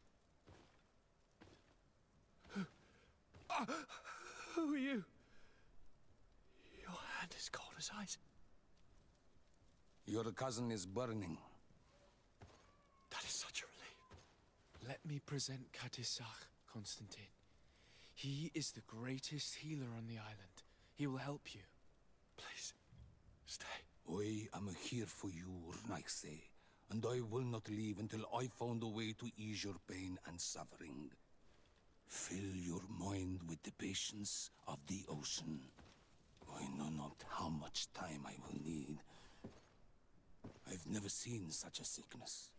Who are you? Your hand is cold as ice. Your cousin is burning. That is such a relief. Let me present Kadisach, Constantine. He is the greatest healer on the island. He will help you. Please, stay. I am here for you, Urnaxe, and I will not leave until I found a way to ease your pain and suffering. Fill your mind with the patience of the ocean. I know not how much time I will need. I've never seen such a sickness.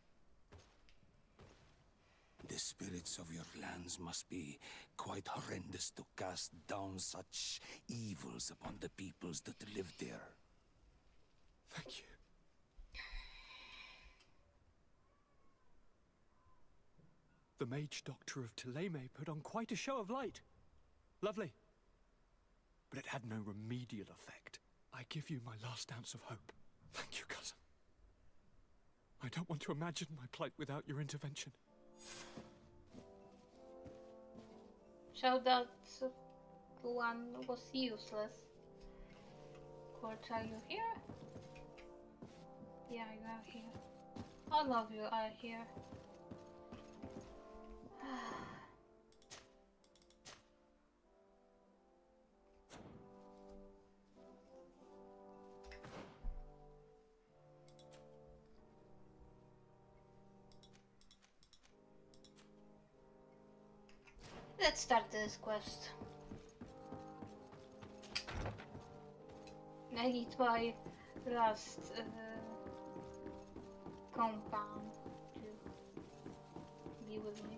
The spirits of your lands must be quite horrendous to cast down such evils upon the peoples that live there. Thank you. The mage doctor of Thélème put on quite a show of light. Lovely. But it had no remedial effect. I give you my last ounce of hope. Thank you, cousin. I don't want to imagine my plight without your intervention. So that one was useless. Court, are you here? Yeah, you are here. All of you are here. Let's start this quest. I need my last compound to be with me.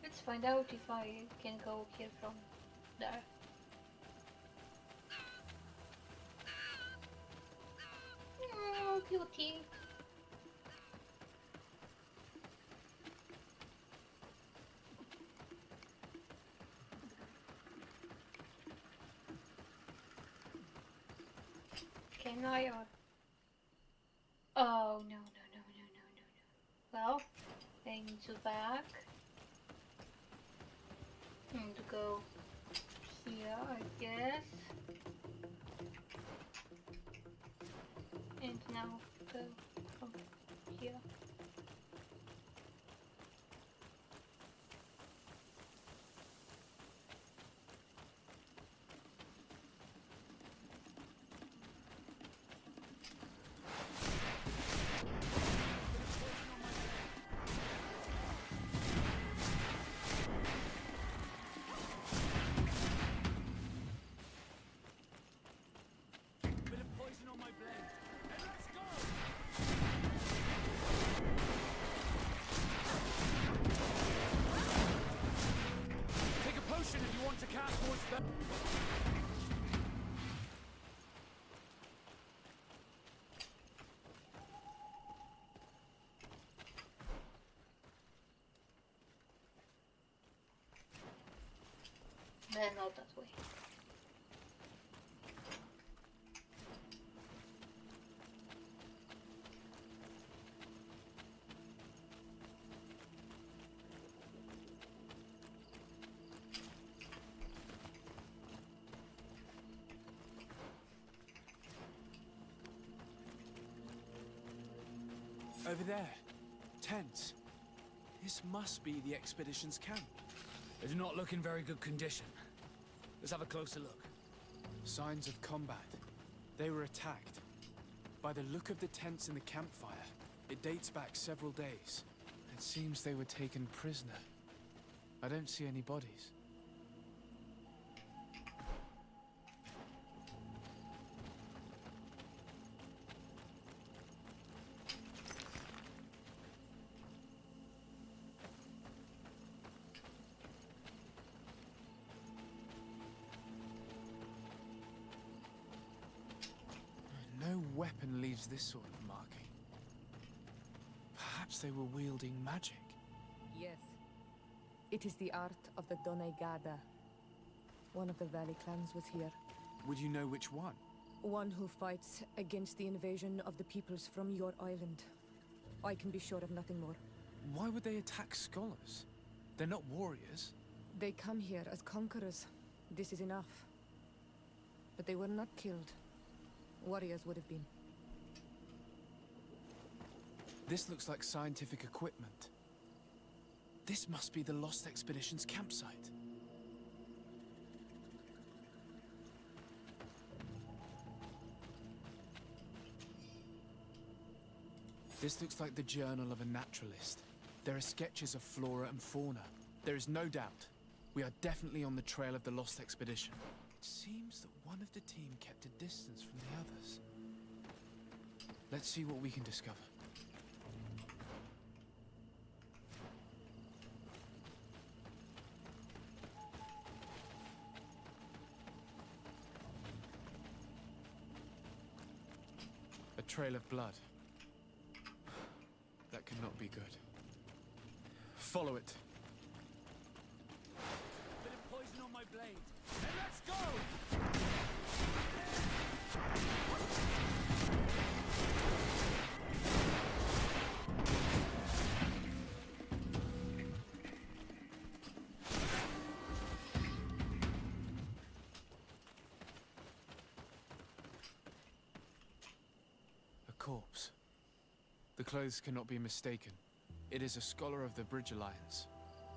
Let's find out if I can go here from there. Oh, beauty. Can I or... Oh, no. Well, I need to back. And to go here, I guess. And now go from here. If you want to cast more spells. Not that way. Over there. Tents. This must be the expedition's camp. They do not look in very good condition. Let's have a closer look. Signs of combat. They were attacked. By the look of the tents in the campfire, it dates back several days. It seems they were taken prisoner. I don't see any bodies. No weapon leaves this sort of marking. Perhaps they were wielding magic. Yes. It is the art of the Donegada. One of the Valley clans was here. Would you know which one? One who fights against the invasion of the peoples from your island. I can be sure of nothing more. Why would they attack scholars? They're not warriors. They come here as conquerors. This is enough. But they were not killed. Warriors would have been. This looks like scientific equipment. This must be the Lost Expedition's campsite. This looks like the journal of a naturalist. There are sketches of flora and fauna. There is no doubt. We are definitely on the trail of the Lost Expedition. It seems that one of the team kept a distance from the others. Let's see what we can discover. A trail of blood. That cannot be good. Follow it. Bit of poison on my blade. And let's go! A corpse. The clothes cannot be mistaken. It is a scholar of the Bridge Alliance.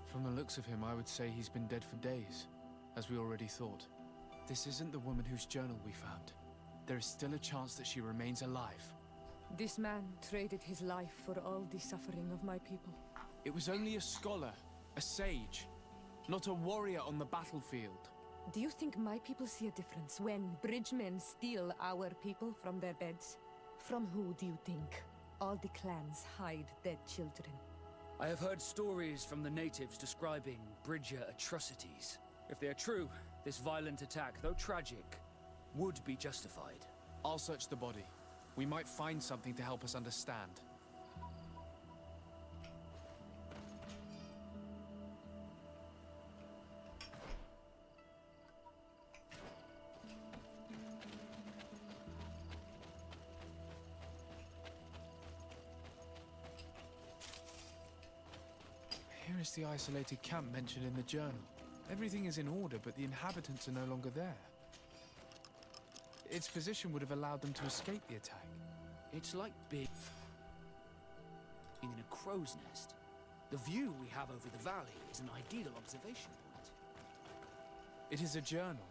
From the looks of him, I would say he's been dead for days, as we already thought. This isn't the woman whose journal we found. There is still a chance that she remains alive. This man traded his life for all the suffering of my people. It was only a scholar, a sage, not a warrior on the battlefield. Do you think my people see a difference when bridgemen steal our people from their beds? From who do you think all the clans hide dead children? I have heard stories from the natives describing Bridger atrocities. If they are true, this violent attack, though tragic, would be justified. I'll search the body. We might find something to help us understand. Here is the isolated camp mentioned in the journal. Everything is in order, but the inhabitants are no longer there. Its position would have allowed them to escape the attack. It's like being in a crow's nest. The view we have over the valley is an ideal observation point. It is a journal.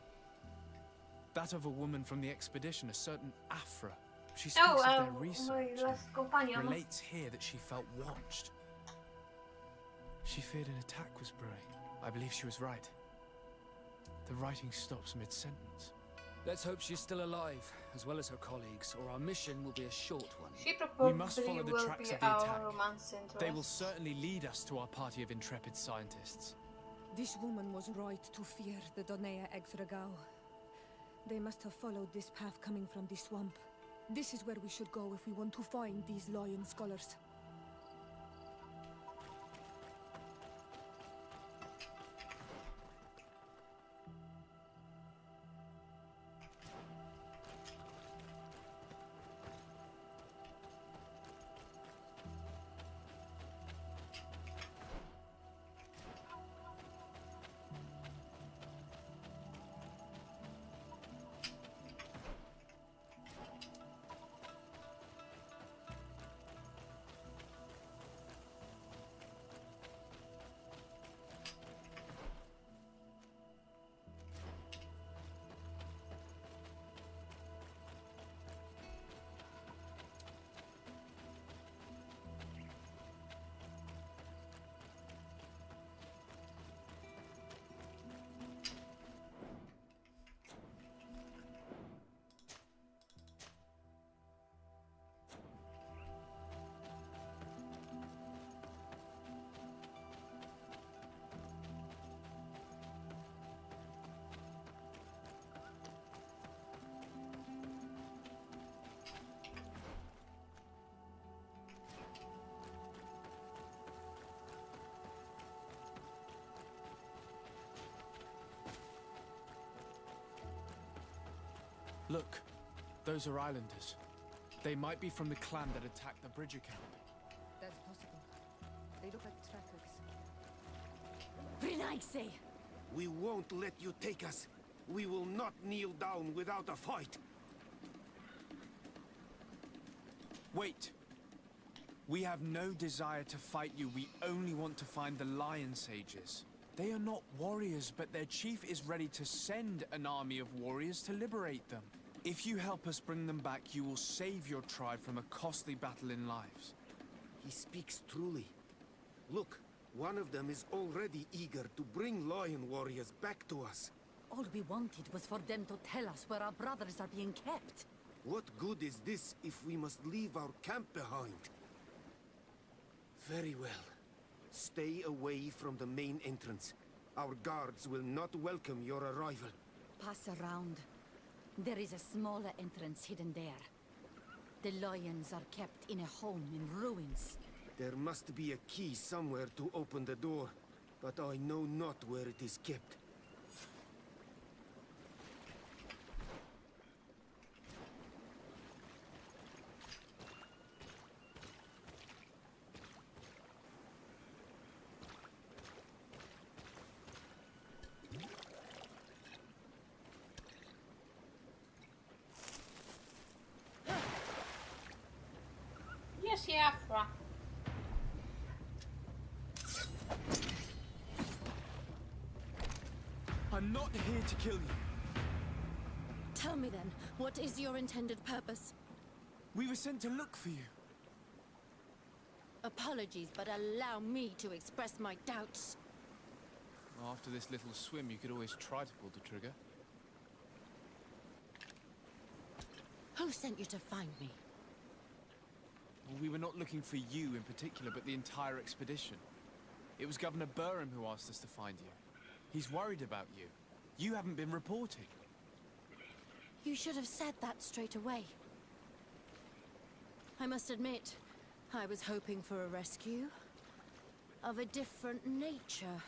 That of a woman from the expedition, a certain Afra. She speaks of their research and relates here that she felt watched. She feared an attack was brewing. I believe she was right. The writing stops mid-sentence. Let's hope she's still alive, as well as her colleagues, or our mission will be a short one. She probably We must follow the will tracks be of the our attack. romance interest. They will certainly lead us to our party of intrepid scientists. This woman was right to fear the Donea Exregao. They must have followed this path coming from the swamp. This is where we should go if we want to find these lion scholars. Look, those are islanders. They might be from the clan that attacked the Bridger camp. That's possible. They look like trackers. Brinaise! We won't let you take us. We will not kneel down without a fight. Wait. We have no desire to fight you. We only want to find the Lion Sages. They are not warriors, but their chief is ready to send an army of warriors to liberate them. If you help us bring them back, you will save your tribe from a costly battle in lives. He speaks truly. Look, one of them is already eager to bring lion warriors back to us. All we wanted was for them to tell us where our brothers are being kept. What good is this if we must leave our camp behind? Very well. Stay away from the main entrance. Our guards will not welcome your arrival. Pass around. There is a smaller entrance hidden there. The lions are kept in a home in ruins. There must be a key somewhere to open the door, but I know not where it is kept. Yes, Afra. I'm not here to kill you. Tell me then, what is your intended purpose? We were sent to look for you. Apologies, but allow me to express my doubts. After this little swim, you could always try to pull the trigger. Who sent you to find me? Well, we were not looking for you in particular, but the entire expedition. It was Governor Burham who asked us to find you. He's worried about you. You haven't been reporting. You should have said that straight away. I must admit, I was hoping for a rescue of a different nature.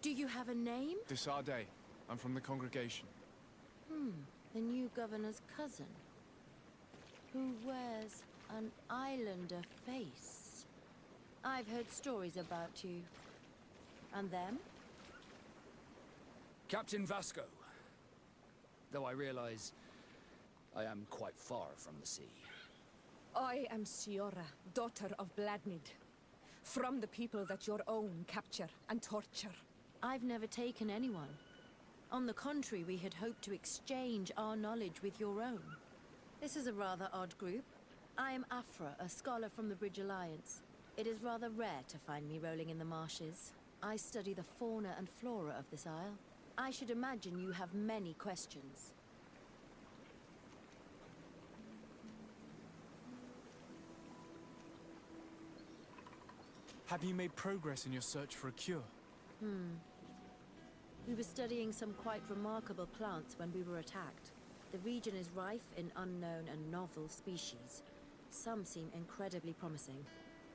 Do you have a name? Desarde. I'm from the congregation. The new governor's cousin, who wears an islander face. I've heard stories about you. And them? Captain Vasco. Though I realize I am quite far from the sea. I am Siora, daughter of Bladnid. From the people that your own capture and torture. I've never taken anyone. On the contrary, we had hoped to exchange our knowledge with your own. This is a rather odd group. I am Afra, a scholar from the Bridge Alliance. It is rather rare to find me rolling in the marshes. I study the fauna and flora of this isle. I should imagine you have many questions. Have you made progress in your search for a cure? We were studying some quite remarkable plants when we were attacked. The region is rife in unknown and novel species. Some seem incredibly promising.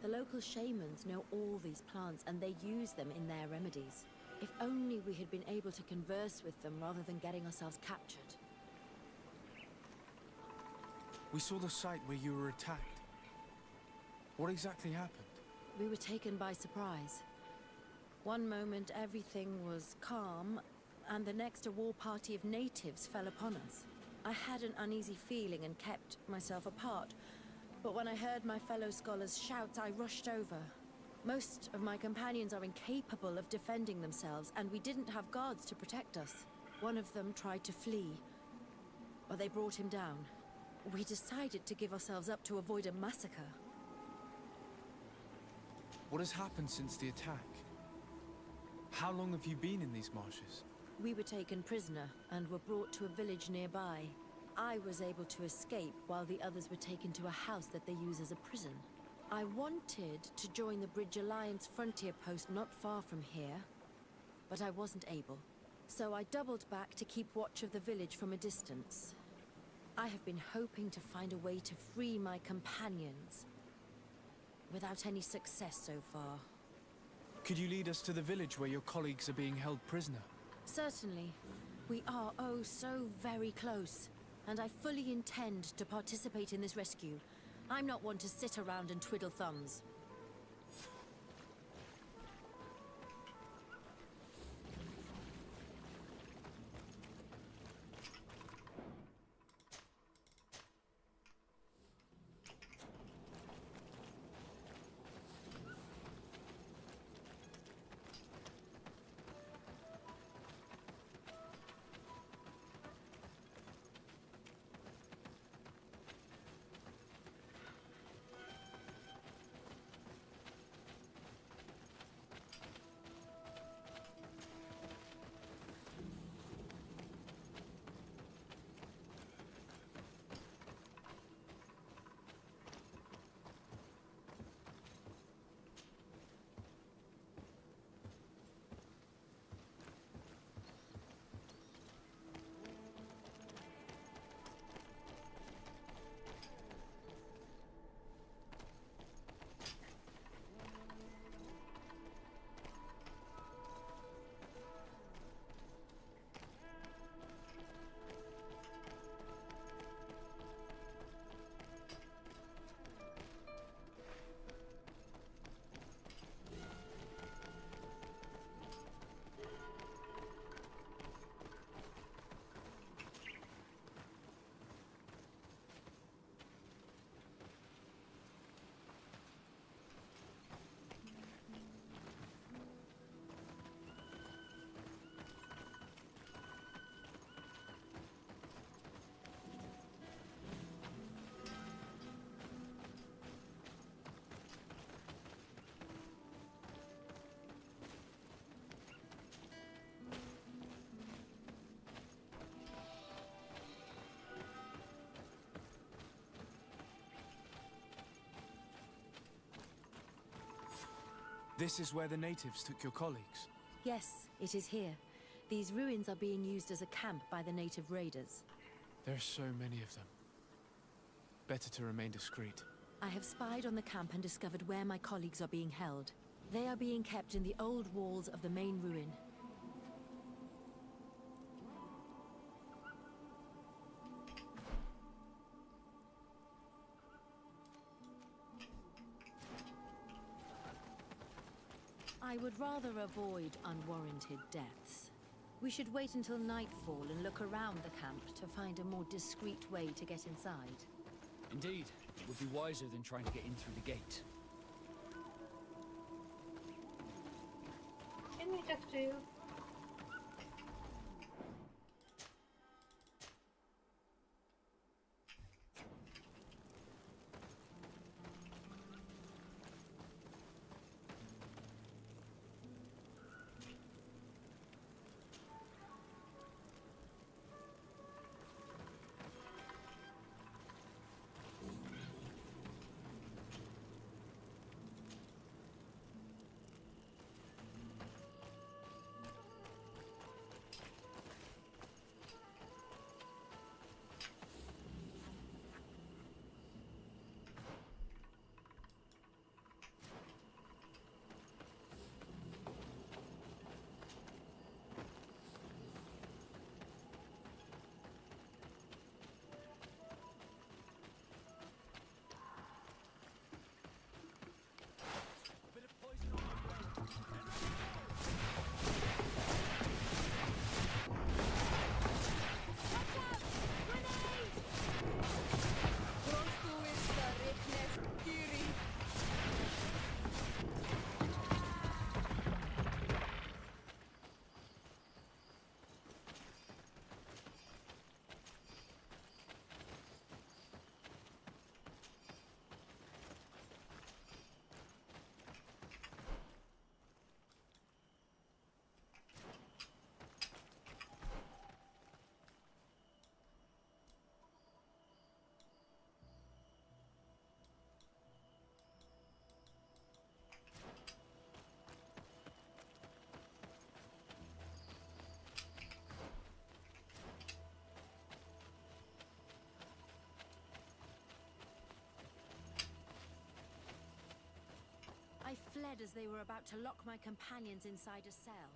The local shamans know all these plants and they use them in their remedies. If only we had been able to converse with them rather than getting ourselves captured. We saw the site where you were attacked. What exactly happened? We were taken by surprise. One moment everything was calm, and the next a war party of natives fell upon us. I had an uneasy feeling and kept myself apart, but when I heard my fellow scholars' shouts, I rushed over. Most of my companions are incapable of defending themselves, and we didn't have guards to protect us. One of them tried to flee, but they brought him down. We decided to give ourselves up to avoid a massacre. What has happened since the attack? How long have you been in these marshes? We were taken prisoner and were brought to a village nearby. I was able to escape while the others were taken to a house that they use as a prison. I wanted to join the Bridge Alliance frontier post not far from here, but I wasn't able. So I doubled back to keep watch of the village from a distance. I have been hoping to find a way to free my companions, without any success so far. Could you lead us to the village where your colleagues are being held prisoner? Certainly. We are, oh, so very close. and I fully intend to participate in this rescue. I'm not one to sit around and twiddle thumbs. This is where the natives took your colleagues? Yes, it is here. These ruins are being used as a camp by the native raiders. There are so many of them. Better to remain discreet. I have spied on the camp and discovered where my colleagues are being held. They are being kept in the old walls of the main ruin. I would rather avoid unwarranted deaths. We should wait until nightfall and look around the camp to find a more discreet way to get inside. Indeed, it would be wiser than trying to get in through the gate. Can we talk to you? I fled as they were about to lock my companions inside a cell.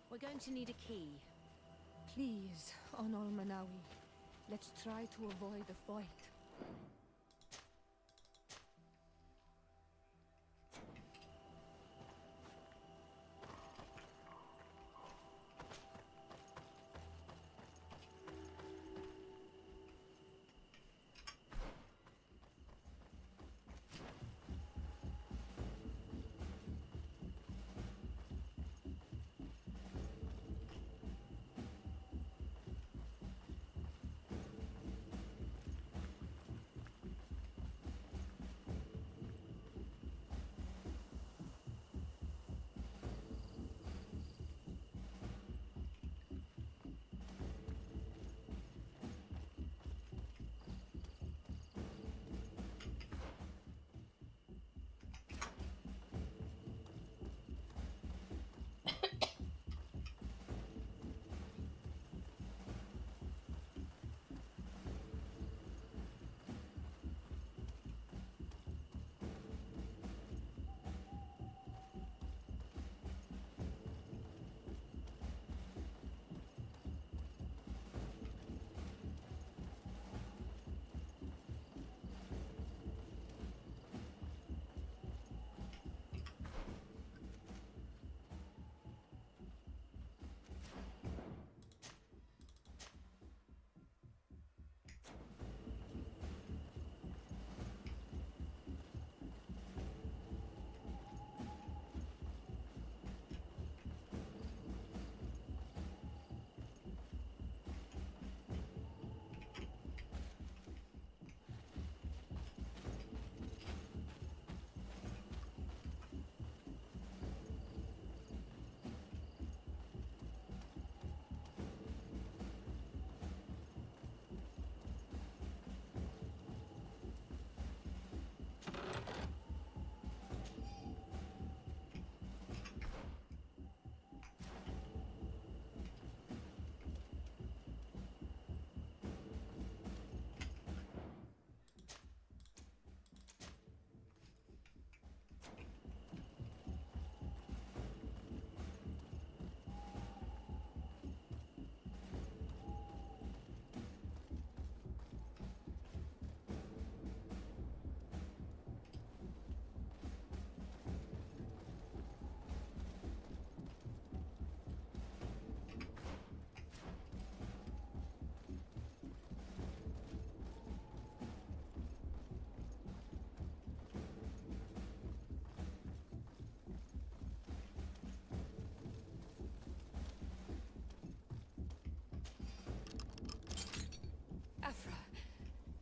We're going to need a key. Please, Onol Manawi. Let's try to avoid a fight.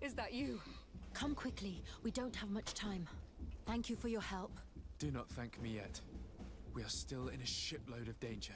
Is that you? Come quickly. We don't have much time. Thank you for your help. Do not thank me yet. We are still in a shipload of danger.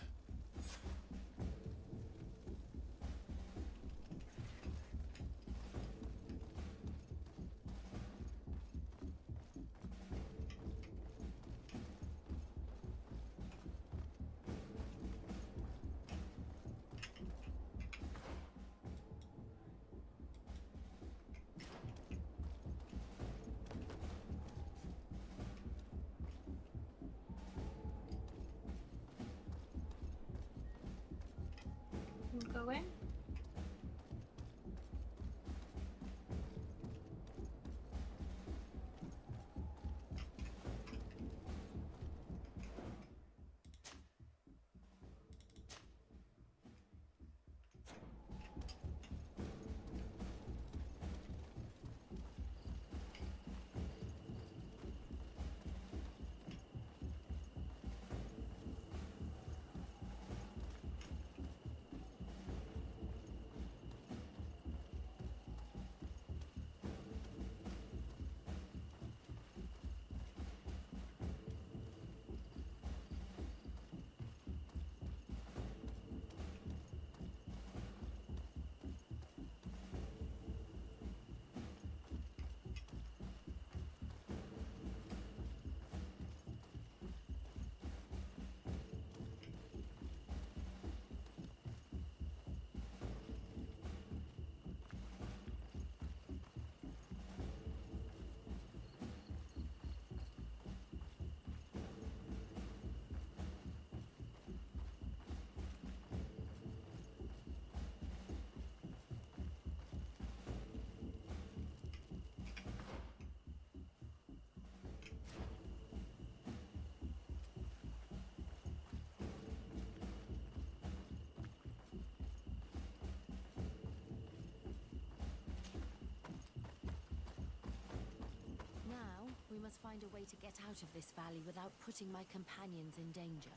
Go in. must find a way to get out of this valley without putting my companions in danger.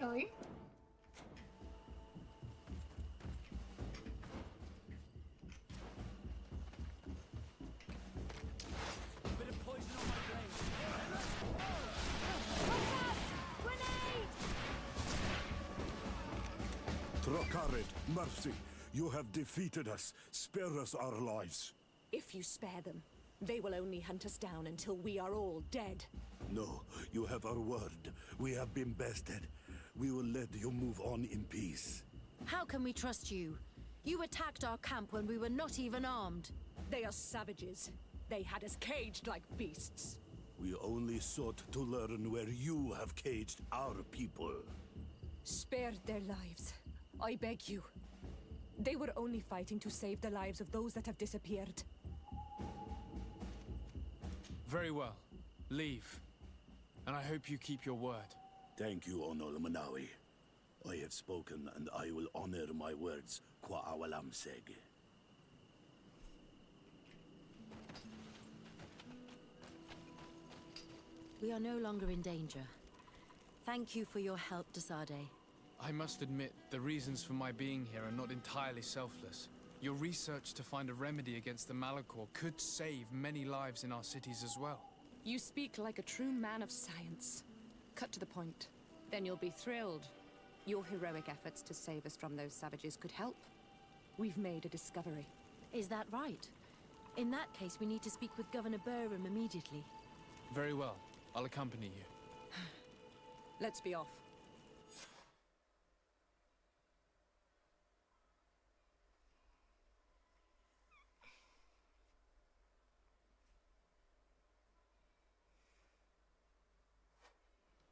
Oi. Bit of poison on my blade. Trokarid, mercy. You have defeated us. Spare us our lives. If you spare them, they will only hunt us down until we are all dead. No, you have our word. We have been bested. We will let you move on in peace. How can we trust you? You attacked our camp when we were not even armed. They are savages. They had us caged like beasts. We only sought to learn where you have caged our people. Spare their lives. I beg you. They were only fighting to save the lives of those that have disappeared. Very well. Leave. And I hope you keep your word. Thank you, Onol Manawi. I have spoken, and I will honor my words, Kwa awalam seg. We are no longer in danger. Thank you for your help, Desade. I must admit, the reasons for my being here are not entirely selfless. Your research to find a remedy against the Malachor could save many lives in our cities as well. You speak like a true man of science. Cut to the point. Then you'll be thrilled. Your heroic efforts to save us from those savages could help. We've made a discovery. Is that right? In that case, we need to speak with Governor Burham immediately. Very well. I'll accompany you. Let's be off.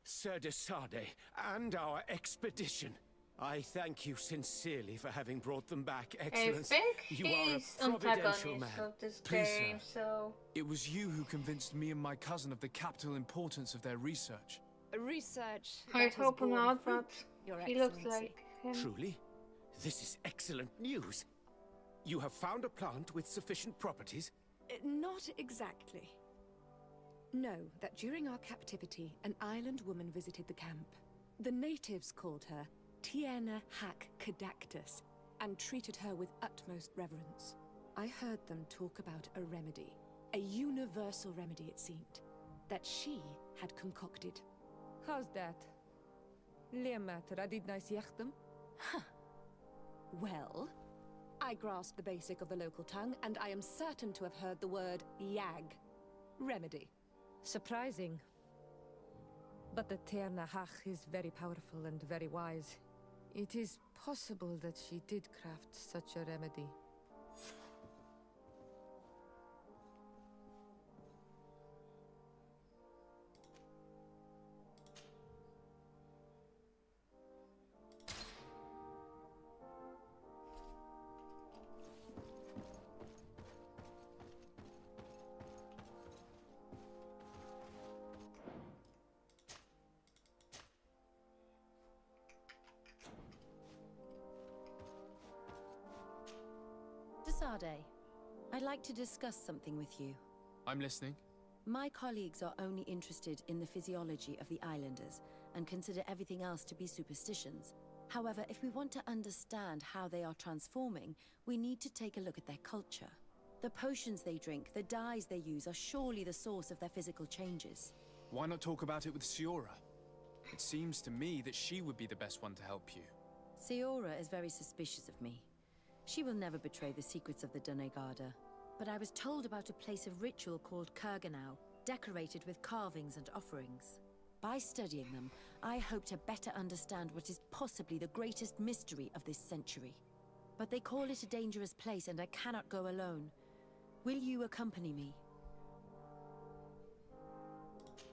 Sir Desade, and our expedition. I thank you sincerely for having brought them back, Excellency. I think You are he's a providential antagonist man. of this Please, game, sir. so... It was you who convinced me and my cousin of the capital importance of their research. Research. I that has hope borne not, fruit, but Your he looks Excellency. like him. Truly? This is excellent news. You have found a plant with sufficient properties? Not exactly. Know that during our captivity, an island woman visited the camp. The natives called her Tiena Hack Cadactus and treated her with utmost reverence. I heard them talk about a remedy, a universal remedy it seemed, that she had concocted. How's that? Huh. Well, I grasped the basic of the local tongue, and I am certain to have heard the word yag, remedy. Surprising. But the Ternahach is very powerful and very wise. It is possible that she did craft such a remedy. Desade, I'd like to discuss something with you. I'm listening. My colleagues are only interested in the physiology of the islanders and consider everything else to be superstitions. However, if we want to understand how they are transforming, we need to take a look at their culture. The potions they drink, the dyes they use are surely the source of their physical changes. Why not talk about it with Siora? It seems to me that she would be the best one to help you. Seora is very suspicious of me. She will never betray the secrets of the Doneigada. But I was told about a place of ritual called Kurganau, decorated with carvings and offerings. By studying them, I hope to better understand what is possibly the greatest mystery of this century. But they call it a dangerous place and I cannot go alone. Will you accompany me?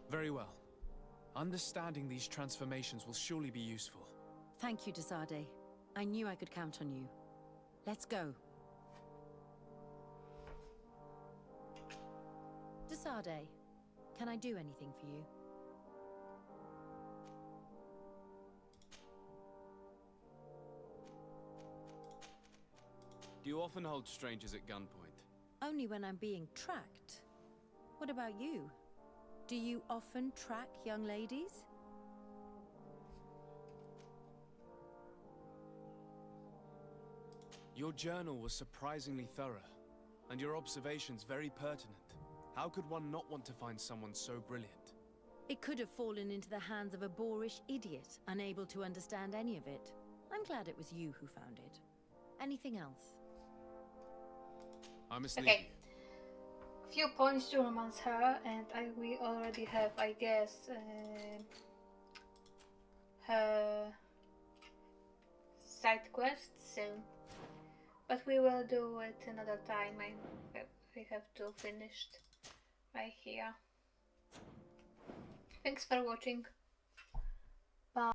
Very well. Understanding these transformations will surely be useful. Thank you, Desade. I knew I could count on you. Let's go. Desade, can I do anything for you? Do you often hold strangers at gunpoint? Only when I'm being tracked. What about you? Do you often track young ladies? Your journal was surprisingly thorough, and your observations very pertinent. How could one not want to find someone so brilliant? It could have fallen into the hands of a boorish idiot, unable to understand any of it. I'm glad it was you who found it. Anything else? I must leave Okay. you. Few points to romance her, and we already have, I guess, her side quests soon. But we will do it another time. We have to finish right here. Thanks for watching.